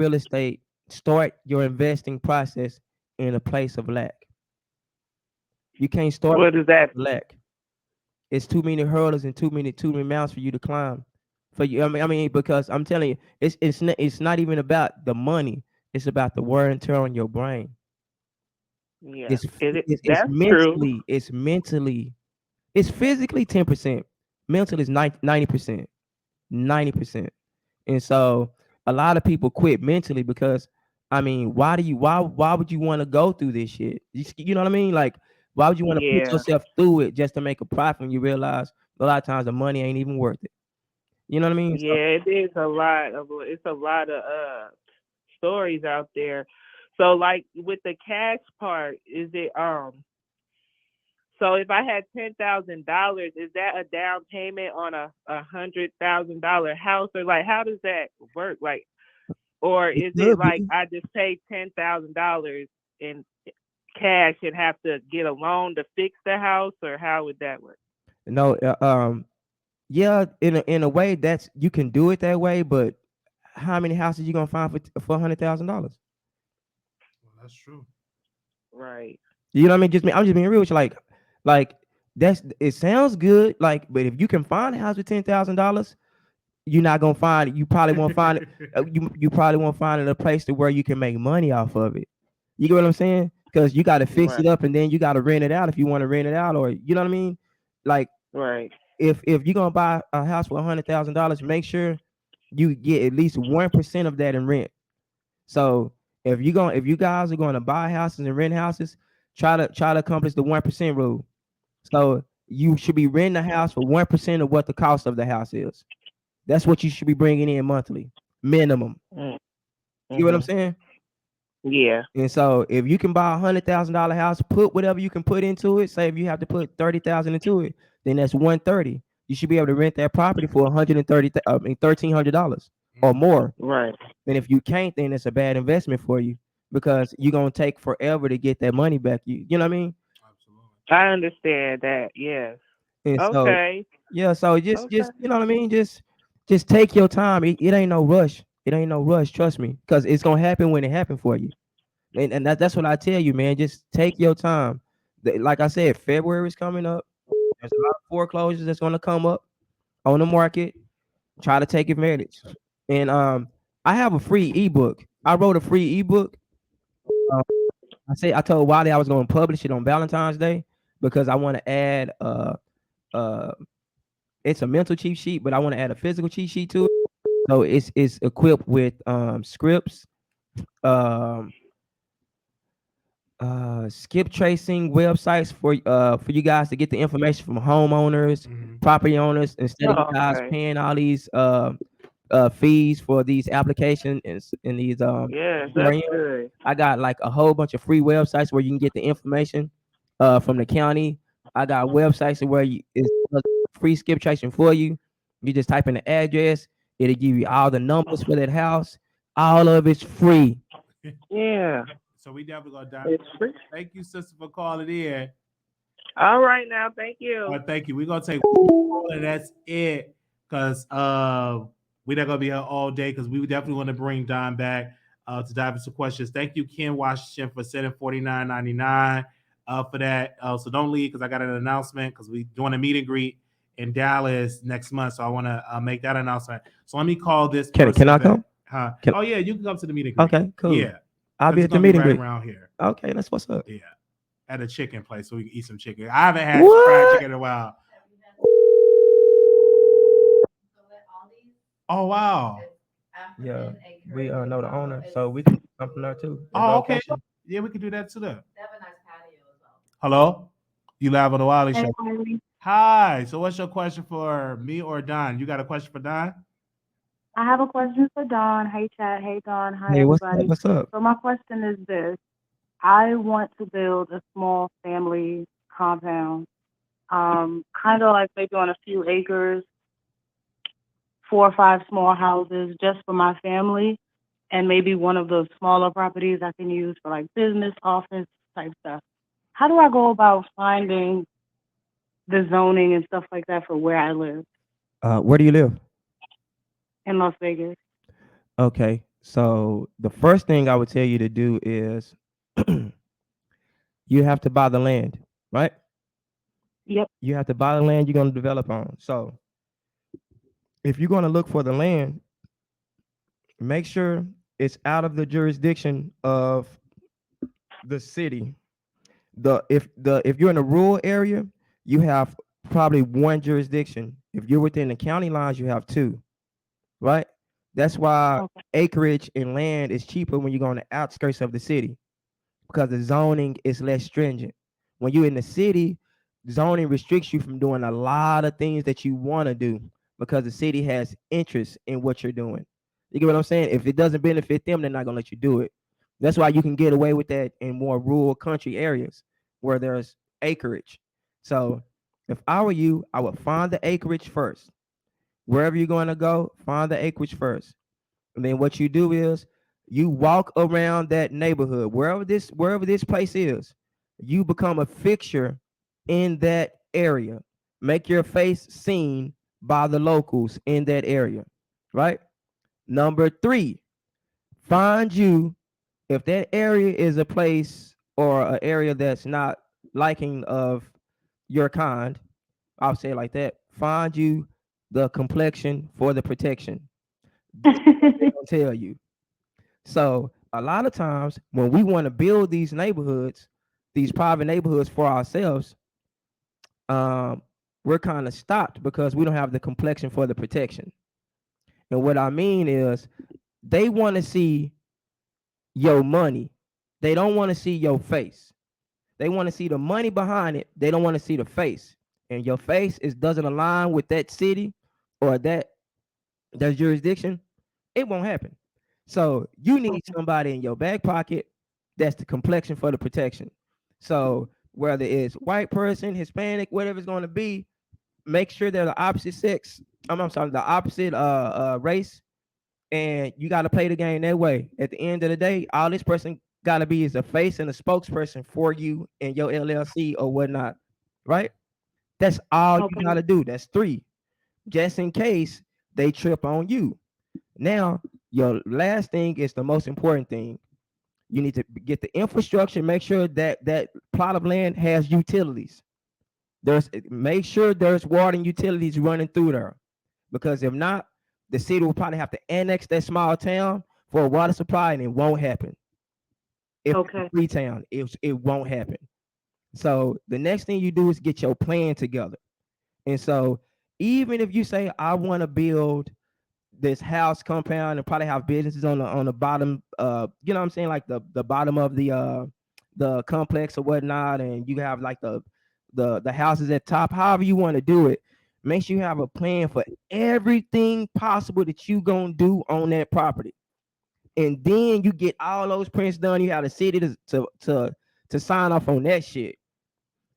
your investing process in a place of lack. You can't start What is that? lack. It's too many hurdles and too many mountains for you to climb. For you, I mean, because I'm telling you, it's not even about the money. It's about the wear and tear on your brain. Yeah. It's it's That's true. mentally, it's physically 10%. Mental is 90%. 90%. And so a lot of people quit mentally because, I mean, why would you want to go through this shit? You know what I mean? Like, why would you want to put Yeah. yourself through it just to make a profit when you realize a lot of times the money ain't even worth it? You know what I mean? So, Yeah, it's a lot of stories out there. So like with the cash part, is it so if I had $10,000, is that a down payment on a $100,000 house, or like how does that work? Like, or it is it could like be. I just pay $10,000 in cash and have to get a loan to fix the house, or how would that work? No, yeah, in a way that's you can do it that way, but how many houses you gonna find for $100,000? Well, that's true. Right. You know what I mean? I'm just being real with you. Like that's it sounds good. Like, but if you can find a house with $10,000, you're not gonna find it. You probably won't find it. You probably won't find it in a place to where you can make money off of it. You get what I'm saying? Because you got to fix Right. it up and then you got to rent it out if you want to rent it out, or you know what I mean? Like, Right. if you're gonna buy a house for $100,000, make sure you get at least 1% of that in rent. So if you guys are gonna buy houses and rent houses, try to accomplish the 1% rule. So you should be renting a house for 1% of what the cost of the house is. That's what you should be bringing in monthly, minimum. Mm. You get what I'm Mhm. saying? Yeah. And so if you can buy $100,000 house, put whatever you can put into it. Say if you have to put 30,000 into it, then that's 130. You should be able to rent that property for $11300 or more. Right. And if you can't, then it's a bad investment for you because you're gonna take forever to get that money back. You know what I mean? Absolutely. I understand that. Yes. And so Okay. yeah, so just Okay. you know what I mean. Just take your time. It ain't no rush. It ain't no rush. Trust me, because it's gonna happen when it happens for you. And that's what I tell you, man. Just take your time. Like I said, February is coming up. There's a lot of foreclosures that's gonna come up on the market. Try to take advantage. And I have a free ebook. I wrote a free ebook. Um, I told Wiley I was gonna publish it on Valentine's Day because I want to add uh it's a mental cheat sheet, but I want to add a physical cheat sheet to it. So it's equipped with scripts, um skip tracing websites for you guys to get the information from homeowners, property owners, instead of you Oh, guys okay. paying all these fees for these applications and these Yes, that's CRMs. good. I got like a whole bunch of free websites where you can get the information from the county. I got websites where it's free skip tracing for you. You just type in the address, it'll give you all the numbers for that house. All of it's free. Yeah. So we definitely gonna dive. It's free. Thank you, sister, for calling in. All right now. Thank you. Thank you. We're gonna take one call and that's it. Cause we're not gonna be here all day because we definitely want to bring Don back to dive into questions. Thank you, Ken Washington, for sending $49.99 for that. So don't leave because I got an announcement because we're doing a meet and greet in Dallas next month. So I want to make that announcement. So let me call this Can person I back. come? Huh? Can- Oh yeah, you can come to the meet and greet. Okay, cool. Yeah, I'll be it's at the gonna be meeting right greet. around here. Okay, that's what's up. Yeah, at a chicken place so we can eat some chicken. I haven't had What? fried chicken in a while. Oh wow. Yeah, we know the owner, so we can do something there too. There's Oh no okay. question. Yeah, we can do that too. There. Hello, you live on the Wiley Show. Hi. So what's your question for me or Don? You got a question for Don? I have a question for Don. Hey, Chad. Hey, Don. Hi, Hey, what's up? everybody. What's up? So my question is this. I want to build a small family compound, kind of like maybe on a few acres, 4 or 5 small houses just for my family, and maybe one of the smaller properties I can use for like business, office type stuff. How do I go about finding the zoning and stuff like that for where I live Where do you live? in Las Vegas? Okay, so the first thing I would tell you to do is you have to buy the land, right? Yep. You have to buy the land you're going to develop on. So if you're going to look for the land, make sure it's out of the jurisdiction of the city. If you're in a rural area, you have probably one jurisdiction. If you're within the county lines, you have 2, right? That's why Okay. acreage and land is cheaper when you go on the outskirts of the city because the zoning is less stringent. When you're in the city, zoning restricts you from doing a lot of things that you want to do because the city has interest in what you're doing. You get what I'm saying? If it doesn't benefit them, they're not gonna let you do it. That's why you can get away with that in more rural country areas where there's acreage. So if I were you, I would find the acreage first. Wherever you're going to go, find the acreage first. And then what you do is you walk around that neighborhood, wherever this place is, you become a fixture in that area. Make your face seen by the locals in that area, right? Number 3, find you if that area is a place or an area that's not liking of your kind. I'll say it like that. Find you the complexion for the protection. This is what they gonna tell you. So a lot of times when we want to build these neighborhoods, these private neighborhoods for ourselves, we're kind of stopped because we don't have the complexion for the protection. And what I mean is they want to see your money. They don't want to see your face. They want to see the money behind it. They don't want to see the face. And your face doesn't align with that city or that there's jurisdiction, it won't happen. So you need somebody in your back pocket that's the complexion for the protection. So whether it's white person, Hispanic, whatever it's going to be, make sure they're the opposite sex. I'm sorry, the opposite race, and you got to play the game that way. At the end of the day, all this person got to be is a face and a spokesperson for you and your LLC or whatnot, right? That's all you got to do. That's three, just in case they trip on you. Now, your last thing is the most important thing. You need to get the infrastructure. Make sure that that plot of land has utilities. Make sure there's water and utilities running through there, because if not, the city will probably have to annex that small town for a water supply, and it won't happen. If it's a free town, it won't happen. So the next thing you do is get your plan together. And so even if you say I want to build this house compound and probably have businesses on the bottom, you know what I'm saying, like the bottom of the complex or whatnot, and you have like the houses at top, however you want to do it, make sure you have a plan for everything possible that you gonna do on that property. And then you get all those prints done. You have the city to sign off on that shit.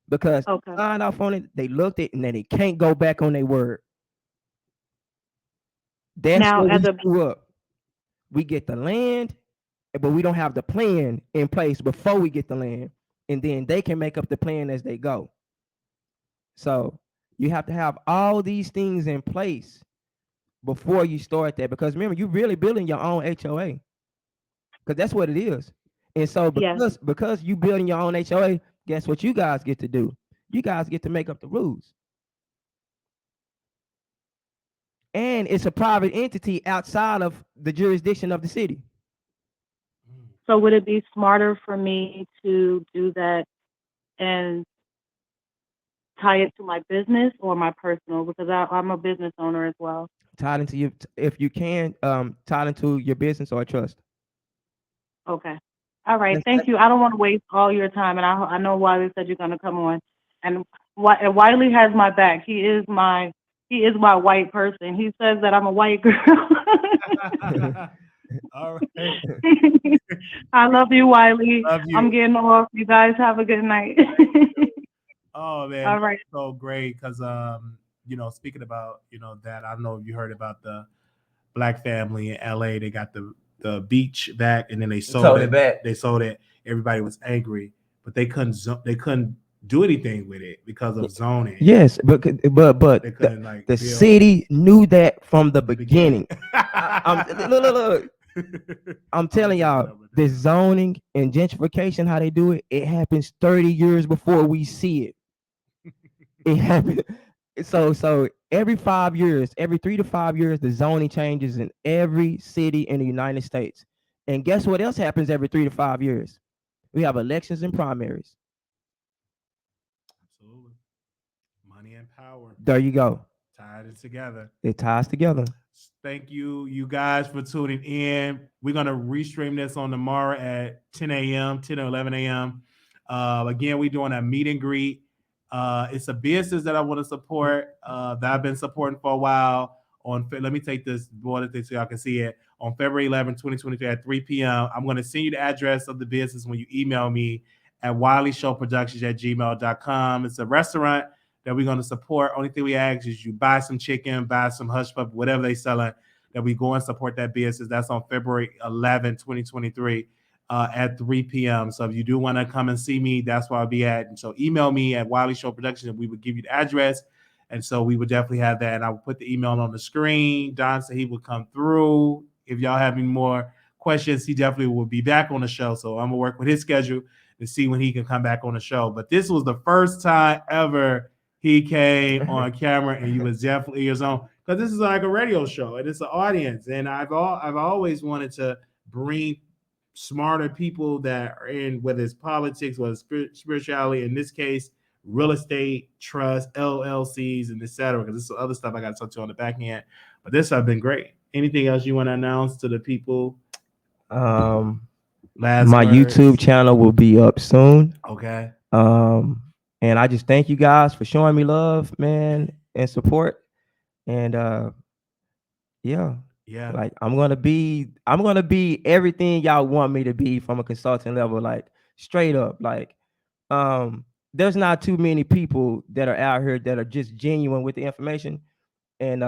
Because sign off on it, they looked at it, and then they can't go back on their word. That's now, where we screw up. We get the land, but we don't have the plan in place before we get the land. And then they can make up the plan as they go. So you have to have all these things in place before you start that. Because remember, you're really building your own HOA. Because that's what it is. And so because you building your own HOA, guess what you guys get to do? You guys get to make up the rules. And it's a private entity outside of the jurisdiction of the city. So would it be smarter for me to do that and tie it to my business or my personal? Because I'm a business owner as well. Tie it into you, if you can, tie it into your business or trust. Okay. All right. Thank you. I don't want to waste all your time. And I know Wiley said you're going to come on. And Wiley has my back. He is my white person. He says that I'm a white girl. All right. I love you, Wiley. Love you. I'm getting off. You guys have a good night. Oh man. All right. So great. Cause speaking about, that, I don't know if you heard about the black family in LA. They got the beach back, and then they sold it back. They sold it. Everybody was angry, but they couldn't do anything with it because of zoning. Yes, but the city knew that from the beginning. Look. I'm telling y'all, the zoning and gentrification, how they do it, it happens 30 years before we see it. It happened. So every 5 years, every 3 to 5 years, the zoning changes in every city in the United States. And guess what else happens every 3 to 5 years? We have elections and primaries. Absolutely. Money and power. There you go. Tied it together. It ties together. Thank you guys for tuning in. We're going to restream this on tomorrow at 10 a.m., 10 or 11 a.m. Again, we're doing a meet and greet. It's a business that I want to support, that I've been supporting for a while. Let me take this board so y'all can see it. On February 11, 2023 at 3 p.m., I'm going to send you the address of the business when you email me at wileyshowproductions@gmail.com. It's a restaurant that we're going to support. Only thing we ask is you buy some chicken, buy some hush puppy, whatever they selling, that we go and support that business. That's on February 11, 2023 at 3 p.m. So if you do want to come and see me, that's where I'll be at. And so email me at Wiley Show Productions, and we would give you the address. And so we would definitely have that. And I will put the email on the screen. Don said he would come through. If y'all have any more questions, he definitely will be back on the show. So I'm going to work with his schedule to see when he can come back on the show. But this was the first time ever he came on camera, and he was definitely his own, because this is like a radio show and it's an audience. And I've always wanted to bring smarter people that are in, whether it's politics or spirituality, in this case, real estate, trust, LLCs, and etc. Because this is other stuff I got to talk to on the back end. But this has been great. Anything else you want to announce to the people? My YouTube channel will be up soon. Okay. And I just thank you guys for showing me love, man, and support. And Yeah. Yeah. Like I'm gonna be everything y'all want me to be from a consultant level, like straight up. Like, there's not too many people that are out here that are just genuine with the information. And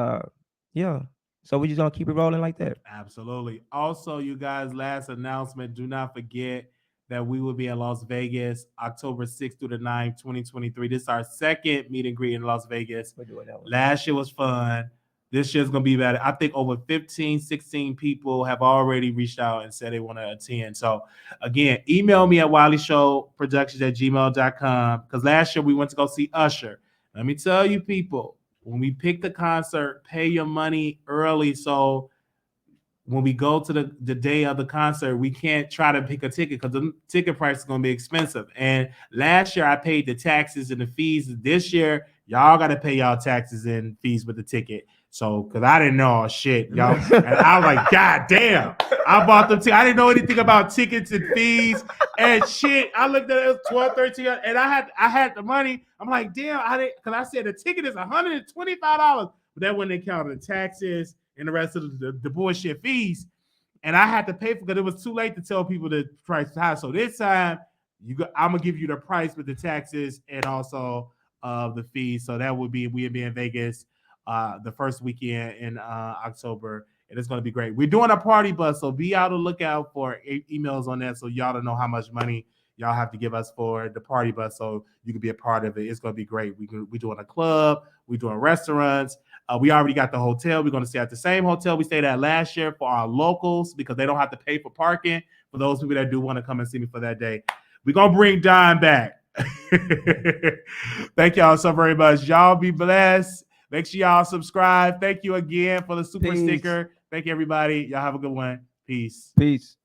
yeah. So we just gonna keep it rolling like that. Absolutely. Also, you guys, last announcement, do not forget that we will be in Las Vegas October 6th through the 9th, 2023. This is our second meet and greet in Las Vegas. We're doing that one. Last year was fun. This year's going to be better. I think over 15, 16 people have already reached out and said they want to attend. So, again, email me at wileyshowproductions@gmail.com because last year we went to go see Usher. Let me tell you, people, when we pick the concert, pay your money early so when we go to the day of the concert, we can't try to pick a ticket because the ticket price is going to be expensive. And last year I paid the taxes and the fees. This year, y'all got to pay y'all taxes and fees with the ticket. So, because I didn't know shit, y'all. And I was like, God damn. I bought them tickets. I didn't know anything about tickets and fees and shit. I looked at it, it was $12, $13, and I had the money. I'm like, damn, because I said the ticket is $125. But that wouldn't count the taxes and the rest of the bullshit fees. And I had to pay for because it was too late to tell people the price is high. So this time, I'm going to give you the price with the taxes and also the fees. So that would be, we'll be in Vegas the first weekend in October. And it's going to be great. We're doing a party bus, so be out to look out for emails on that so y'all don't know how much money y'all have to give us for the party bus so you can be a part of it. It's going to be great. We're doing a club. We're doing restaurants. We already got the hotel. We're going to stay at the same hotel we stayed at last year for our locals because they don't have to pay for parking for those people that do want to come and see me for that day. We're going to bring Don back. Thank y'all so very much. Y'all be blessed. Make sure y'all subscribe. Thank you again for the super sticker. Thank you, everybody. Y'all have a good one. Peace. Peace.